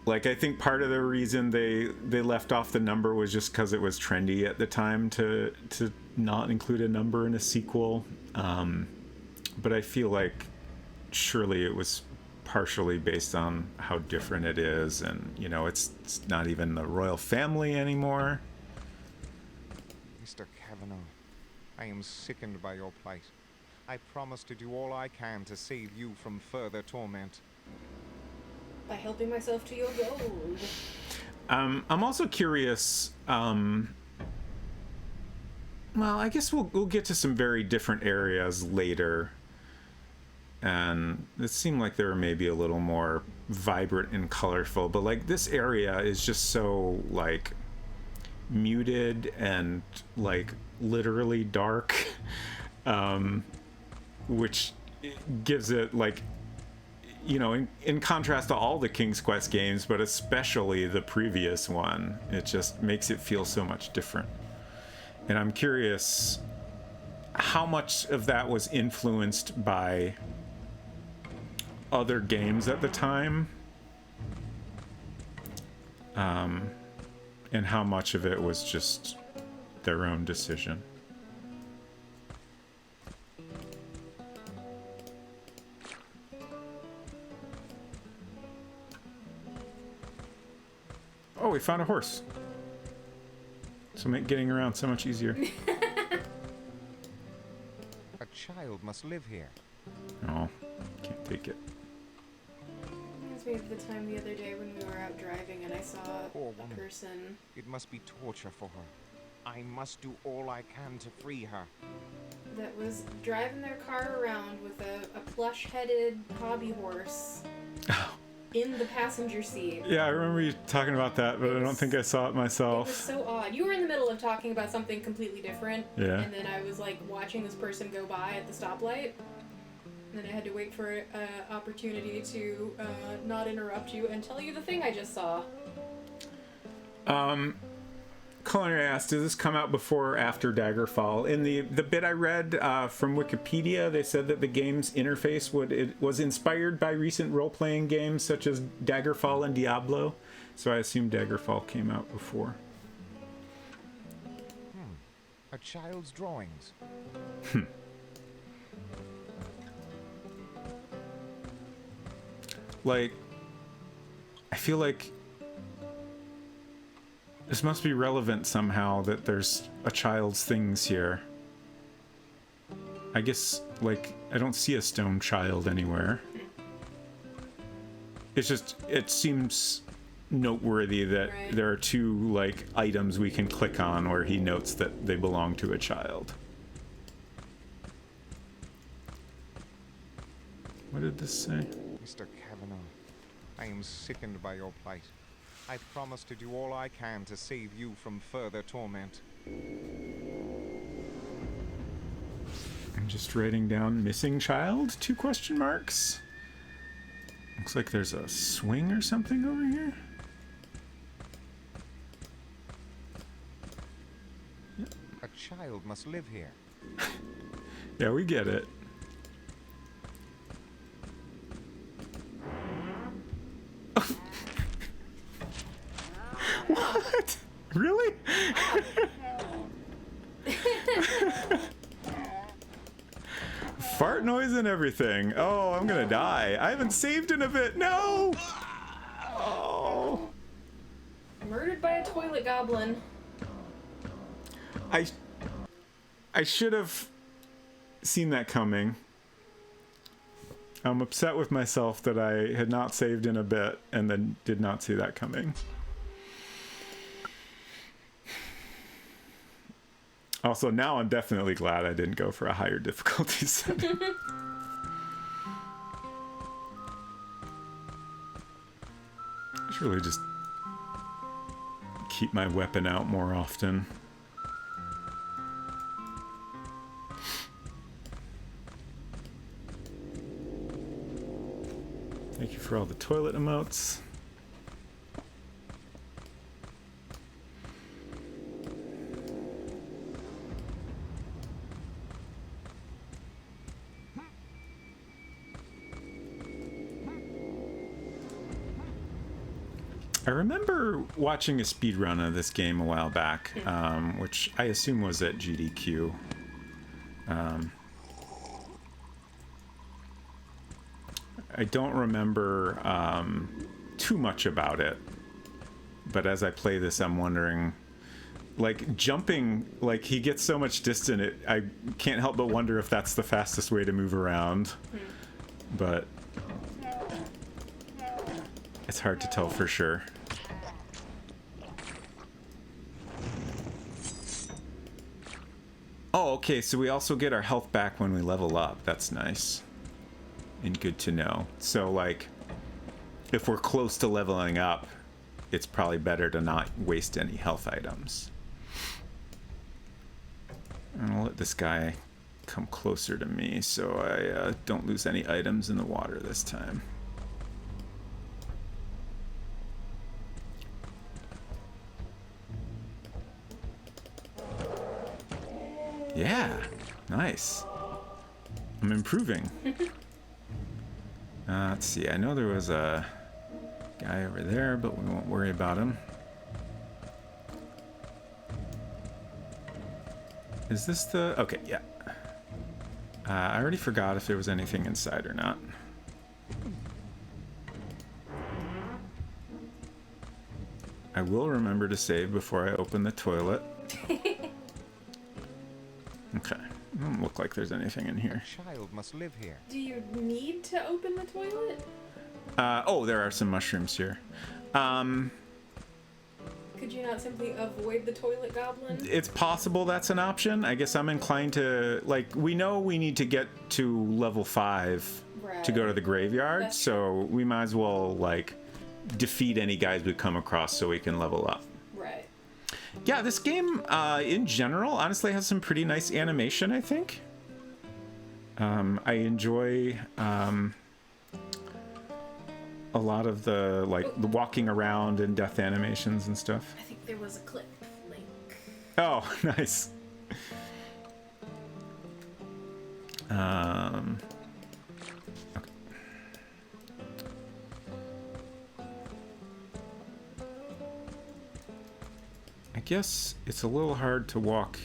like, I think part of the reason they left off the number was just because it was trendy at the time to not include a number in a sequel. But I feel like surely it was partially based on how different it is, and, you know, it's not even the royal family anymore. Mr. Kavanaugh, I am sickened by your plight. I promise to do all I can to save you from further torment. By helping myself to your gold. I'm also curious. Well, I guess we'll get to some very different areas later, and it seemed like they were maybe a little more vibrant and colorful. But like, this area is just so like muted and like literally dark, which gives it, like, you know, in contrast to all the King's Quest games, but especially the previous one, it just makes it feel so much different. And I'm curious how much of that was influenced by other games at the time, and how much of it was just their own decision. Oh, we found a horse. So make getting around so much easier. A child must live here. Oh, can't take it. Reminds me of the time the other day when we were out driving and I saw Poor a woman. person. It must be torture for her. I must do all I can to free her. That was driving their car around with a plush-headed hobby horse in the passenger seat. Yeah, I remember you talking about that, but I don't think I saw it It myself. was so odd. You were in the middle of talking about something completely different, Yeah. and then I was like watching this person go by at the stoplight, and then I had to wait for an opportunity to not interrupt you and tell you the thing I just saw. Culinary asked, does this come out before or after Daggerfall? In the bit I read from Wikipedia, they said that the game's interface was inspired by recent role-playing games such as Daggerfall and Diablo, so I assume Daggerfall came out before. A child's drawings. Like, I feel like this must be relevant somehow that there's a child's things here. I guess, like, I don't see a stone child anywhere. It's just, it seems noteworthy that Right. there are two, like, items we can click on where he notes that they belong to a child. What did this say? Mr. Kavanaugh, I am sickened by your plight. I promise to do all I can to save you from further torment. I'm just writing down missing child, 2 question marks. Looks like there's a swing or something over here. A child must live here. Yeah, we get it. What? Really? Fart noise and everything. Oh, I'm gonna die. I haven't saved in a bit. No! Oh. Murdered by a toilet goblin. I should have seen that coming. I'm upset with myself that I had not saved in a bit and then did not see that coming. Also, now I'm definitely glad I didn't go for a higher difficulty setting. I should really just keep my weapon out more often. Thank you for all the toilet emotes. I remember watching a speedrun of this game a while back, which I assume was at GDQ. I don't remember too much about it, but as I play this, I'm wondering, like, jumping, like, he gets so much distance, I can't help but wonder if that's the fastest way to move around. But it's hard to tell for sure. Oh, okay, so we also get our health back when we level up. That's nice. And good to know. So, like, if we're close to leveling up, it's probably better to not waste any health items. And I'll let this guy come closer to me so I don't lose any items in the water this time. Yeah, nice. I'm improving. Let's see, I know there was a guy over there, but we won't worry about him. Is this the... Okay, yeah. I already forgot if there was anything inside or not. I will remember to save before I open the toilet. Okay. Doesn't look like there's anything in here. A child must live here. Do you need to open the toilet? Oh, there are some mushrooms here. Could you not simply avoid the toilet goblin? It's possible that's an option. I guess I'm inclined to, like, we know we need to get to level 5 to go to the graveyard, That's so we might as well, like, defeat any guys we come across so we can level up. Right. Yeah, this game, in general, honestly has some pretty nice animation, I think. I enjoy, a lot of the, like, the walking around and death animations and stuff. I think there was a clip link. Oh, nice. Okay. I guess it's a little hard to walk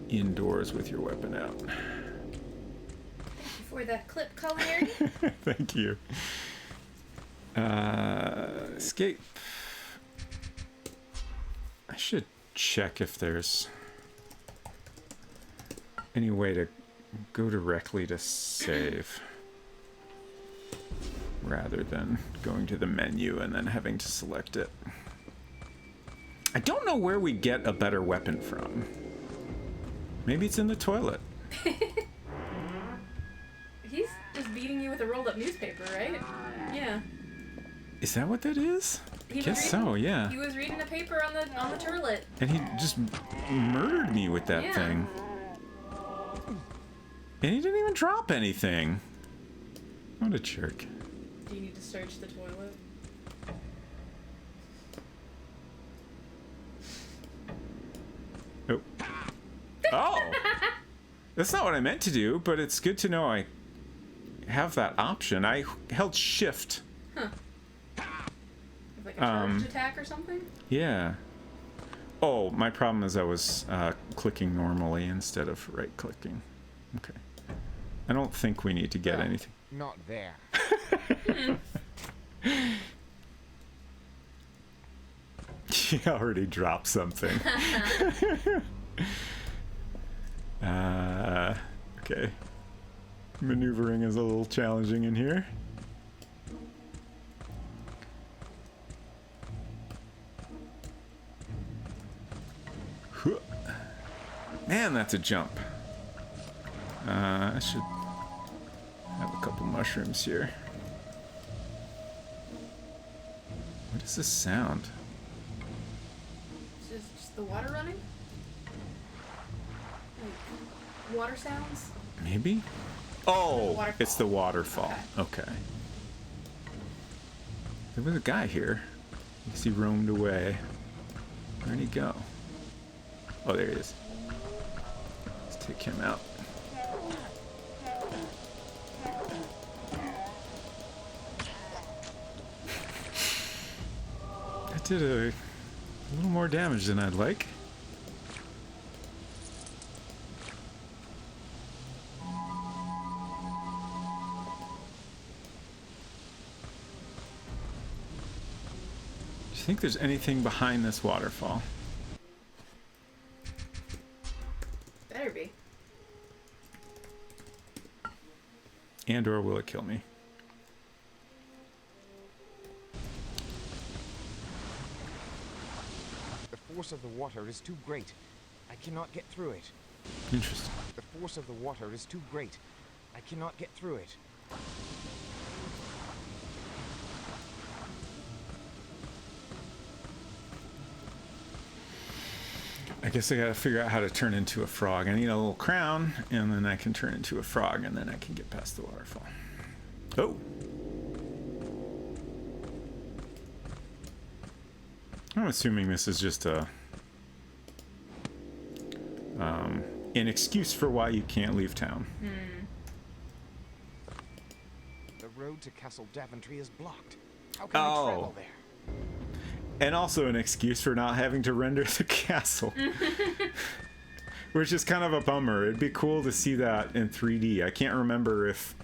indoors with your weapon out. Thank you for that clip, culinary. Thank you. Escape. I should check if there's any way to go directly to save rather than going to the menu and then having to select it. I don't know where we get a better weapon from. Maybe it's in the toilet. He's just beating you with a rolled up newspaper, right? Yeah. Is that what that is? I guess so, yeah. He was reading the paper on the toilet. And he just murdered me with that thing. And he didn't even drop anything. What a jerk. Do you need to search the toilet? Oh. Oh! That's not what I meant to do, but it's good to know I have that option. I held shift. Huh. Like a charged attack or something? Yeah. Oh, my problem is I was clicking normally instead of right-clicking. Okay. I don't think we need to get anything. Not there. He already dropped something. Okay. Maneuvering is a little challenging in here. Man, that's a jump. I should have a couple mushrooms here. What is this sound? Is this just the water running? Like, water sounds? Maybe? Oh, Waterfall. it's the waterfall. Okay. There was a guy here. I guess he roamed away. Where'd he go? Oh, there he is. Let's take him out. That did a little more damage than I'd like. Do you think there's anything behind this waterfall? Better be. And or will it kill me? The force of the water is too great. I cannot get through it. Interesting. The force of the water is too great. I cannot get through it. I guess I gotta figure out how to turn into a frog. I need a little crown, and then I can turn into a frog, and then I can get past the waterfall. Oh! I'm assuming this is just a an excuse for why you can't leave town. The road to Castle Daventry is blocked. How can I travel there? And also an excuse for not having to render the castle. Which is kind of a bummer. It'd be cool to see that in 3D. I can't remember if...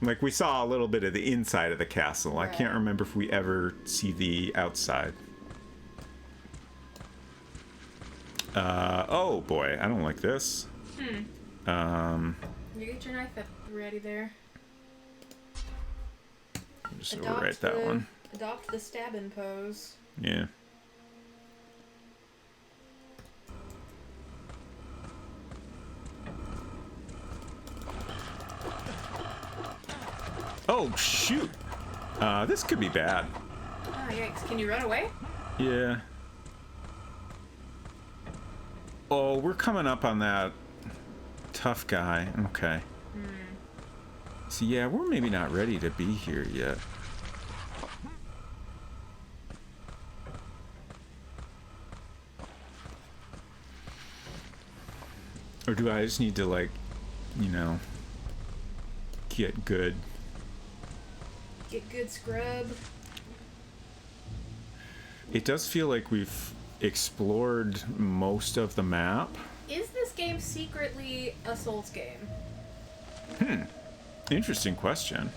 Like, we saw a little bit of the inside of the castle. I can't remember if we ever see the outside. Oh boy, I don't like this. You get your knife ready there. Just overwrite that one. Adopt the stabbing pose. Yeah. Oh, shoot! This could be bad. Oh, yikes. Can you run away? Yeah. Oh, we're coming up on that tough guy. Okay. So yeah, we're maybe not ready to be here yet. Or do I just need to, like, you know, get good? Get good scrub. It does feel like we've explored most of the map. Is this game secretly a Souls game? Interesting question.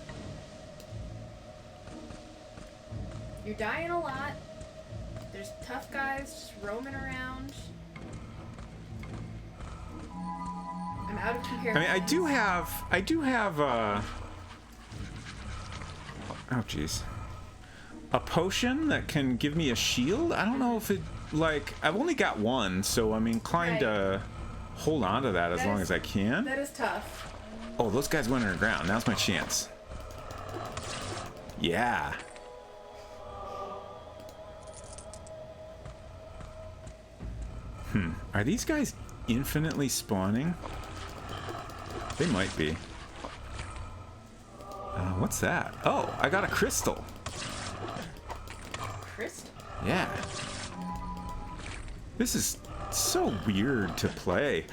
You're dying a lot. There's tough guys just roaming around. I'm out of comparison. I mean, I do have, oh jeez. A potion that can give me a shield? I don't know if it, like, I've only got one, so I'm inclined to hold on to that as long as I can. That is tough. Oh, those guys went underground. Now's my chance. Yeah. Are these guys infinitely spawning? They might be. What's that? Oh, I got a crystal. Crystal? Yeah. This is so weird to play.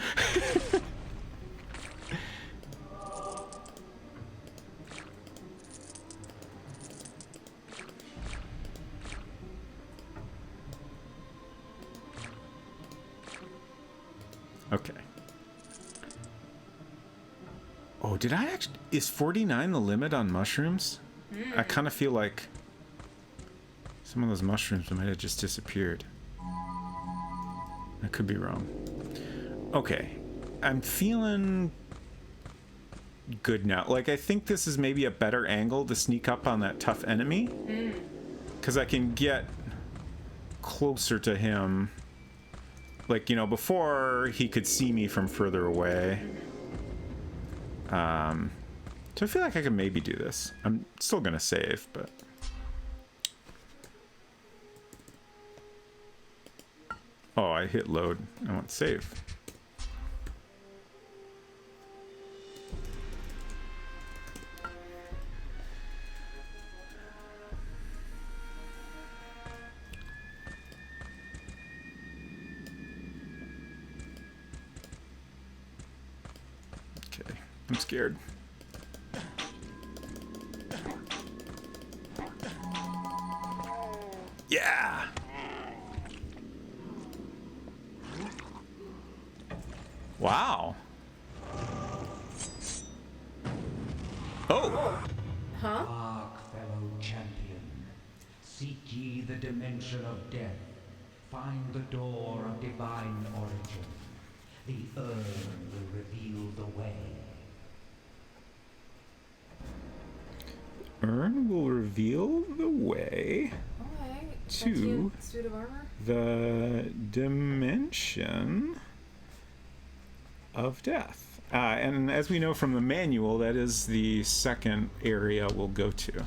Okay. Oh, did I actually... Is 49 the limit on mushrooms? I kind of feel like some of those mushrooms might have just disappeared. I could be wrong. Okay. I'm feeling good now. Like, I think this is maybe a better angle to sneak up on that tough enemy. Because I can get closer to him Like, you know, before he could see me from further away. So I feel like I can maybe do this. I'm still gonna save, but... Oh, I hit load. I want save. Okay, I'm scared. Yeah! Wow. Oh! Huh? Hark, fellow champion. Seek ye the dimension of death. Find the door of divine origin. The urn will reveal the way. Urn will reveal the way Okay. to Suit of armor? the dimension of death. And as we know from the manual, that is the second area we'll go to.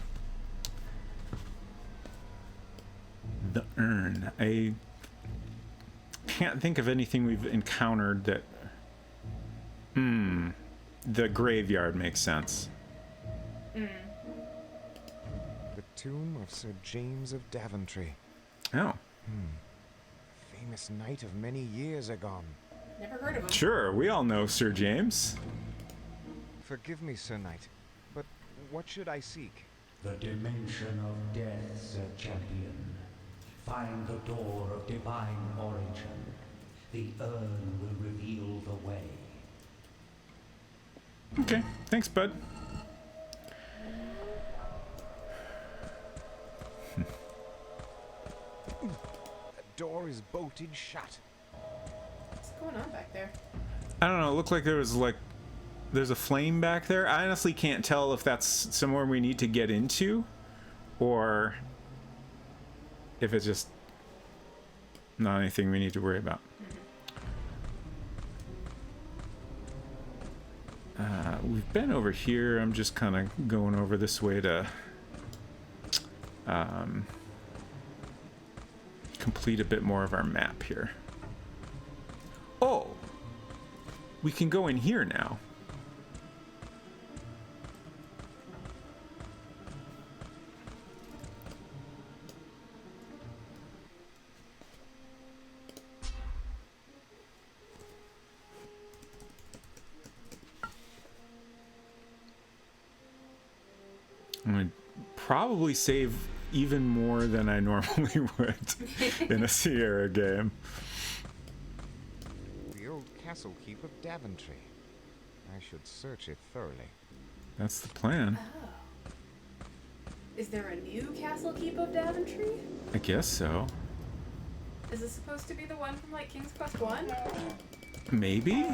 The urn. I can't think of anything we've encountered that... The graveyard makes sense. The tomb of Sir James of Daventry. Oh. Famous knight of many years agone. Never heard of him. Sure, we all know Sir James. Forgive me, Sir Knight, but what should I seek? The dimension of death, Sir Champion. Find the door of divine origin. The urn will reveal the way. Okay, thanks, bud. The door is bolted shut. What's going on back there? I don't know, it looked like there's a flame back there. I honestly can't tell if that's somewhere we need to get into or if it's just not anything we need to worry about. We've been over here. I'm just kind of going over this way to complete a bit more of our map here. Oh, we can go in here now. I'm gonna probably save even more than I normally would in a Sierra game. The old castle keep of Daventry. I should search it thoroughly. That's the plan. Oh. Is there a new castle keep of Daventry? I guess so. Is this supposed to be the one from like King's Quest 1? Maybe?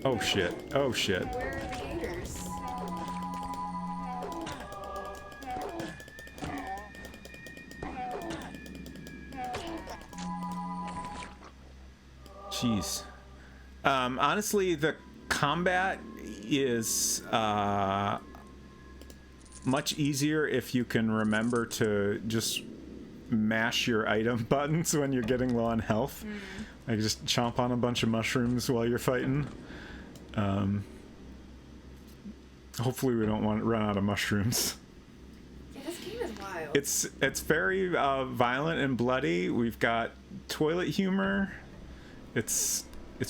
Oh shit. Oh shit. Where are the gators? Jeez. Honestly, the combat is much easier if you can remember to just mash your item buttons when you're getting low on health. Like just chomp on a bunch of mushrooms while you're fighting. Hopefully we don't want to run out of mushrooms. Yeah, this game is wild. It's very violent and bloody. We've got toilet humor. It's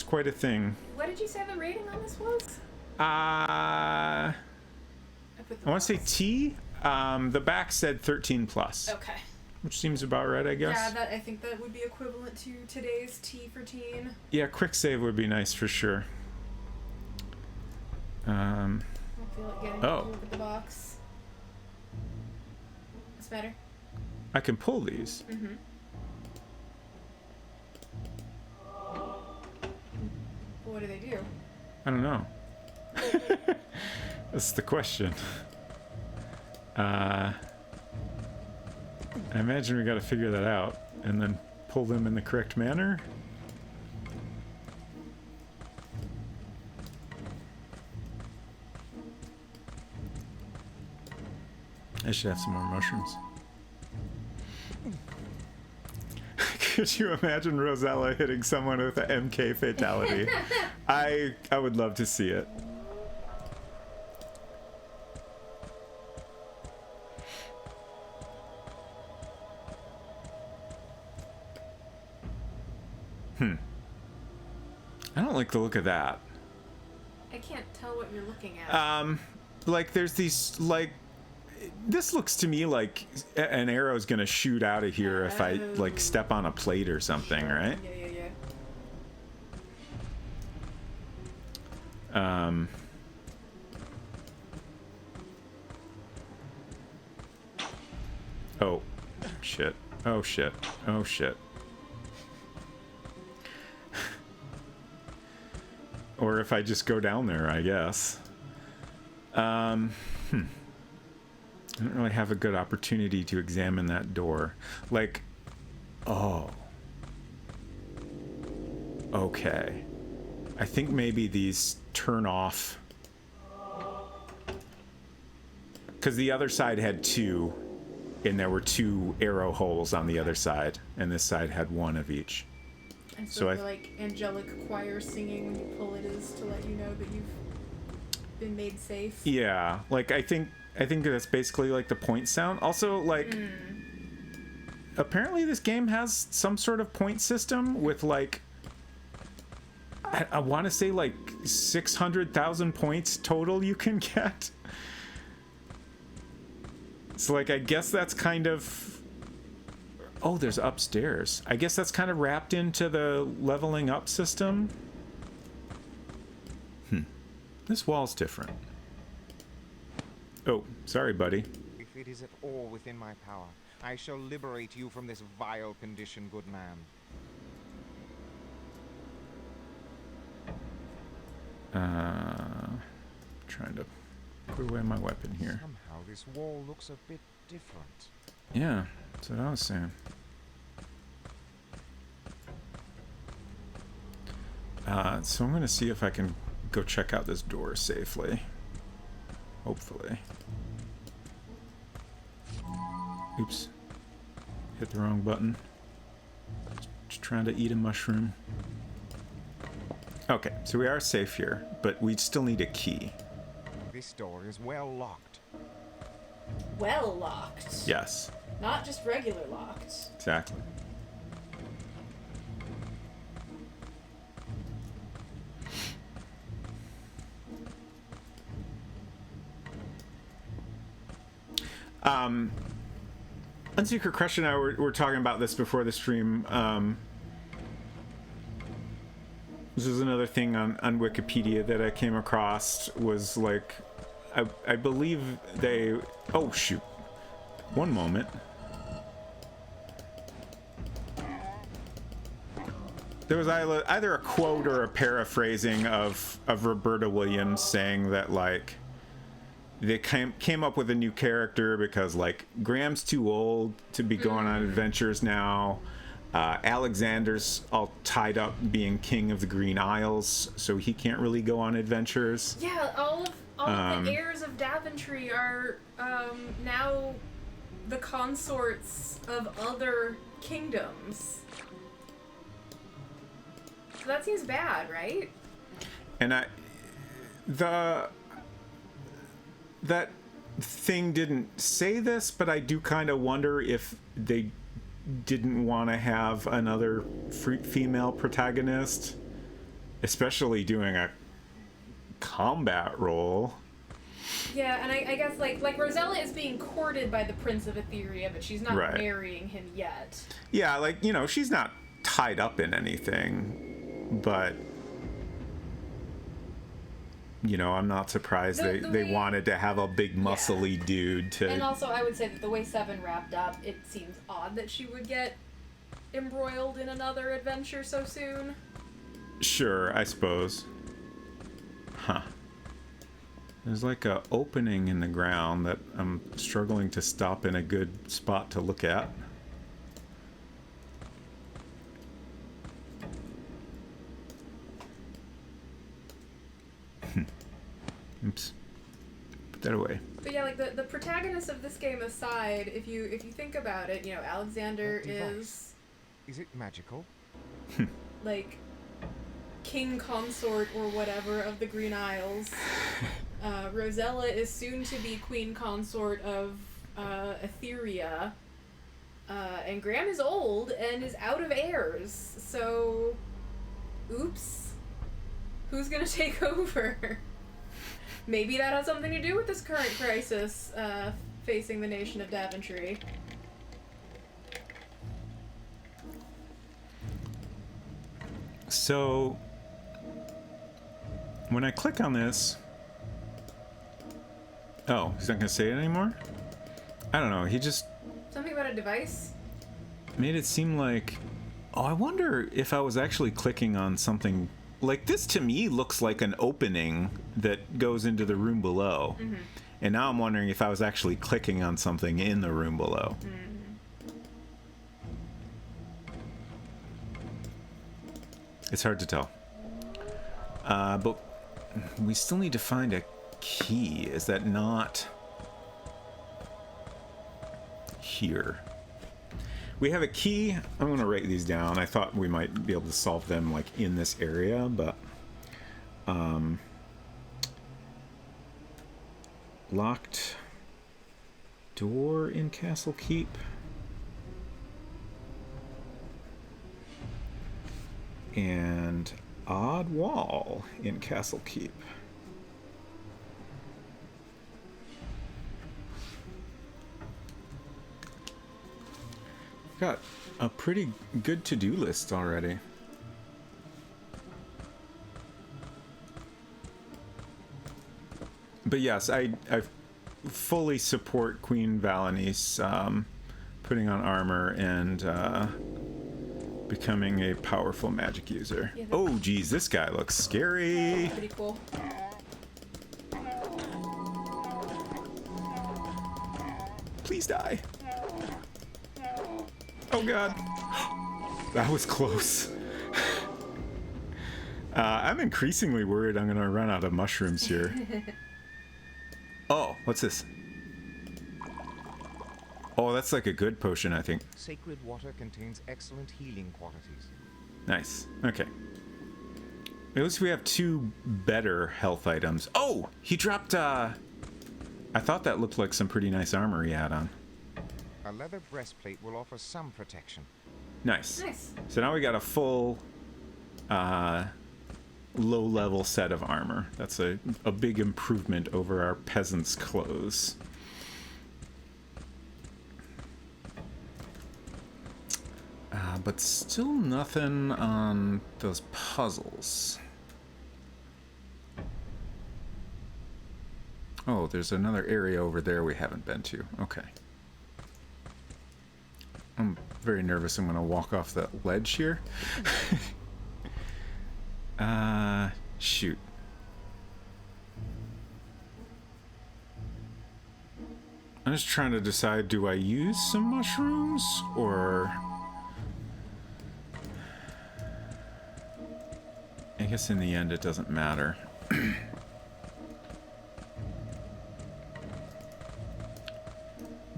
quite a thing. What did you say the rating on this was? I want to say T. The back said 13 plus, Okay. which seems about right, I guess. Yeah, I think that would be equivalent to today's T for teen. Yeah, quick save would be nice for sure. I don't feel like getting Oh. to look at the box. What's better? I can pull these. Mm-hmm. What do they do? I don't know. That's the question. I imagine we got to figure that out and then pull them in the correct manner. I should have some more mushrooms. Could you imagine Rosella hitting someone with an MK fatality? I would love to see it. I don't like the look of that. I can't tell what you're looking at. Like there's these, like, this looks to me like an arrow's gonna shoot out of here if I like step on a plate or something, right? Yeah. Oh shit. Oh shit. Oh shit. Or if I just go down there, I guess. I don't really have a good opportunity to examine that door. Like, oh. Okay. I think maybe these turn off. Because the other side had two, and there were two arrow holes on the other side, and this side had one of each. And so the, like, angelic choir singing when you pull it is to let you know that you've been made safe. Yeah, like I think that's basically like the point sound. Also, like, apparently this game has some sort of point system with like, I want to say like 600,000 points total you can get. So like, I guess that's kind of. Oh, there's upstairs. I guess that's kind of wrapped into the leveling up system. This wall's different. Oh, sorry, buddy. If it is at all within my power, I shall liberate you from this vile condition, good man. Trying to put away my weapon here. Somehow this wall looks a bit different. Yeah, that's what I was saying. So I'm gonna see if I can go check out this door safely. Hopefully. Oops. Hit the wrong button. Just trying to eat a mushroom. Okay, so we are safe here, but we still need a key. This door is well locked. Well locked. Yes. Not just regular locked. Exactly. Unsecret Crush and I were talking about this before the stream. This is another thing on Wikipedia that I came across, was like, I believe they... Oh, shoot. One moment. There was either a quote or a paraphrasing of Roberta Williams saying that, like, they came up with a new character because, like, Graham's too old to be going on adventures now. Alexander's all tied up being king of the Green Isles, so he can't really go on adventures. Yeah, all of the heirs of Daventry are now the consorts of other kingdoms. So that seems bad, right? And that thing didn't say this, but I do kind of wonder if they didn't want to have another female protagonist, especially doing a combat role. Yeah, and I guess like Rosella is being courted by the Prince of Etheria, but she's not marrying him yet. Yeah, like, you know, she's not tied up in anything, but you know, I'm not surprised they wanted to have a big muscly dude to... And also, I would say that the way 7 wrapped up, it seems odd that she would get embroiled in another adventure so soon. Sure, I suppose. Huh. There's like a opening in the ground that I'm struggling to stop in a good spot to look at. Oops. Put that away. But yeah, like the protagonist of this game aside, if you think about it, you know, Alexander That device. is Is it magical? like king consort or whatever of the Green Isles. Rosella is soon to be queen consort of Etheria. And Graham is old and is out of heirs. So, oops. Who's gonna take over? Maybe that has something to do with this current crisis facing the nation of Daventry. So, when I click on this... Oh, he's not going to say it anymore? I don't know, he just Something about a device? made it seem like... Oh, I wonder if I was actually clicking on something... Like, this to me looks like an opening that goes into the room below. Mm-hmm. And now I'm wondering if I was actually clicking on something in the room below. It's hard to tell. But we still need to find a key. Is that not here? We have a key. I'm going to write these down. I thought we might be able to solve them like in this area, but locked door in Castle Keep. And odd wall in Castle Keep. Got a pretty good to-do list already. But yes, I fully support Queen Valenice putting on armor and becoming a powerful magic user. Yeah, oh, geez, this guy looks scary. Pretty cool. Please die. Oh god. That was close. I'm increasingly worried I'm gonna run out of mushrooms here. Oh, what's this? Oh, that's like a good potion, I think. Sacred water contains excellent healing qualities. Nice. Okay. At least we have 2 better health items. Oh! He dropped, I thought that looked like some pretty nice armor he had on. A leather breastplate will offer some protection. Nice. Nice. So now we got a full, low-level set of armor. That's a big improvement over our peasant's clothes. But still nothing on those puzzles. Oh, there's another area over there we haven't been to. Okay. I'm very nervous I'm going to walk off that ledge here. Shoot. I'm just trying to decide, do I use some mushrooms or... I guess in the end it doesn't matter.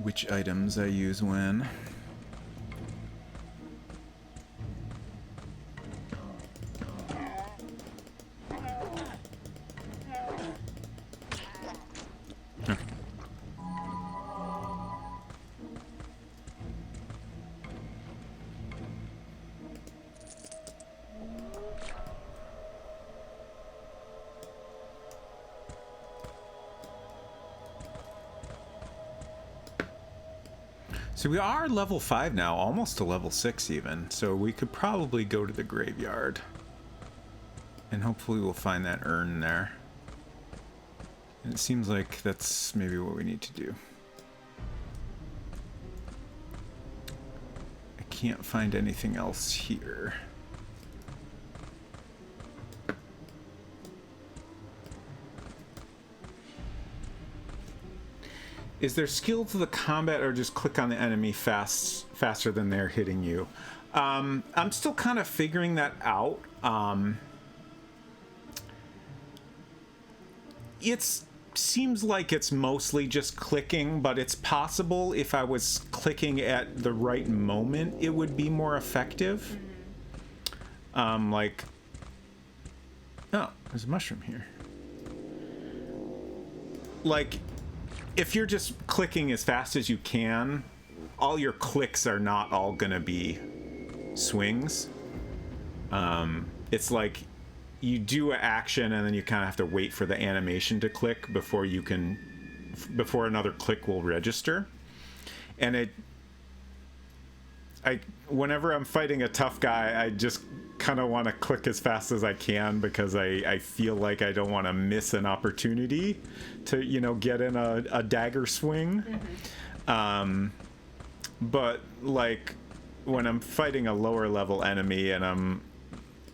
Which items I use when. Okay. So we are level 5 now, almost to level 6 even, so we could probably go to the graveyard. And hopefully we'll find that urn there. And it seems like that's maybe what we need to do. I can't find anything else here. Is there skill to the combat or just click on the enemy faster than they're hitting you? I'm still kind of figuring that out. It's seems like it's mostly just clicking, but it's possible if I was clicking at the right moment, it would be more effective. Like, oh, there's a mushroom here. Like, if you're just clicking as fast as you can, all your clicks are not all gonna be swings. It's like you do an action and then you kind of have to wait for the animation to click before another click will register. And whenever I'm fighting a tough guy, I just kind of want to click as fast as I can because I feel like I don't want to miss an opportunity to, get in a dagger swing. But like when I'm fighting a lower level enemy and I'm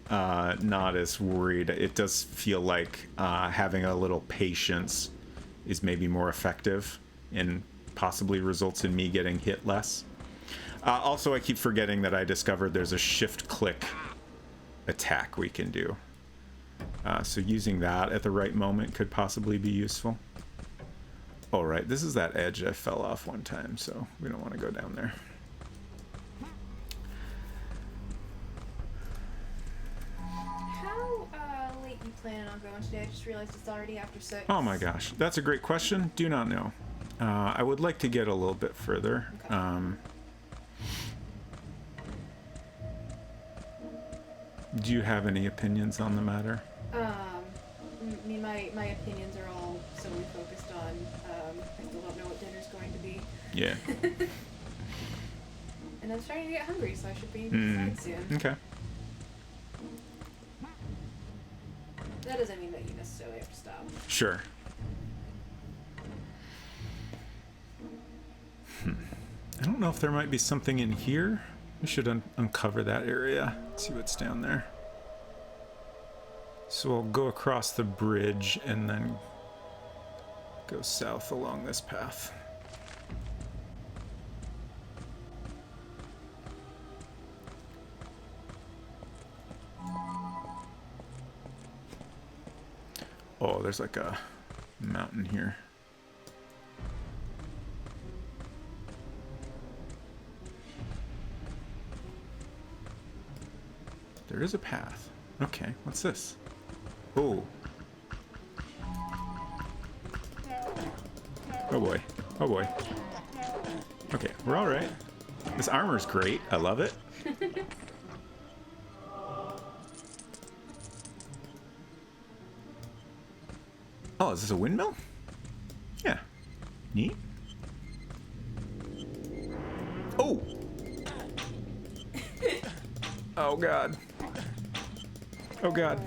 not as worried, it does feel like having a little patience is maybe more effective and possibly results in me getting hit less. Also, I keep forgetting that I discovered there's a shift click attack we can do. So using that at the right moment could possibly be useful. Oh, right, this is that edge I fell off one time, so we don't want to go down there. How late you plan on going today? I just realized it's already after 6. Oh my gosh, that's a great question. Do not know. I would like to get a little bit further. Okay. Do you have any opinions on the matter? I mean, my opinions are all solely focused on, I still don't know what dinner's going to be. Yeah. And I'm starting to get hungry, so I should be inside soon. Okay. That doesn't mean that you necessarily have to stop. Sure. I don't know if there might be something in here. We should uncover that area. See what's down there. So we'll go across the bridge and then go south along this path. Oh, there's like a mountain here. There is a path. Okay, what's this? Oh. Oh boy. Oh boy. Okay, we're all right. This armor's great. I love it. Oh, is this a windmill? Yeah. Neat. Oh! Oh god. Oh god.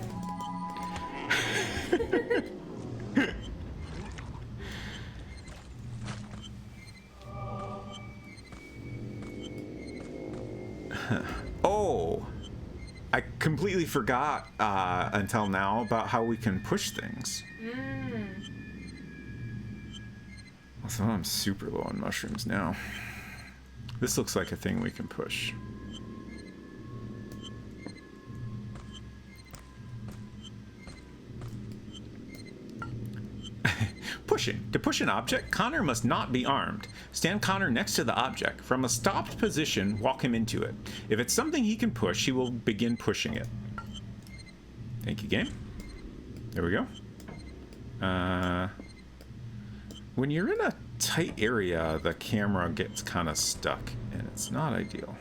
Oh! I completely forgot until now about how we can push things. So I'm super low on mushrooms now. This looks like a thing we can push. Pushing. To push an object, Connor must not be armed. Stand Connor next to the object. From a stopped position, walk him into it. If it's something he can push, he will begin pushing it. Thank you, game. There we go. When you're in a tight area, the camera gets kind of stuck, and it's not ideal.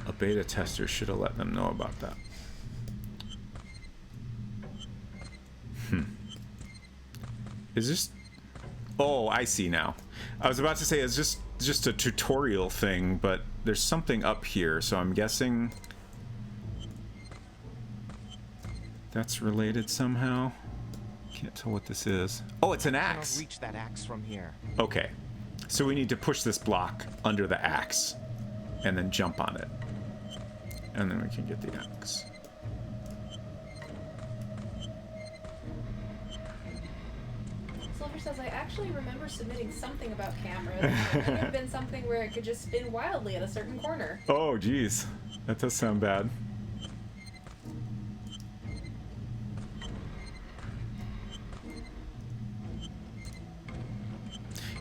A beta tester should have let them know about that. Is this... Oh, I see now. I was about to say it's just a tutorial thing, but there's something up here, so I'm guessing that's related somehow. Can't tell what this is. Oh, it's an I axe. cannot reach that axe from here. Okay, so we need to push this block under the axe and then jump on it, and then we can get the axe. Silver says, I actually remember submitting something about cameras. It could have been something where it could just spin wildly at a certain corner. Oh, geez, that does sound bad.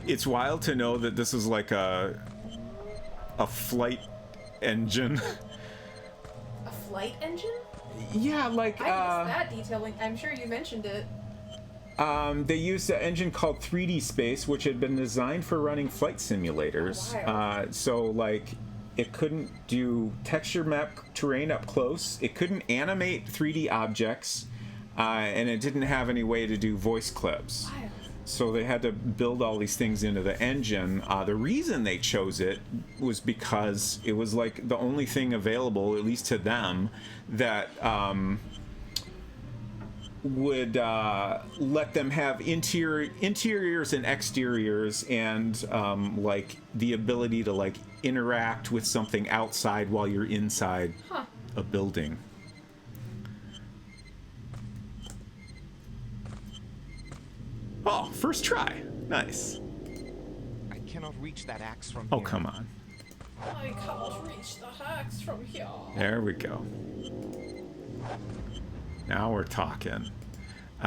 It's wild to know that this is like a flight engine. A flight engine? Yeah, like I missed that detailing. I'm sure you mentioned it. they used an engine called 3D Space, which had been designed for running flight simulators. Oh, wow. So like it couldn't do texture map terrain up close. It couldn't animate 3D objects, and it didn't have any way to do voice clips. Wild. So they had to build all these things into the engine. The reason they chose it was because it was like the only thing available, at least to them, that would let them have interiors and exteriors, and like the ability to like interact with something outside while you're inside a building. Oh, first try. Nice. I cannot reach that axe from Oh, here. come on. I can't reach the hacks from here. There we go. Now we're talking.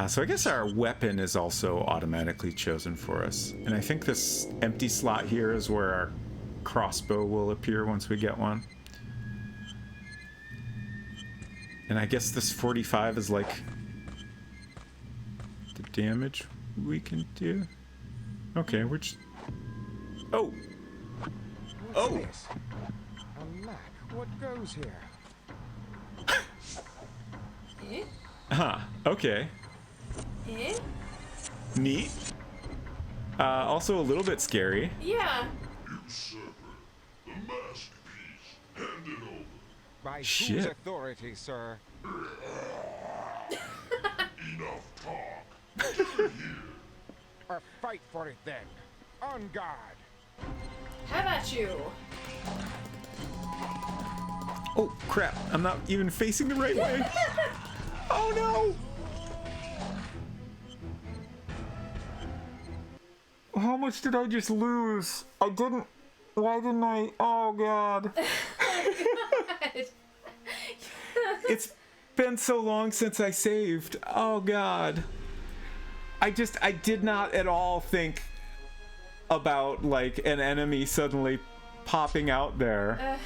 So I guess our weapon is also automatically chosen for us. And I think this empty slot here is where our crossbow will appear once we get one. And I guess this 45 is like the damage we can do. Okay, we're just... Oh! What's this? A map. What goes here? Eh? Huh, okay. Eh? Neat. Also a little bit scary. Yeah. By Shit. whose authority, sir? Or fight for it then. On guard. How about you? Oh, crap. I'm not even facing the right way. Oh, no! How much did I just lose? I didn't... Why didn't I... Oh, God. It's been so long since I saved. Oh, God. I did not at all think about, like, an enemy suddenly popping out there.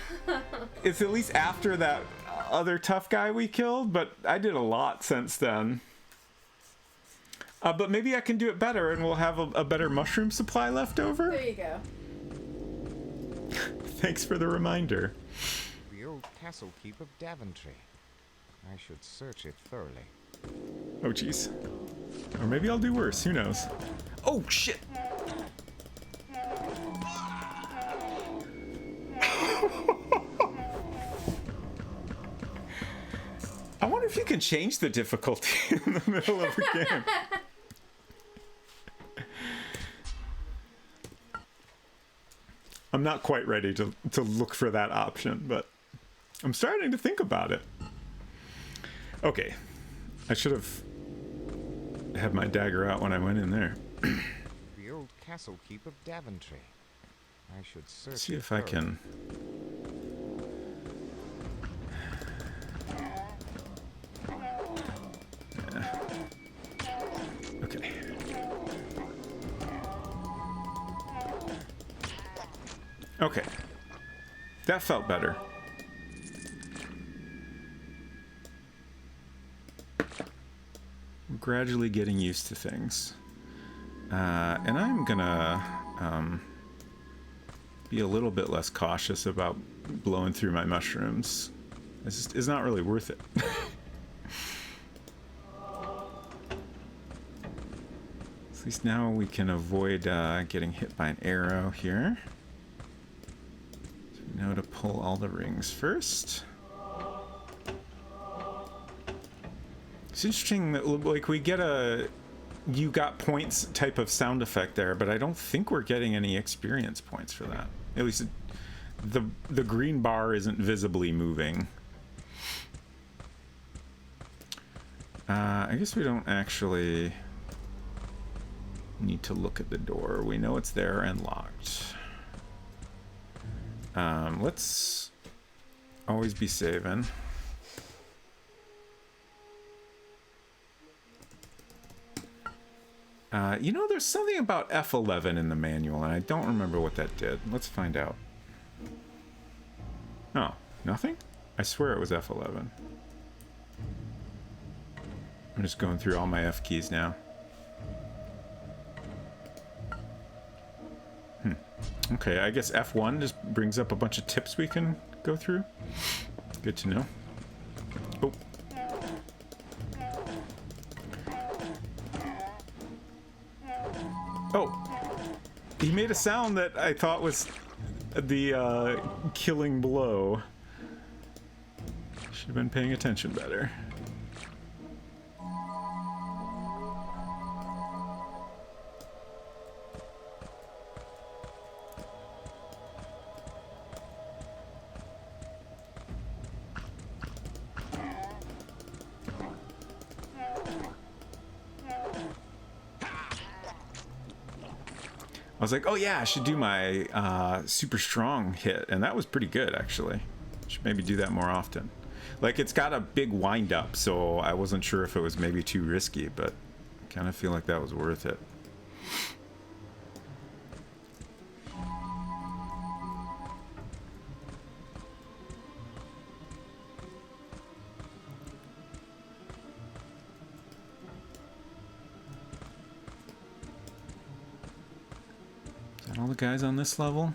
It's at least after that other tough guy we killed, but I did a lot since then. But maybe I can do it better and we'll have a better mushroom supply left over. There you go. Thanks for the reminder. The old castle keep of Daventry. I should search it thoroughly. Oh, jeez. Or maybe I'll do worse. Who knows? Oh, shit! I wonder if you can change the difficulty in the middle of the game. I'm not quite ready to look for that option, but I'm starting to think about it. Okay. I should have had my dagger out when I went in there. The old castle keep of Daventry. I should search See it if I thoroughly. can... Okay. Okay. That felt better. We're gradually getting used to things. And I'm gonna be a little bit less cautious about blowing through my mushrooms. It's not really worth it. At least now we can avoid getting hit by an arrow here. So we know to pull all the rings first. It's interesting that like we get a you got points type of sound effect there, but I don't think we're getting any experience points for that. At least the green bar isn't visibly moving. I guess we don't actually need to look at the door. We know it's there and locked. Let's always be saving. You know, there's something about F11 in the manual, and I don't remember what that did. Let's find out. Oh, nothing? I swear it was F11. I'm just going through all my F keys now. Okay, I guess F1 just brings up a bunch of tips we can go through. Good to know. Oh. Oh. He made a sound that I thought was the killing blow. Should have been paying attention better. I was like, oh yeah, I should do my super strong hit, and that was pretty good actually. Should maybe do that more often. Like, it's got a big wind up, so I wasn't sure if it was maybe too risky, but I kind of feel like that was worth it. All the guys on this level?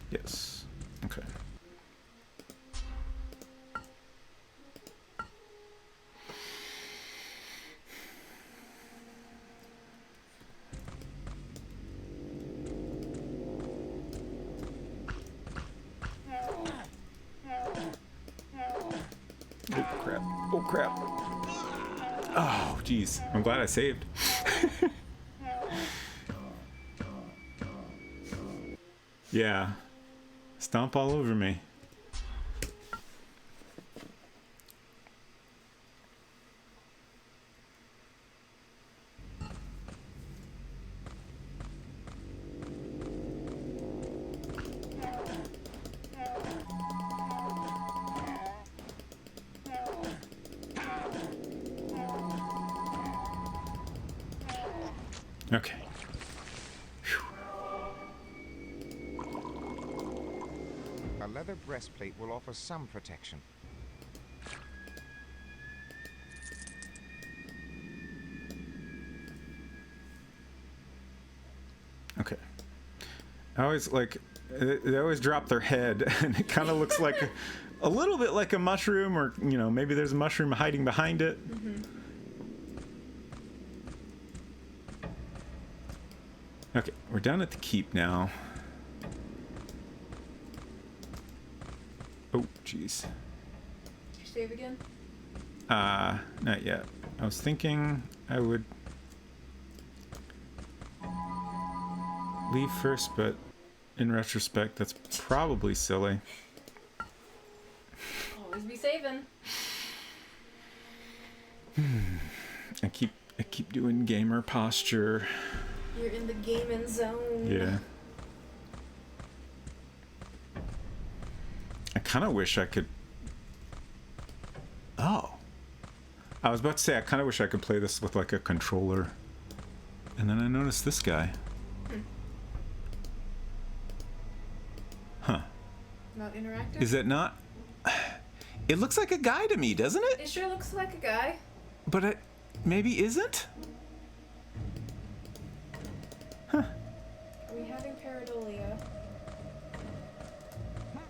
Yes. Okay. Oh crap. Oh crap. Oh, jeez. I'm glad I saved. Yeah. Stomp all over me. Okay. A leather breastplate will offer some protection. Okay. I always like, they always drop their head, and it kind of looks like a little bit like a mushroom, or, you know, maybe there's a mushroom hiding behind it. Mm-hmm. Okay, we're down at the keep now. Oh, jeez. Did you save again? Not yet. I was thinking I would leave first, but in retrospect, that's probably silly. Always be saving. I keep doing gamer posture. You're in the gaming zone. Yeah. I kind of wish I could... Oh. I was about to say, I kind of wish I could play this with, like, a controller. And then I noticed this guy. Huh. Not interactive? Is it not? It looks like a guy to me, doesn't it? It sure looks like a guy. But it maybe isn't? Huh. Are we having pareidolia?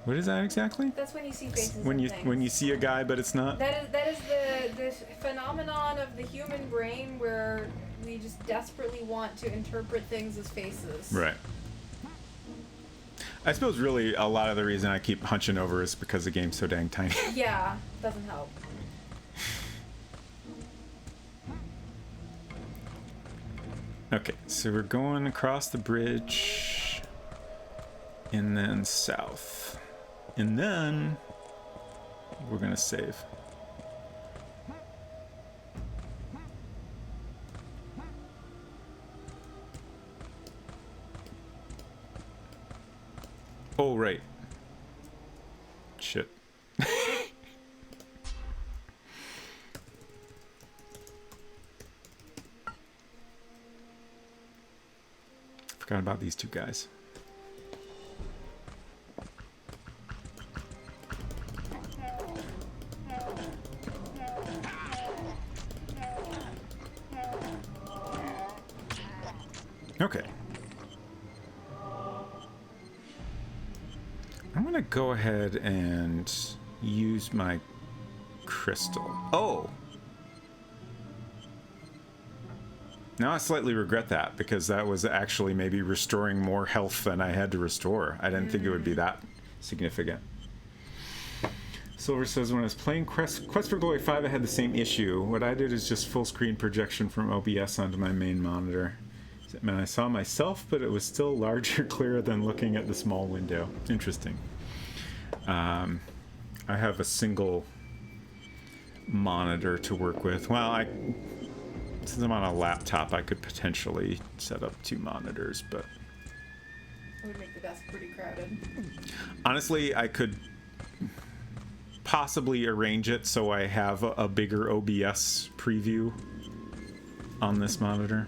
What is that exactly? That's when you see faces When and you things. when you see a guy but it's not? That is the phenomenon of the human brain where we just desperately want to interpret things as faces. Right. I suppose really a lot of the reason I keep hunching over is because the game's so dang tiny. Yeah, doesn't help. Okay, so we're going across the bridge and then south. And then we're gonna save. Oh, right. Shit. Forgot about these two guys. Okay. I'm gonna go ahead and use my crystal. Oh! Now I slightly regret that, because that was actually maybe restoring more health than I had to restore. I didn't think it would be that significant. Silver says, when I was playing Quest for Glory 5, I had the same issue. What I did is just full screen projection from OBS onto my main monitor. And I saw myself, but it was still larger, clearer than looking at the small window. Interesting. I have a single monitor to work with. Well, since I'm on a laptop, I could potentially set up 2 monitors, but... It would make the desk pretty crowded. Honestly, I could possibly arrange it so I have a bigger OBS preview on this monitor.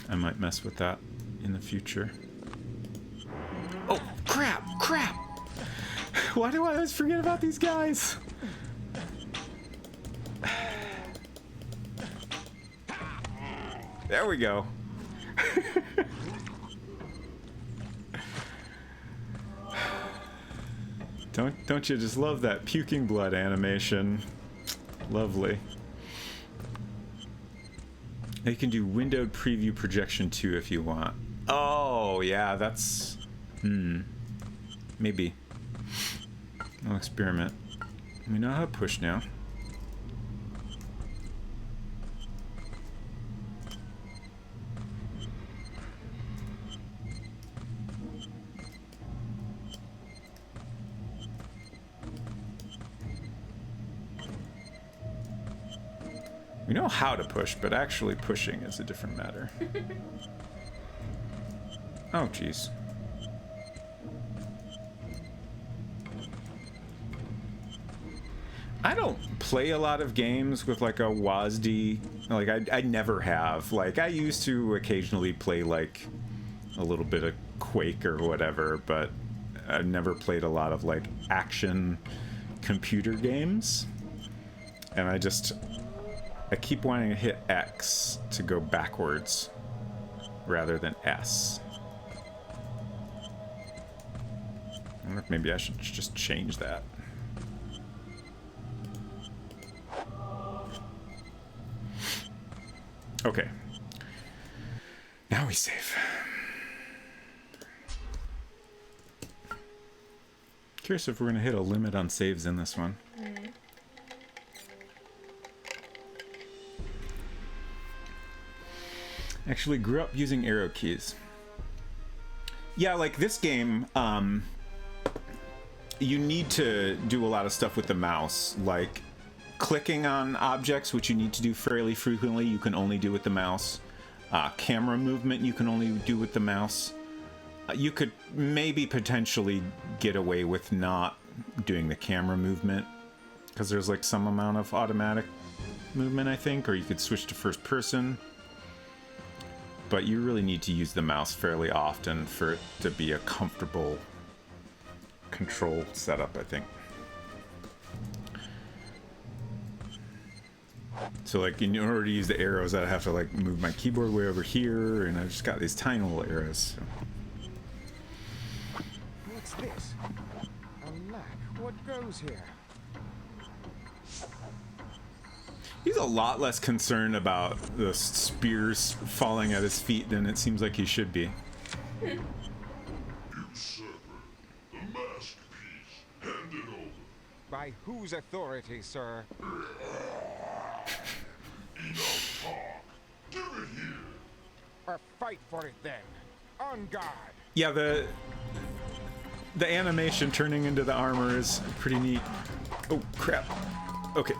I might mess with that in the future. Oh, crap! Crap! Why do I always forget about these guys? There we go. Don't you just love that puking blood animation? Lovely. You can do windowed preview projection too if you want. Oh, yeah, that's... Maybe. I'll experiment. We know how to push now. We know how to push, but actually pushing is a different matter. Oh, jeez. I don't play a lot of games with like a WASD. Like I never have. Like I used to occasionally play like a little bit of Quake or whatever, but I've never played a lot of like action computer games. And I keep wanting to hit X to go backwards rather than S. I wonder if maybe I should just change that. Okay. Now we save. Curious if we're going to hit a limit on saves in this one. Actually grew up using arrow keys. Yeah, like this game, you need to do a lot of stuff with the mouse, like clicking on objects, which you need to do fairly frequently, you can only do with the mouse. Camera movement you can only do with the mouse. You could maybe potentially get away with not doing the camera movement, because there's like some amount of automatic movement, I think, or you could switch to first person. But you really need to use the mouse fairly often for it to be a comfortable control setup, I think. So like in order to use the arrows, I have to like move my keyboard way over here, and I've just got these tiny little arrows. So. What's this? A lack. What goes here? He's a lot less concerned about the spears falling at his feet than it seems like he should be. You serpent, the mask piece, hand it over. By whose authority, sir? Enough talk. Give it here. Or fight for it then. On guard. Yeah, the animation turning into the armor is pretty neat. Oh, crap. Okay.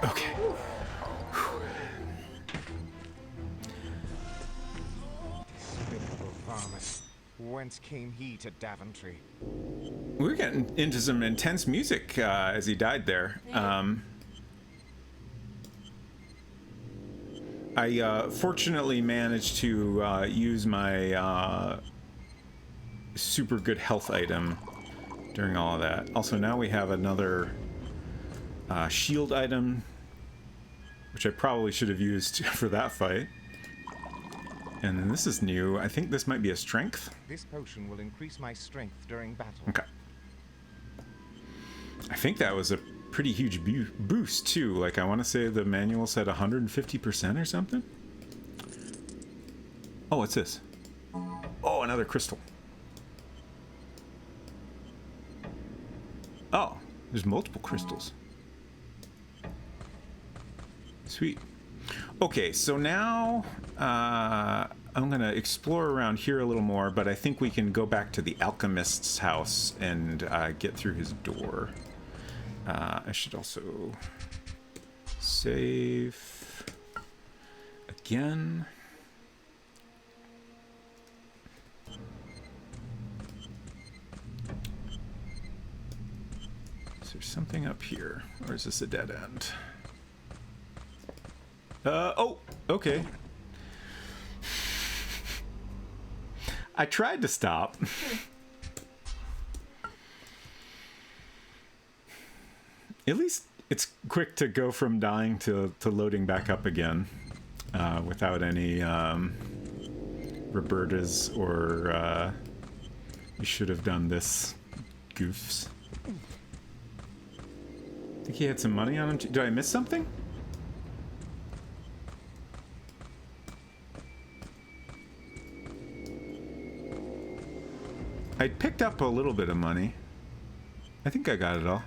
Okay. Despicable varmint. Whence came he to Daventry? We're getting into some intense music as he died there. I fortunately managed to use my super good health item during all of that. Also, now we have another shield item, which I probably should have used for that fight. And then this is new. I think this might be a strength. This potion will increase my strength during battle. Okay. I think that was a pretty huge boost too. Like, I want to say the manual said 150% or something. Oh, what's this? Oh, another crystal. Oh, there's multiple crystals. Sweet. Okay, so now I'm gonna explore around here a little more, but I think we can go back to the alchemist's house and get through his door. I should also save again. Is there something up here, or is this a dead end? Oh, okay. I tried to stop. At least it's quick to go from dying to loading back up again without any Robertas or you should have done this goofs. I think he had some money on him. Did I miss something? I picked up a little bit of money. I think I got it all.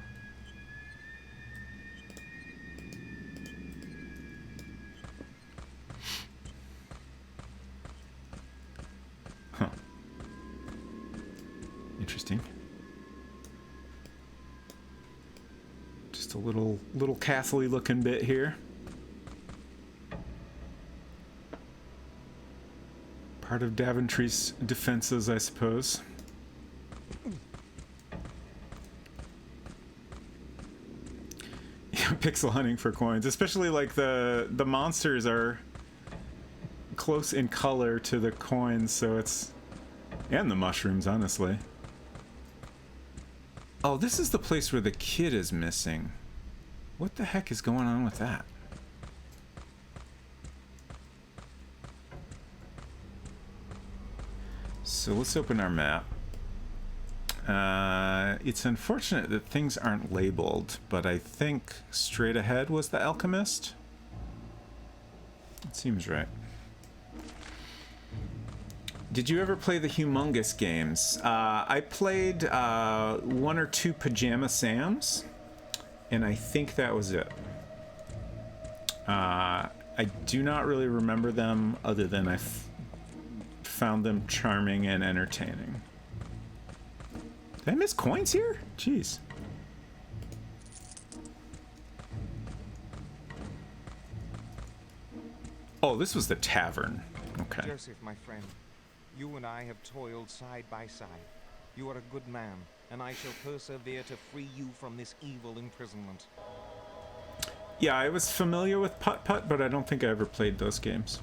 Huh. Interesting. Just a little castle-y looking bit here. Part of Daventry's defenses, I suppose. Pixel hunting for coins, especially like the monsters are close in color to the coins, so it's, and the mushrooms, honestly. Oh, this is the place where the kid is missing. What the heck is going on with that? So let's open our map. It's unfortunate that things aren't labeled, but I think straight ahead was the alchemist. It seems right. Did you ever play the Humongous games? I played 1 or 2 Pajama Sams, and I think that was it. I do not really remember them other than I found them charming and entertaining. Did I miss coins here? Jeez. Oh, this was the tavern. Okay. Joseph, my friend, you and I have toiled side by side. You are a good man, and I shall persevere to free you from this evil imprisonment. Yeah, I was familiar with Putt Putt, but I don't think I ever played those games.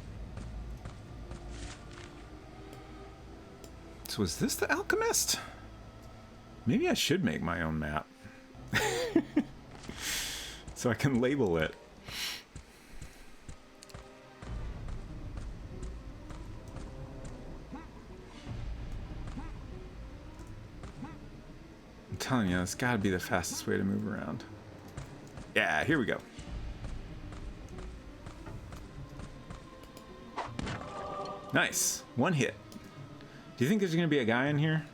So is this the alchemist? Maybe I should make my own map. So I can label it. I'm telling you, it's gotta be the fastest way to move around. Yeah, here we go. Nice. One hit. Do you think there's gonna be a guy in here?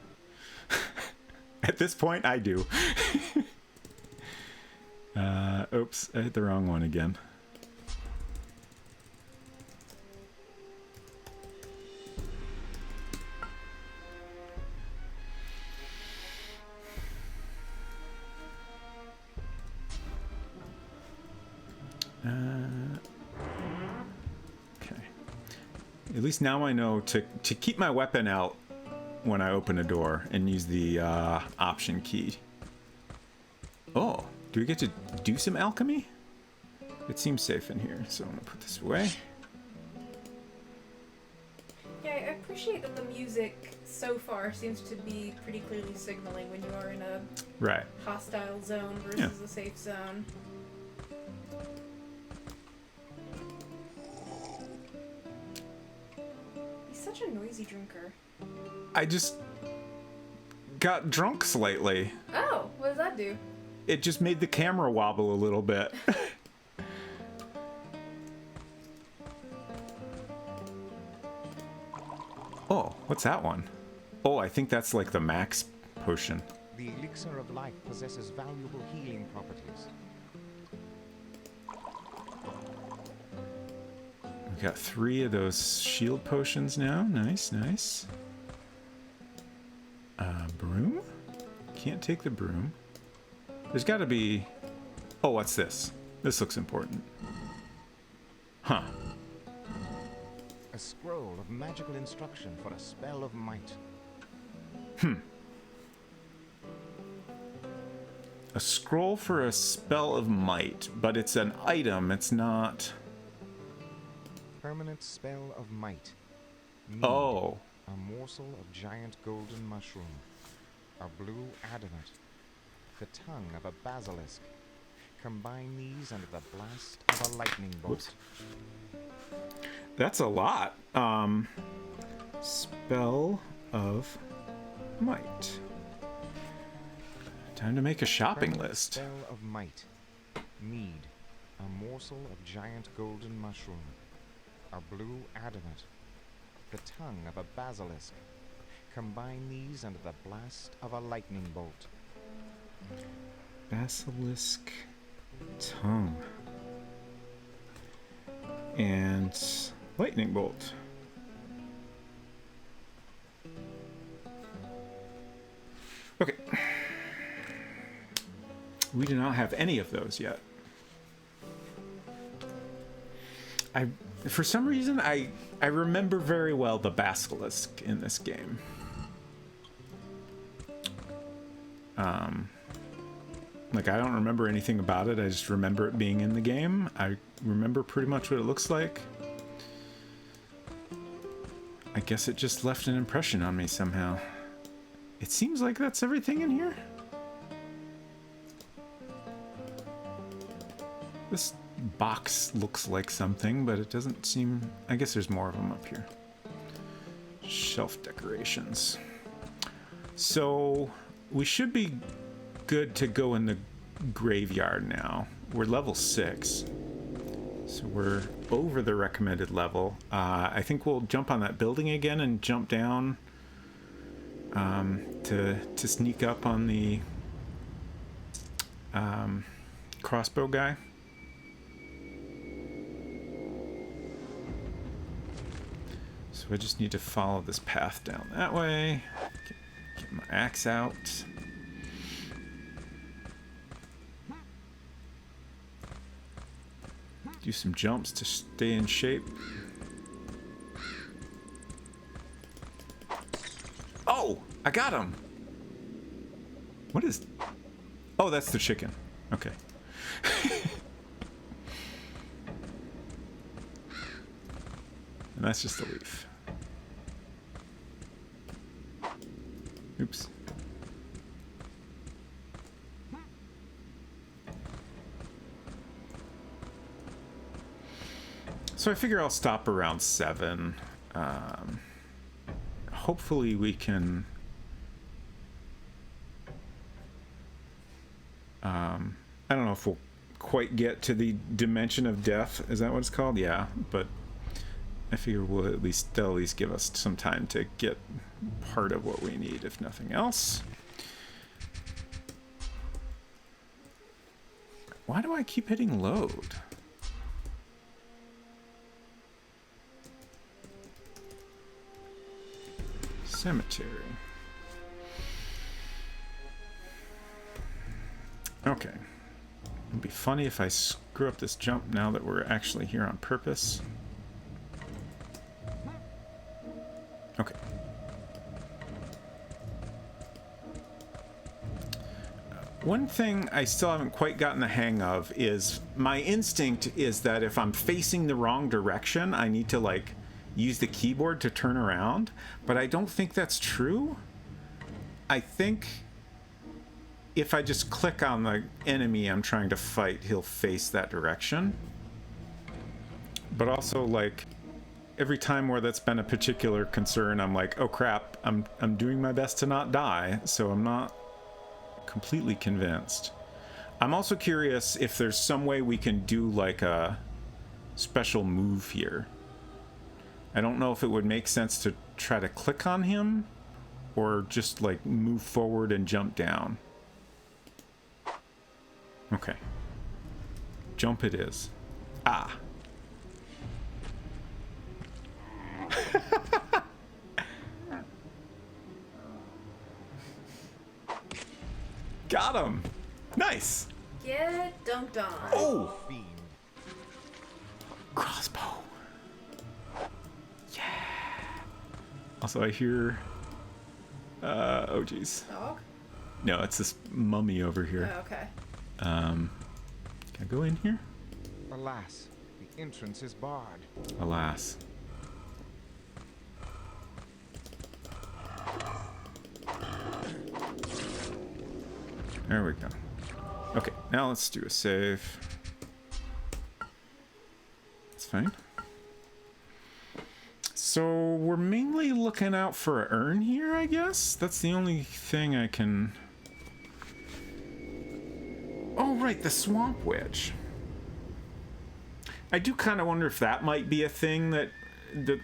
At this point, I do. Oops, I hit the wrong one again. Okay. At least now I know to keep my weapon out when I open a door and use the option key. Oh, do we get to do some alchemy? It seems safe in here, so I'm gonna put this away. appreciate that the music so far seems to be pretty clearly signaling when you are in a Right. hostile zone versus a safe zone. He's such a noisy drinker. I just got drunk slightly. Oh, what does that do? It just made the camera wobble a little bit. Oh, what's that one? Oh, I think that's like the max potion. The elixir of life possesses valuable healing properties. We got 3 of those shield potions now. Nice, nice. Broom? Can't take the broom. There's got to be... Oh, what's this? This looks important. Huh. A scroll of magical instruction for a spell of might. A scroll for a spell of might, but it's an item, it's not... Permanent spell of might. Need Oh. a morsel of giant golden mushroom. A blue adamant. The tongue of a basilisk. Combine these under the blast of a lightning bolt. Whoops. That's a lot. Spell of might. Time to make a shopping Permanent list. Spell of might. Need a morsel of giant golden mushroom. A blue adamant. The tongue of a basilisk. Combine these under the blast of a lightning bolt. Basilisk tongue. And lightning bolt. Okay. We do not have any of those yet. For some reason, I remember very well the basilisk in this game. Like, I don't remember anything about it. I just remember it being in the game. I remember pretty much what it looks like. I guess it just left an impression on me somehow. It seems like that's everything in here. This box looks like something, but it doesn't seem... I guess there's more of them up here. Shelf decorations. So we should be good to go in the graveyard now. We're level 6. So we're over the recommended level. I think we'll jump on that building again and jump down to sneak up on the crossbow guy. So I just need to follow this path down that way. Get my axe out. Do some jumps to stay in shape. Oh, I got him. What is... Oh, that's the chicken. Okay. And that's just a leaf. Oops. So I figure I'll stop around 7. Hopefully we can... I don't know if we'll quite get to the dimension of death. Is that what it's called? Yeah, but I figure they'll at least give us some time to get part of what we need, if nothing else. Why do I keep hitting load? Cemetery. Okay. It'd be funny if I screw up this jump now that we're actually here on purpose. Okay. One thing I still haven't quite gotten the hang of is my instinct is that if I'm facing the wrong direction, I need to like use the keyboard to turn around, but I don't think that's true. I think if I just click on the enemy I'm trying to fight, he'll face that direction. But also, like, every time where that's been a particular concern, I'm like, oh crap, I'm doing my best to not die, so I'm not completely convinced. I'm also curious if there's some way we can do like a special move here. I don't know if it would make sense to try to click on him or just like move forward and jump down. Okay. Jump it is. Ah. Got him. Nice. Get dunked on. Oh, Fiend. crossbow. Yeah. Also, I hear. Oh, geez. Dog? No, it's this mummy over here. Oh, okay. Can I go in here? Alas, the entrance is barred. Alas. There we go. Okay, now let's do a save. That's fine. So we're mainly looking out for an urn here, I guess? That's the only thing I can... Oh, right, the swamp witch. I do kind of wonder if that might be a thing that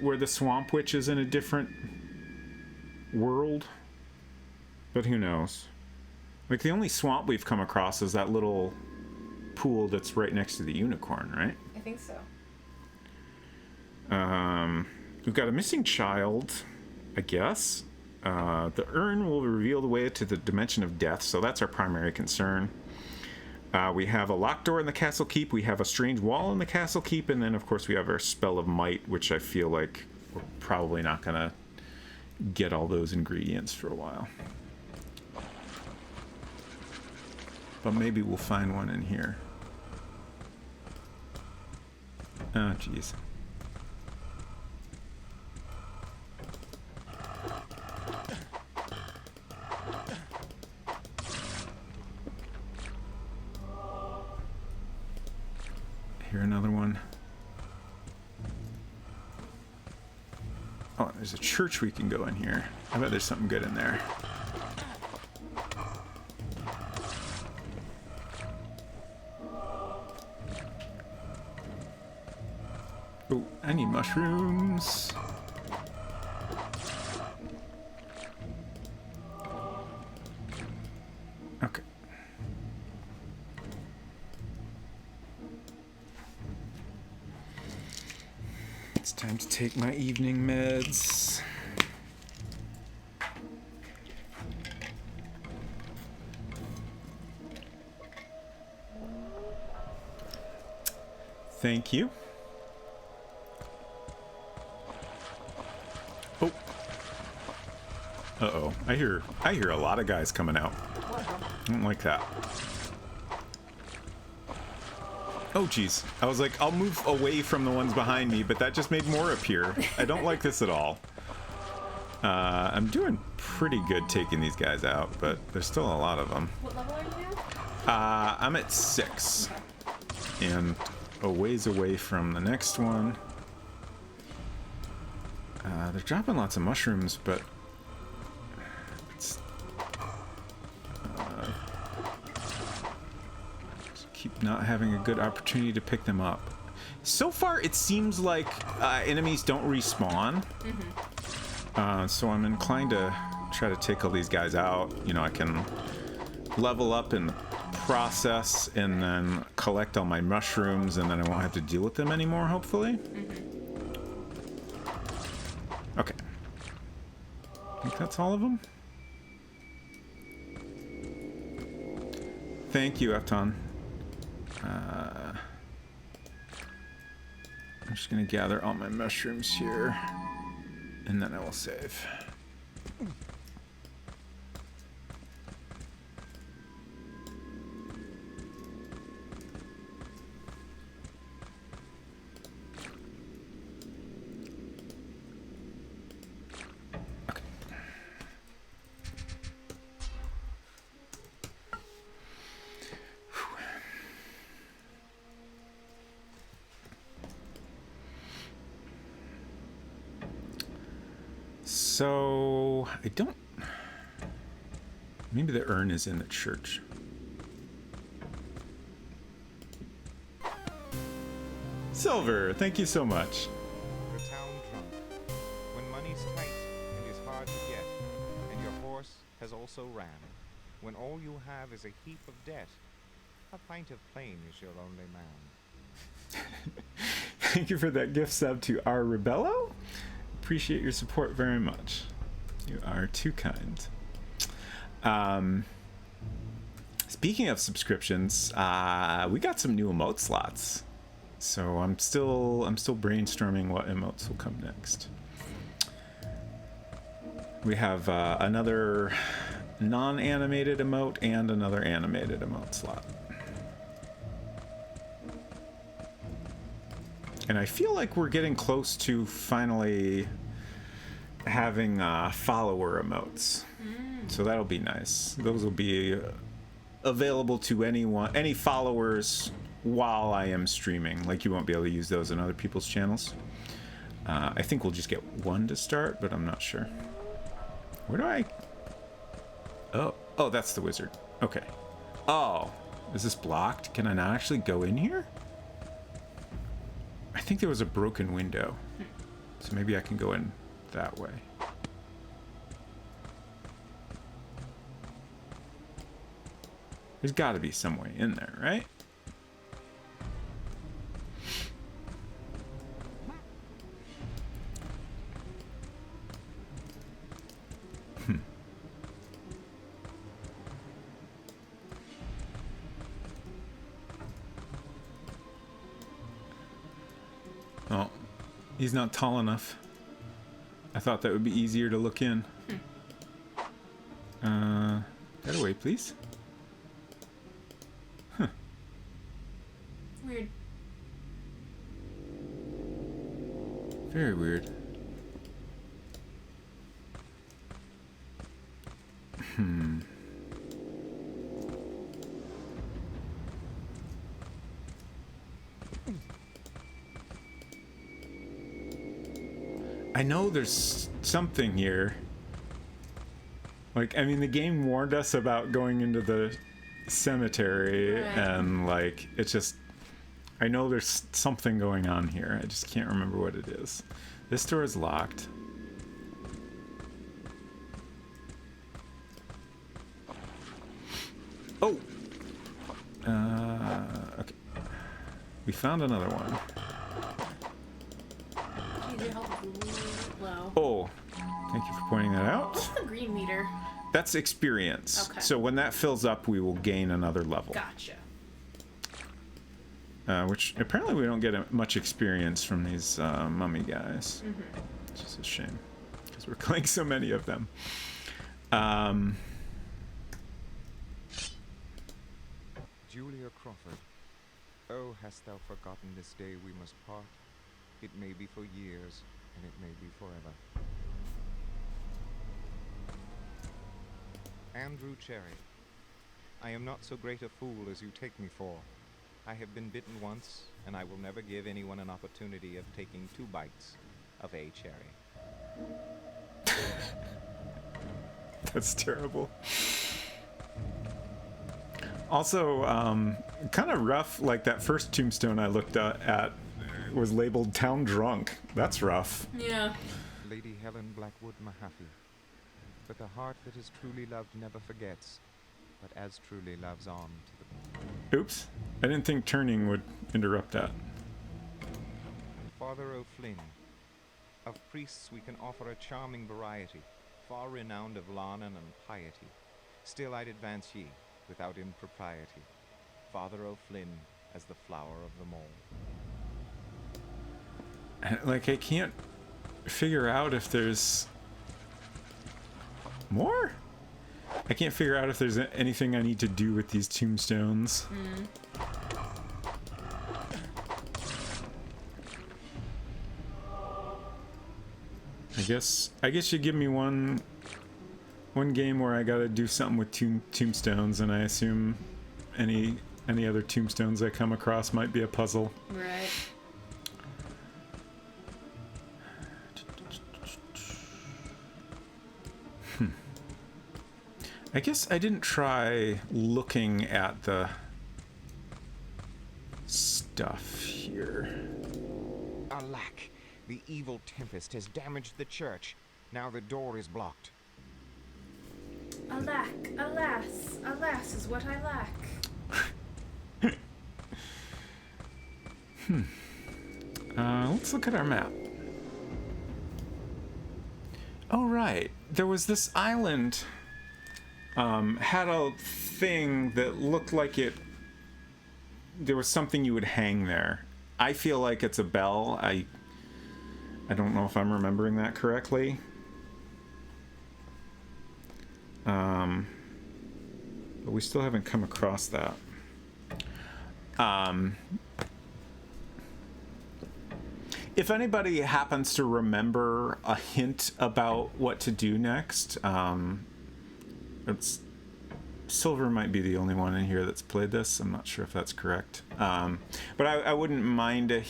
where the swamp witch is in a different world. But who knows? Like, the only swamp we've come across is that little pool that's right next to the unicorn, right? I think so. We've got a missing child, I guess. The urn will reveal the way to the dimension of death, so that's our primary concern. We have a locked door in the castle keep, we have a strange wall in the castle keep, and then, of course, we have our spell of might, which I feel like we're probably not going to get all those ingredients for a while. But maybe we'll find one in here. Oh, jeez. Here, another one. Oh, there's a church we can go in here. I bet there's something good in there. Oh, I need mushrooms. Okay. It's time to take my evening meds. Thank you. Oh. Uh-oh. I hear a lot of guys coming out. I don't like that. Oh, geez. I was like, I'll move away from the ones behind me, but that just made more appear. I don't like this at all. I'm doing pretty good taking these guys out, but there's still a lot of them. What level are you now? I'm at 6. And a ways away from the next one. They're dropping lots of mushrooms, but it's, just keep not having a good opportunity to pick them up. So far, it seems like enemies don't respawn. So I'm inclined to try to take all these guys out. You know, I can level up in the process and then collect all my mushrooms, and then I won't have to deal with them anymore, hopefully. Okay. I think that's all of them. Thank you, Efton. I'm just gonna gather all my mushrooms here, and then I will save. So I don't. Maybe the urn is in the church. Silver, thank you so much. The town drunk. When money's tight and is hard to get, and your horse has also ran. When all you have is a heap of debt, a pint of plain is your only man. Thank you for that gift sub to our Rebello. Appreciate your support very much. You are too kind. Speaking of subscriptions, we got some new emote slots. So I'm still brainstorming what emotes will come next. We have another non-animated emote and another animated emote slot. And I feel like we're getting close to finally having follower emotes. So that'll be nice. Those will be available to any followers while I am streaming. Like, you won't be able to use those in other people's channels. I think we'll just get one to start, but I'm not sure. Where do I... Oh, that's the wizard. Okay. Oh, is this blocked? Can I not actually go in here? I think there was a broken window. So maybe I can go in that way. There's got to be some way in there, right? Oh, he's not tall enough. I thought that would be easier to look in. Get away, please. Huh. Weird. Very weird. I know there's something here. Like, I mean, the game warned us about going into the cemetery, right. And like, it's just, I know there's something going on here. I just can't remember what it is. This door is locked. Oh! Okay. We found another one. Geez, your health is really low. Oh, thank you for pointing that out. What's the green meter? That's experience. Okay. So when that fills up, we will gain another level. Gotcha. Which apparently we don't get much experience from these mummy guys. Which is a shame, because we're killing so many of them. Julia Crawford, oh, hast thou forgotten this day we must part? It may be for years, and it may be forever. Andrew Cherry, I am not so great a fool as you take me for. I have been bitten once, and I will never give anyone an opportunity of taking 2 bites of a cherry. That's terrible. Also, kind of rough, like that first tombstone I looked at was labeled Town Drunk. That's rough. Yeah. Lady Helen Blackwood Mahaffey. But the heart that is truly loved never forgets, but as truly loves on to the... Oops. I didn't think turning would interrupt that. Father O'Flynn. Of priests we can offer a charming variety, far renowned of Larnon and piety. Still I'd advance ye, without impropriety. Father O'Flynn as the flower of them all. Like, I can't figure out if there's more? I can't figure out if there's anything I need to do with these tombstones. I guess you give me one game where I gotta do something with tombstones, and I assume any other tombstones I come across might be a puzzle. Right. I guess I didn't try looking at the stuff here. Alack, the evil tempest has damaged the church. Now the door is blocked. Alack, alas, alas is what I lack. Let's look at our map. Oh, right. There was this island, had a thing that looked like there was something you would hang there. I feel like it's a bell. I don't know if I'm remembering that correctly. But we still haven't come across that. If anybody happens to remember a hint about what to do next, Silver might be the only one in here that's played this. I'm not sure if that's correct. But I wouldn't mind a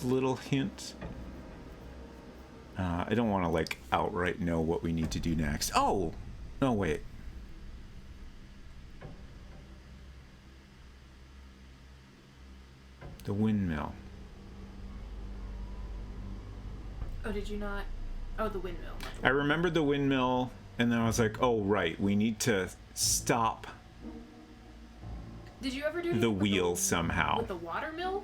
little hint. I don't want to, like, outright know what we need to do next. Oh! No, wait. The windmill. Oh, did you not? Oh, the windmill. I remembered the windmill, and then I was like, oh, right, we need to stop Did you ever do the anything wheel with somehow. with the water mill?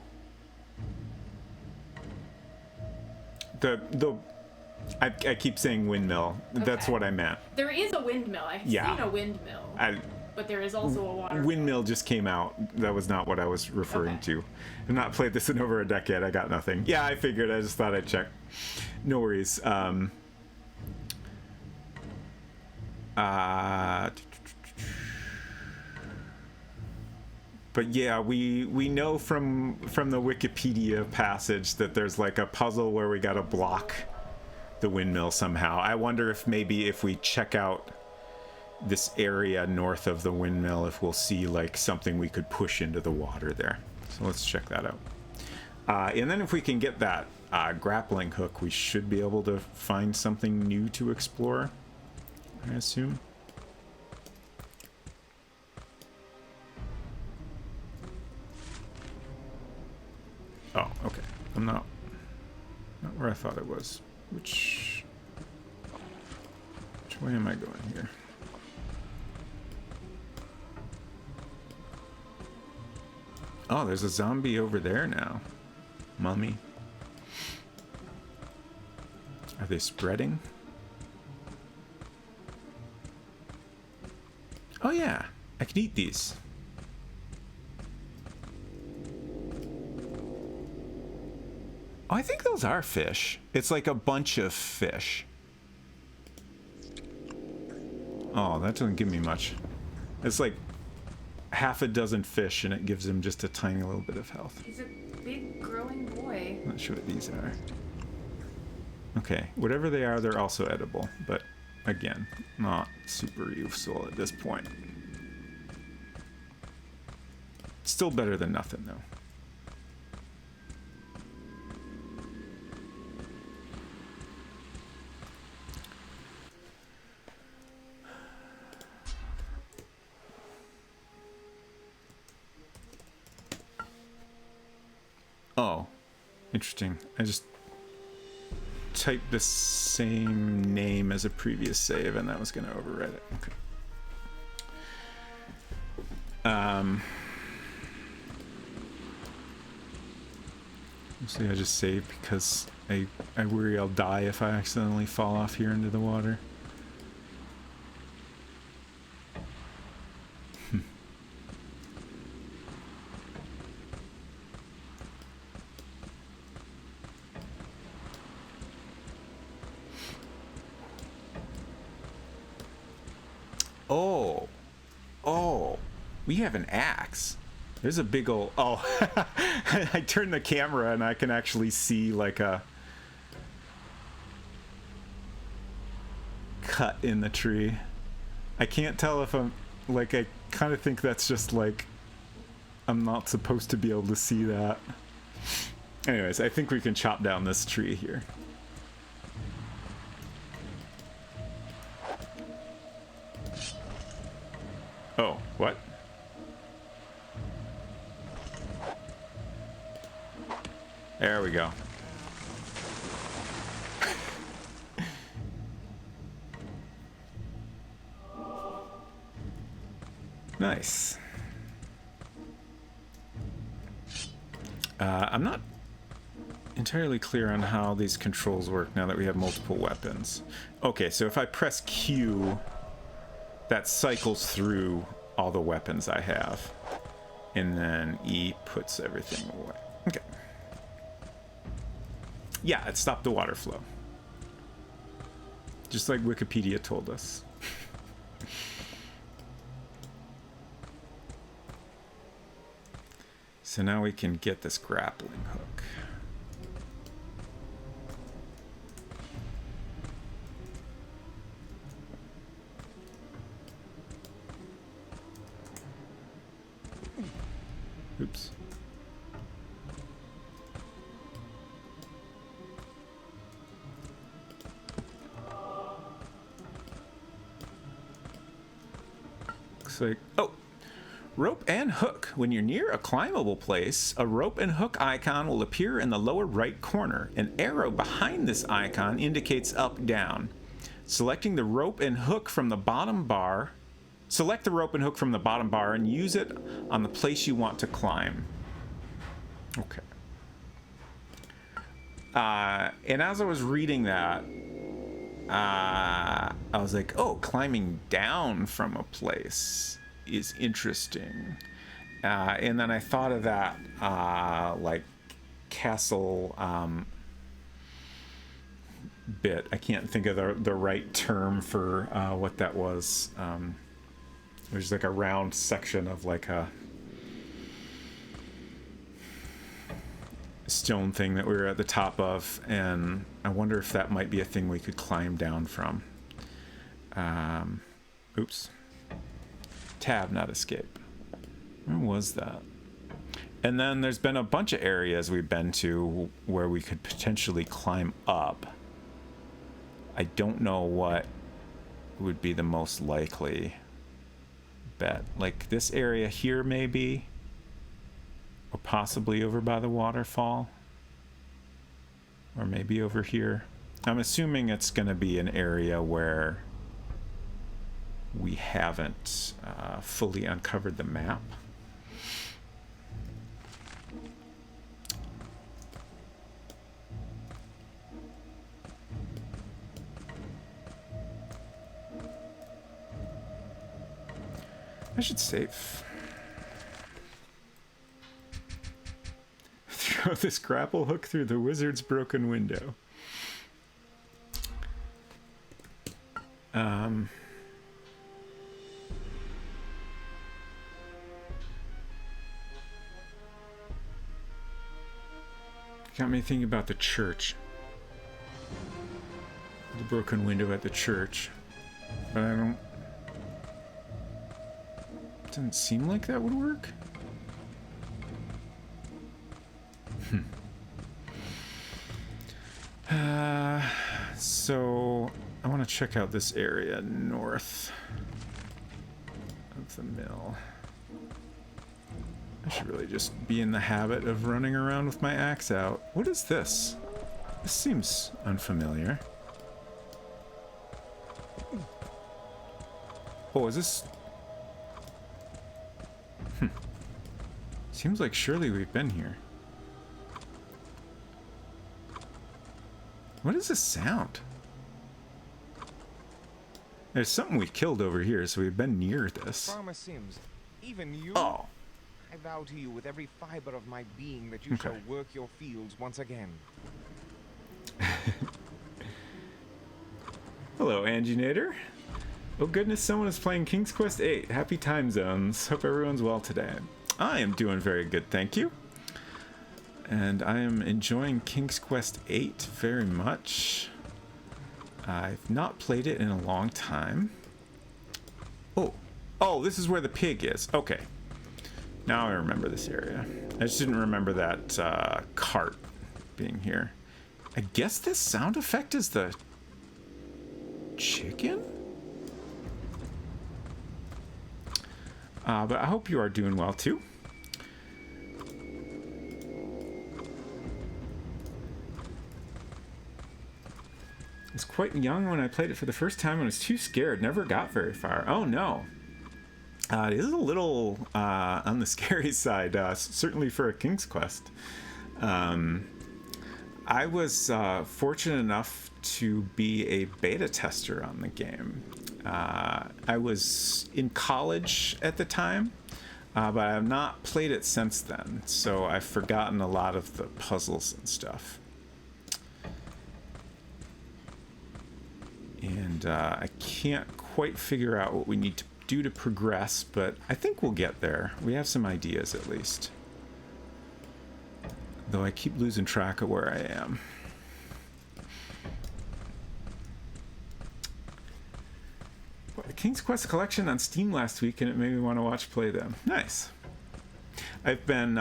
I keep saying windmill. That's Okay. what I meant. There is a windmill. I've Yeah. seen a windmill. But there is also a water Windmill just came out. That was not what I was referring to. I've not played this in over a decade. I got nothing. Yeah, I figured. I just thought I'd check. No worries. But yeah, we know from the Wikipedia passage that there's like a puzzle where we got to block the windmill somehow. I wonder if maybe if we check out this area north of the windmill, if we'll see like something we could push into the water there. So let's check that out. And then if we can get that grappling hook, we should be able to find something new to explore, I assume. Oh, okay. I'm not where I thought it was. Which way am I going here? Oh, there's a zombie over there now. Mummy. Are they spreading? Oh yeah, I can eat these. Oh, I think those are fish. It's like a bunch of fish. Oh, that doesn't give me much. It's like half a dozen fish and it gives him just a tiny little bit of health. He's a big growing boy. Not sure what these are. Okay, whatever they are, they're also edible, but again, not super useful at this point. Still better than nothing, though. Oh, interesting. I just typed the same name as a previous save and that was going to overwrite it. Okay. Mostly I just save because I worry I'll die if I accidentally fall off here into the water. Oh, we have an axe. There's a big old, oh, I turned the camera and I can actually see like a cut in the tree. I can't tell if I'm, like, I kind of think that's just like, I'm not supposed to be able to see that. Anyways, I think we can chop down this tree here. Oh, what? There we go. Nice. I'm not entirely clear on how these controls work now that we have multiple weapons. Okay, so if I press Q, that cycles through all the weapons I have. And then E puts everything away. Okay. Yeah, it stopped the water flow. Just like Wikipedia told us. So now we can get this grappling hook. Oops. Looks like, oh, rope and hook. When you're near a climbable place, a rope and hook icon will appear in the lower right corner. An arrow behind this icon indicates up, down. Selecting the rope and hook from the bottom bar, select the rope and hook from the bottom bar and use it on the place you want to climb. Okay. And as I was reading that, I was like, oh, climbing down from a place is interesting. And then I thought of that, like, castle bit. I can't think of the right term for what that was. There's like a round section of like a stone thing that we were at the top of, and I wonder if that might be a thing we could climb down from. Oops. Tab, not escape. Where was that? And then there's been a bunch of areas we've been to where we could potentially climb up. I don't know what would be the most likely bet. Like this area here maybe, or possibly over by the waterfall, or maybe over here. I'm assuming it's going to be an area where we haven't fully uncovered the map. I should save. Throw this grapple hook through the wizard's broken window. Got me thinking about the church. The broken window at the church. But I don't... Doesn't seem like that would work. So I want to check out this area north of the mill. I should really just be in the habit of running around with my axe out. What is this? This seems unfamiliar. Oh, is this... Seems like surely we've been here. What is this sound? There's something we killed over here, so we've been near this. Farmer Sims, even you? Oh. I vow to you with every fiber of my being that you shall work your fields once again. Hello, Anginator. Oh goodness, someone is playing King's Quest VIII. Happy time zones. Hope everyone's well today. I am doing very good, thank you. And I am enjoying King's Quest VIII very much. I've not played it in a long time. Oh, this is where the pig is. Okay. Now I remember this area. I just didn't remember that cart being here. I guess this sound effect is the chicken? But I hope you are doing well too. I was quite young when I played it for the first time and was too scared. Never got very far. Oh no. It is a little on the scary side, certainly for a King's Quest. I was fortunate enough to be a beta tester on the game. I was in college at the time, but I have not played it since then, so I've forgotten a lot of the puzzles and stuff. And I can't quite figure out what we need to do to progress, but I think we'll get there. We have some ideas at least. Though I keep losing track of where I am. Well, the King's Quest collection on Steam last week, and it made me want to watch play them. Nice. I've been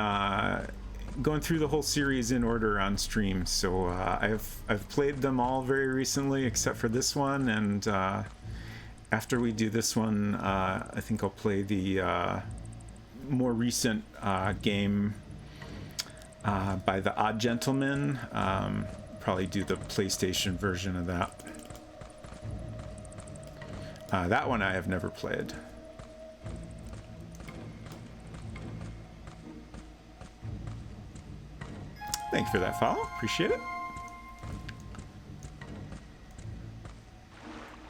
going through the whole series in order on stream, so I've played them all very recently, except for this one, and after we do this one, I think I'll play the more recent game by the Odd Gentleman. Probably do the PlayStation version of that. That one I have never played. Thank you for that follow. Appreciate it.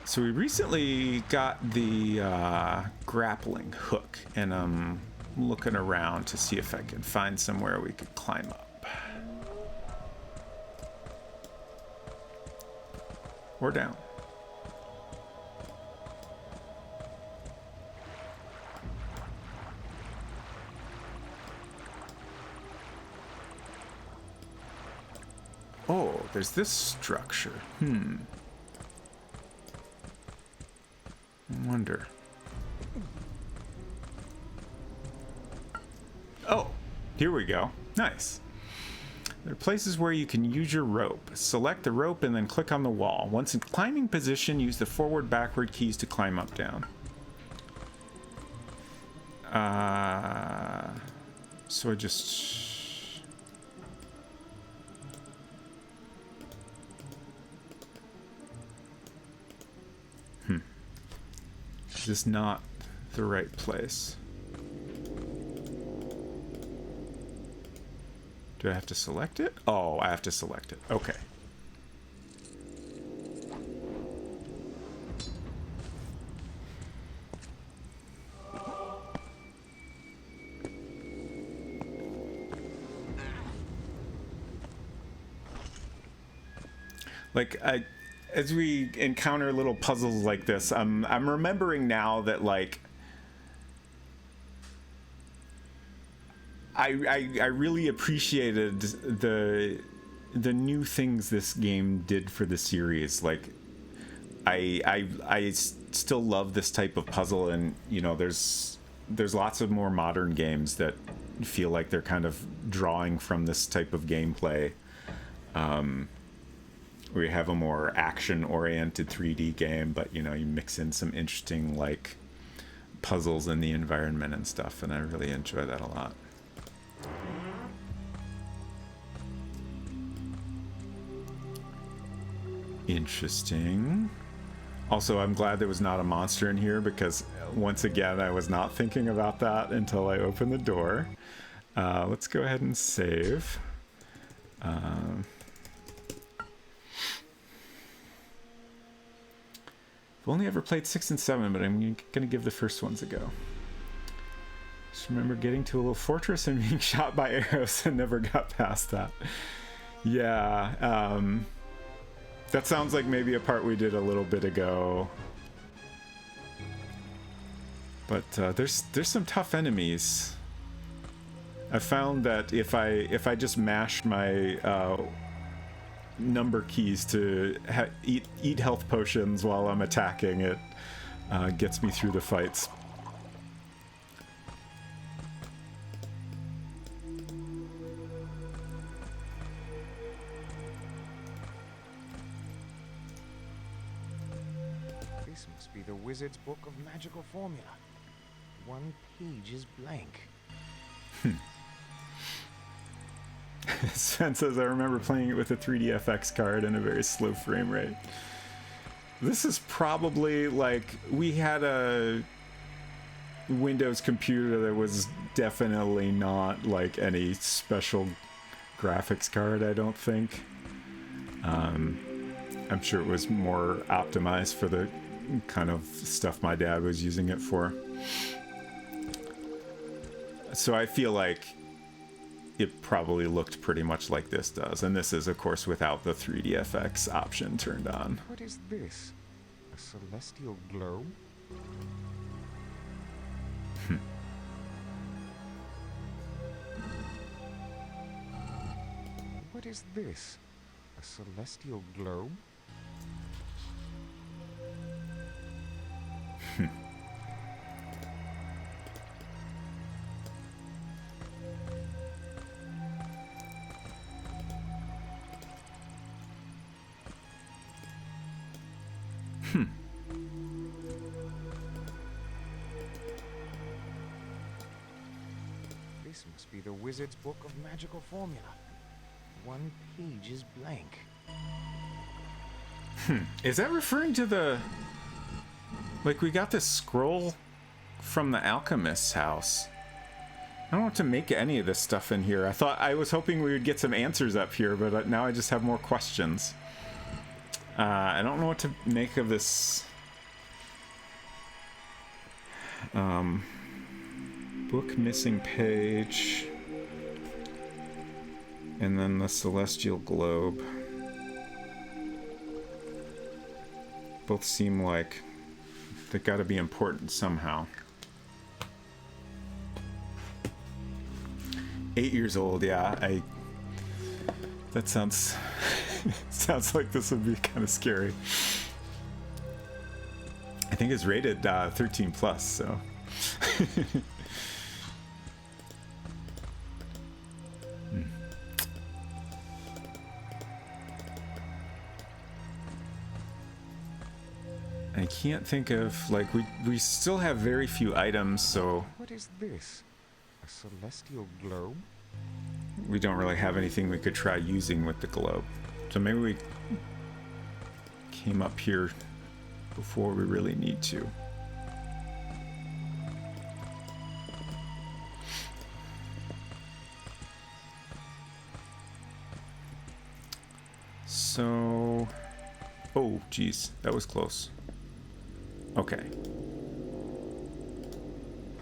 So we recently got the grappling hook, and I'm looking around to see if I can find somewhere we could climb up. Or down. Oh, there's this structure. I wonder. Oh, here we go. Nice. There are places where you can use your rope. Select the rope and then click on the wall. Once in climbing position, use the forward-backward keys to climb up down. So I just... Is this not the right place? Do I have to select it? Oh, I have to select it. Okay. Like, as we encounter little puzzles like this, I'm remembering now that, like, I really appreciated the new things this game did for the series. Like, I still love this type of puzzle, and you know, there's lots of more modern games that feel like they're kind of drawing from this type of gameplay. We have a more action-oriented 3D game, but you know, you mix in some interesting like puzzles in the environment and stuff, and I really enjoy that a lot. Interesting. Also, I'm glad there was not a monster in here, because once again, I was not thinking about that until I opened the door. Let's go ahead and save. I've only ever played 6 and 7, but I'm gonna give the first ones a go. Just remember getting to a little fortress and being shot by arrows and never got past that. Yeah, that sounds like maybe a part we did a little bit ago. But there's some tough enemies. I found that if I just mash my number keys to eat health potions while I'm attacking, it gets me through the fights. This must be the wizard's book of magical formula. One page is blank. Sven says, I remember playing it with a 3DFX card and a very slow frame rate. This is probably like, we had a Windows computer that was definitely not like any special graphics card, I don't think. I'm sure it was more optimized for the kind of stuff my dad was using it for. So I feel like it probably looked pretty much like this does, and this is of course without the 3DFX option turned on. What is this? A celestial globe? What is this? A celestial globe? This must be the wizard's book of magical formula. One page is blank. Is that referring to the... Like, we got this scroll from the alchemist's house. I don't know what to make any of this stuff in here. I was hoping we would get some answers up here, but now I just have more questions. I don't know what to make of this... book missing page. And then the celestial globe. Both seem like they've got to be important somehow. 8 years old, yeah. That sounds sounds like this would be kind of scary. I think it's rated 13 plus, so. I can't think of, like, we still have very few items, so What is this? A celestial globe? we don't really have anything we could try using with the globe. So maybe we came up here before we really need to. So... Oh, geez. That was close. Okay.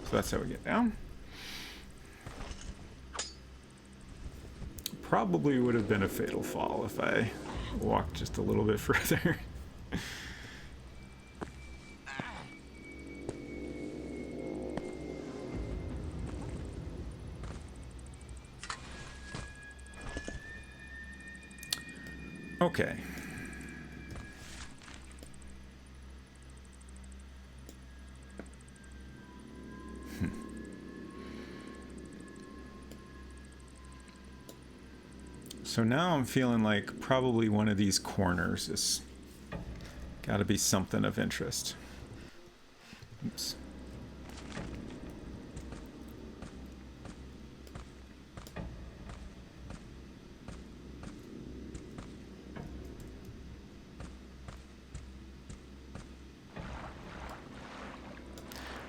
So that's how we get down. Probably would have been a fatal fall if I walked just a little bit further. Okay. So now I'm feeling like probably one of these corners is got to be something of interest. Oops.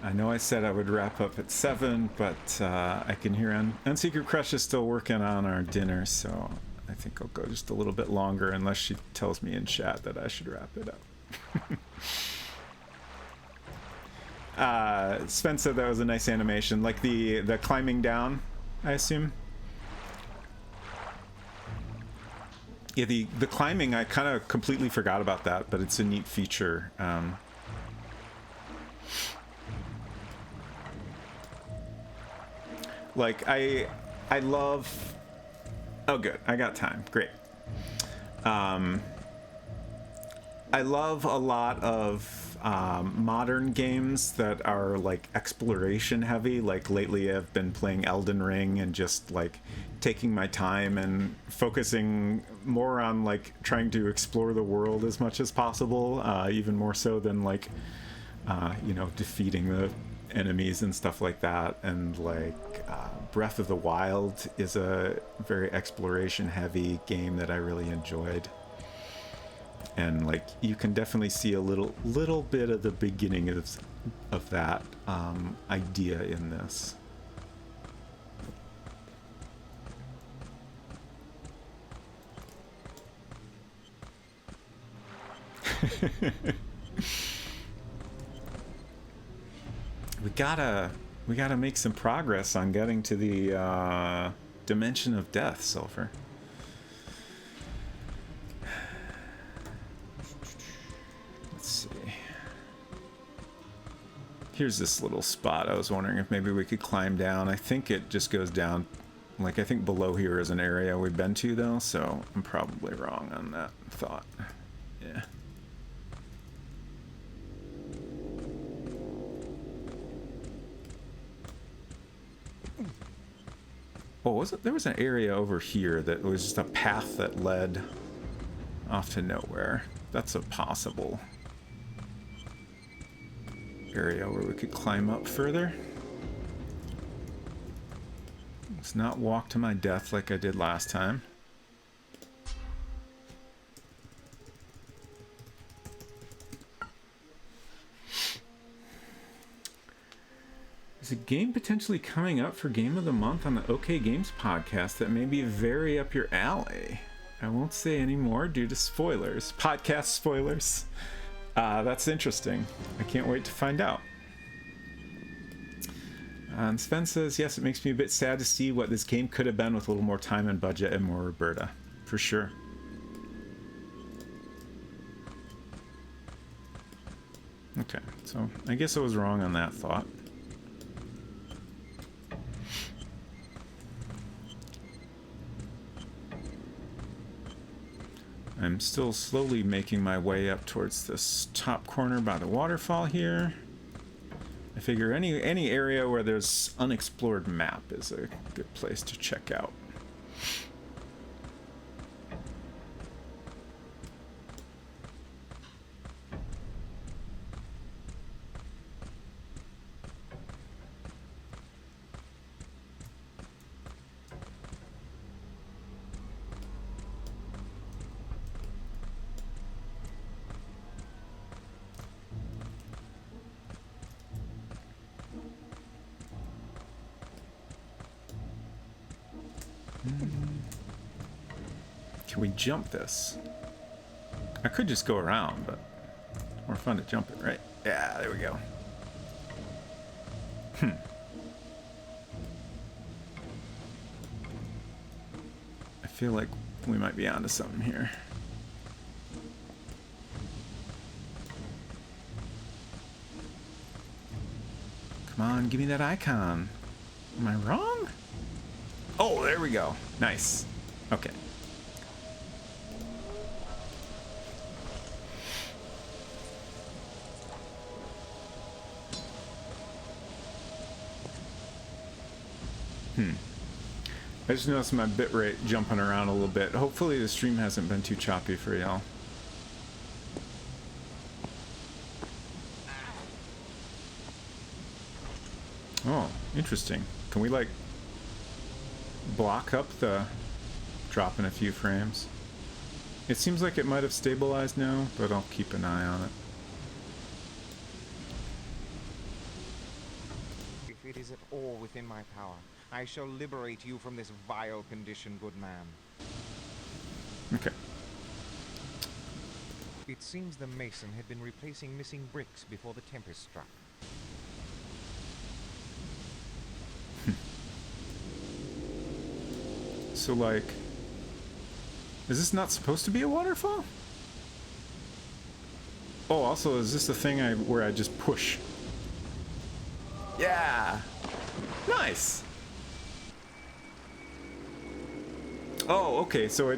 I know I said I would wrap up at 7, but I can hear Unsecret Crush is still working on our dinner, so I think I'll go just a little bit longer unless she tells me in chat that I should wrap it up. Sven said that was a nice animation, like the climbing down, I assume. Yeah, the climbing, I kind of completely forgot about that, but it's a neat feature. Like, I love... Oh, good. I got time. Great. I love a lot of modern games that are, like, exploration heavy. Like, lately I've been playing Elden Ring and just, like, taking my time and focusing more on, like, trying to explore the world as much as possible. Even more so than, like, you know, defeating the enemies and stuff like that. And like Breath of the Wild is a very exploration heavy game that I really enjoyed. And like you can definitely see a little bit of the beginning of that idea in this. we gotta make some progress on getting to the dimension of death, Sulfur. Let's see. Here's this little spot. I was wondering if maybe we could climb down. I think it just goes down. Like, I think below here is an area we've been to, though, so I'm probably wrong on that thought. Yeah. Oh, was it? There was an area over here that was just a path that led off to nowhere. That's a possible area where we could climb up further. Let's not walk to my death like I did last time. Is a game potentially coming up for Game of the Month on the OK Games podcast that may be very up your alley? I won't say any more due to spoilers. Podcast spoilers. That's interesting. I can't wait to find out. And Sven says, yes, it makes me a bit sad to see what this game could have been with a little more time and budget and more Roberta. For sure. Okay, so I guess I was wrong on that thought. I'm still slowly making my way up towards this top corner by the waterfall here. I figure any area where there's unexplored map is a good place to check out. Can we jump this? I could just go around, but more fun to jump it, right? Yeah, there we go. I feel like we might be onto something here. Come on, give me that icon. Am I wrong? Oh, there we go. Nice. Okay. I just noticed my bitrate jumping around a little bit. Hopefully the stream hasn't been too choppy for y'all. Oh, interesting. Can we, like, block up the drop in a few frames? It seems like it might have stabilized now, but I'll keep an eye on it. If it is at all within my power, I shall liberate you from this vile condition, good man. Okay. It seems the mason had been replacing missing bricks before the tempest struck. So, like, is this not supposed to be a waterfall? Oh, also, is this the thing where I just push? Yeah! Nice! Oh, okay, so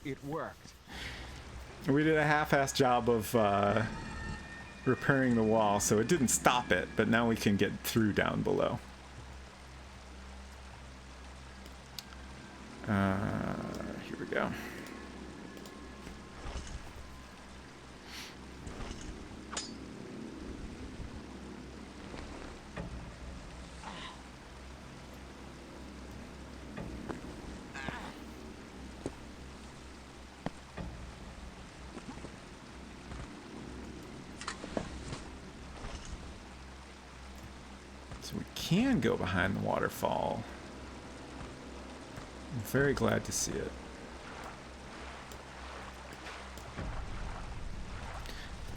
It worked. we did a half-assed job of repairing the wall, so it didn't stop it, but now we can get through down below. Here we go. So we can go behind the waterfall. I'm very glad to see it.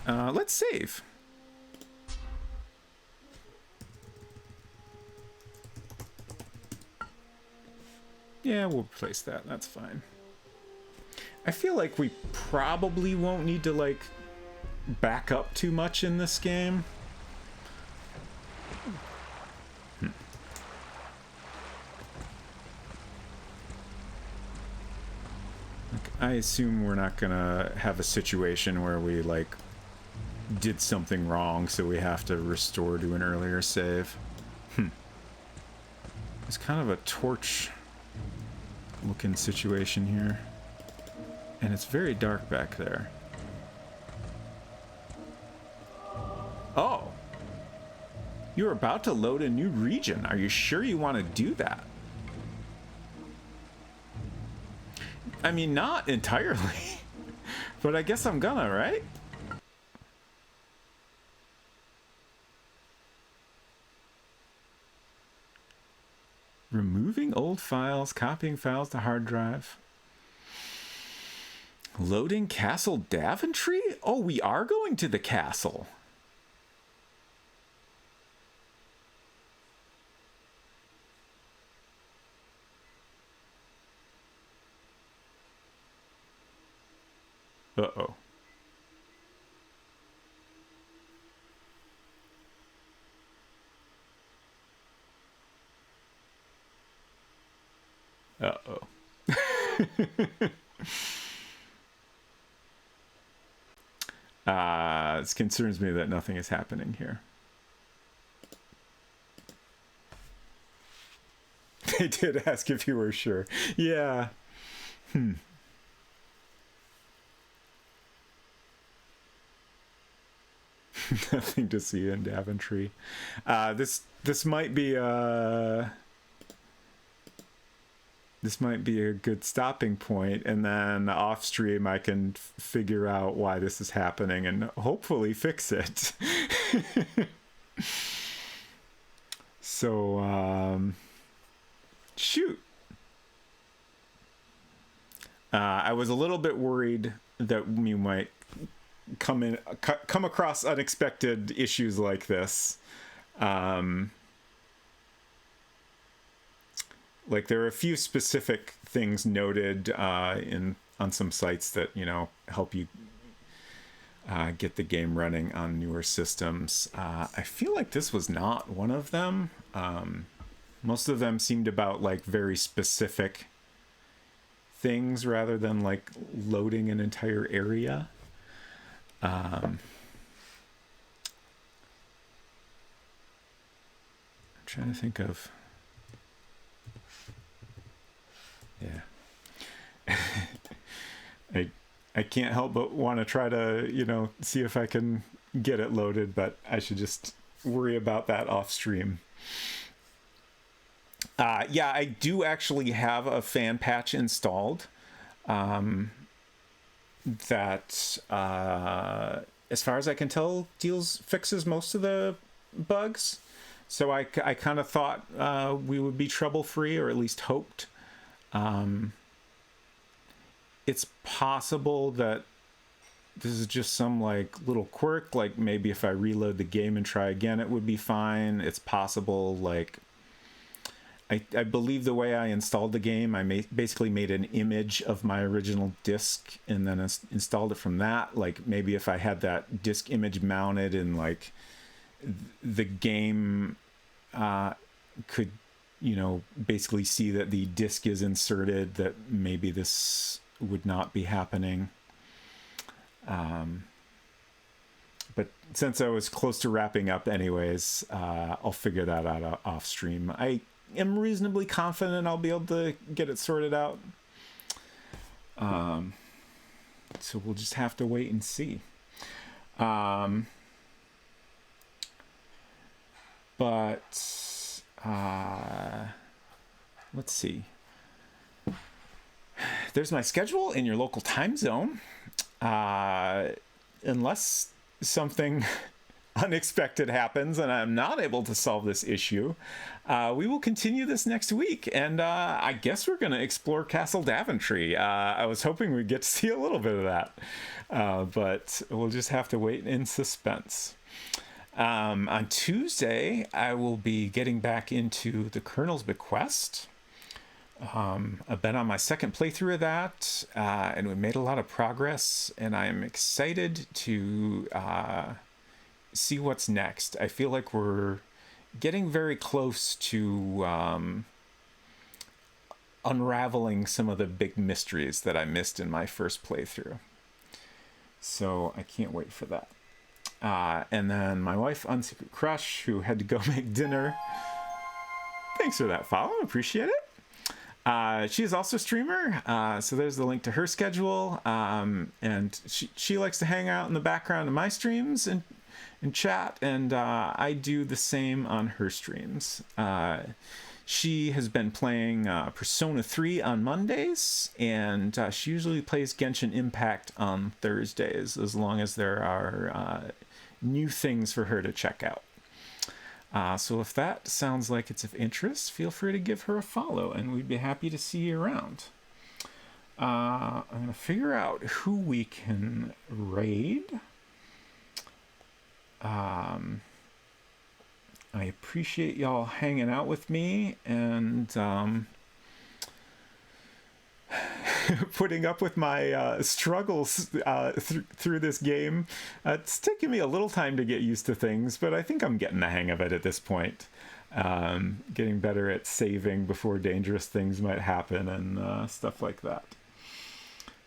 Let's save. Yeah, we'll replace that. That's fine. I feel like we probably won't need to, like, back up too much in this game. Like, I assume we're not gonna have a situation where we, like, did something wrong, so we have to restore to an earlier save. It's kind of a torch looking situation here. And it's very dark back there. Oh! You're about to load a new region. Are you sure you want to do that? I mean, not entirely. But I guess I'm gonna, right? Removing old files, copying files to hard drive. Loading Castle Daventry? Oh, we are going to the castle. Uh-oh. Uh-oh. It concerns me that nothing is happening here. They did ask if you were sure. Yeah. Nothing to see in Daventry. This might be this might be a good stopping point, and then off stream I can figure out why this is happening and hopefully fix it. So, shoot. I was a little bit worried that we might come across unexpected issues like this. Like, there are a few specific things noted on some sites that, you know, help you get the game running on newer systems. I feel like this was not one of them. Most of them seemed about, like, very specific things rather than, like, loading an entire area. I'm trying to think of... Yeah. I can't help but want to try to, you know, see if I can get it loaded, but I should just worry about that off stream. Yeah, I do actually have a fan patch installed that, as far as I can tell, fixes most of the bugs. So I kind of thought we would be trouble-free, or at least hoped. It's possible that this is just some, like, little quirk, like maybe if I reload the game and try again it would be fine. It's possible, like, I believe the way I installed the game, I basically made an image of my original disc and then installed it from that. Like, maybe if I had that disc image mounted and, like, the game could, you know, basically see that the disc is inserted, that maybe this would not be happening. But since I was close to wrapping up anyways, I'll figure that out off stream. I am reasonably confident I'll be able to get it sorted out. So we'll just have to wait and see. But let's see. There's my schedule in your local time zone. Unless something unexpected happens and I'm not able to solve this issue, we will continue this next week. And I guess we're going to explore Castle Daventry. I was hoping we'd get to see a little bit of that, but we'll just have to wait in suspense. On Tuesday, I will be getting back into the Colonel's Bequest. I've been on my second playthrough of that, and we made a lot of progress, and I'm excited to see what's next. I feel like we're getting very close to unraveling some of the big mysteries that I missed in my first playthrough. So I can't wait for that. And then my wife, Unsecret Crush, who had to go make dinner. Thanks for that follow. Appreciate it. She is also a streamer, so there's the link to her schedule. And she likes to hang out in the background of my streams and chat, and I do the same on her streams. She has been playing Persona 3 on Mondays, and she usually plays Genshin Impact on Thursdays, as long as there are new things for her to check out. So if that sounds like it's of interest, feel free to give her a follow, and we'd be happy to see you around. I'm going to figure out who we can raid. I appreciate y'all hanging out with me and putting up with my struggles through this game. It's taken me a little time to get used to things, but I think I'm getting the hang of it at this point. Getting better at saving before dangerous things might happen and stuff like that.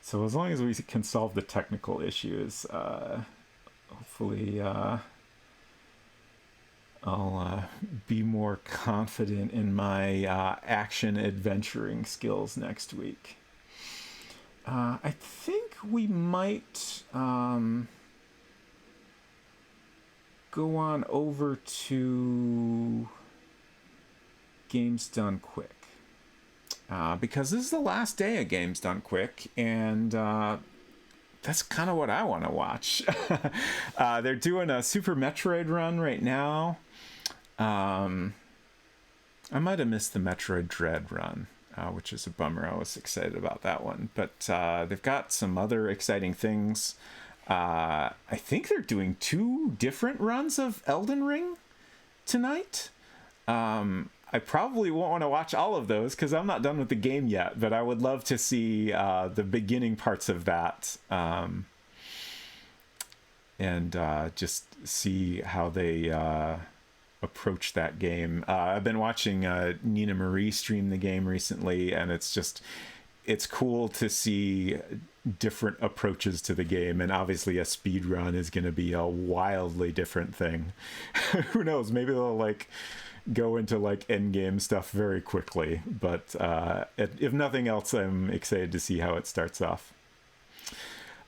So as long as we can solve the technical issues, hopefully I'll be more confident in my action adventuring skills next week. I think we might go on over to Games Done Quick. Because this is the last day of Games Done Quick, and that's kind of what I want to watch. They're doing a Super Metroid run right now. I might have missed the Metroid Dread run, which is a bummer. I was excited about that one. But they've got some other exciting things. I think they're doing 2 different runs of Elden Ring tonight. I probably won't want to watch all of those because I'm not done with the game yet, but I would love to see the beginning parts of that and just see how they approach that game. I've been watching Nina Marie stream the game recently, and it's cool to see different approaches to the game, and obviously a speed run is going to be a wildly different thing. Who knows, maybe they'll go into end game stuff very quickly, but if nothing else, I'm excited to see how it starts off.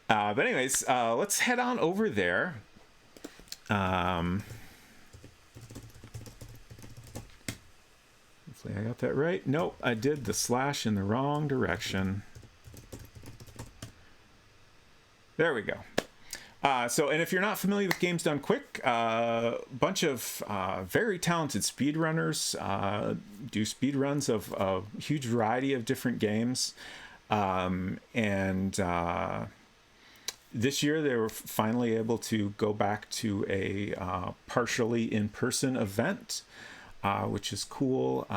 But anyways, let's head on over there. Hopefully I got that right. Nope, I did the slash in the wrong direction. There we go. And if you're not familiar with Games Done Quick, a bunch of very talented speedrunners do speedruns of a huge variety of different games. This year they were finally able to go back to a partially in-person event, which is cool.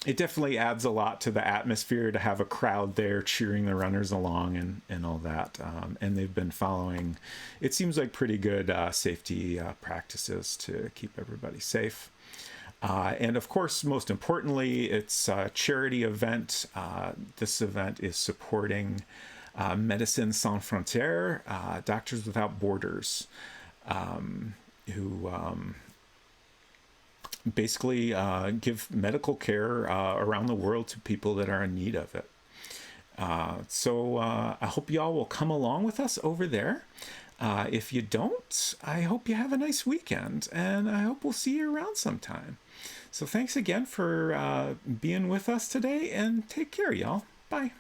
It definitely adds a lot to the atmosphere to have a crowd there cheering the runners along and all that. And they've been following, it seems like, pretty good safety practices to keep everybody safe. And of course, most importantly, it's a charity event. This event is supporting Médecins Sans Frontières, Doctors Without Borders, who basically give medical care around the world to people that are in need of it. So I hope y'all will come along with us over there. If you don't, I hope you have a nice weekend, and I hope we'll see you around sometime. So thanks again for being with us today, and take care, y'all. Bye.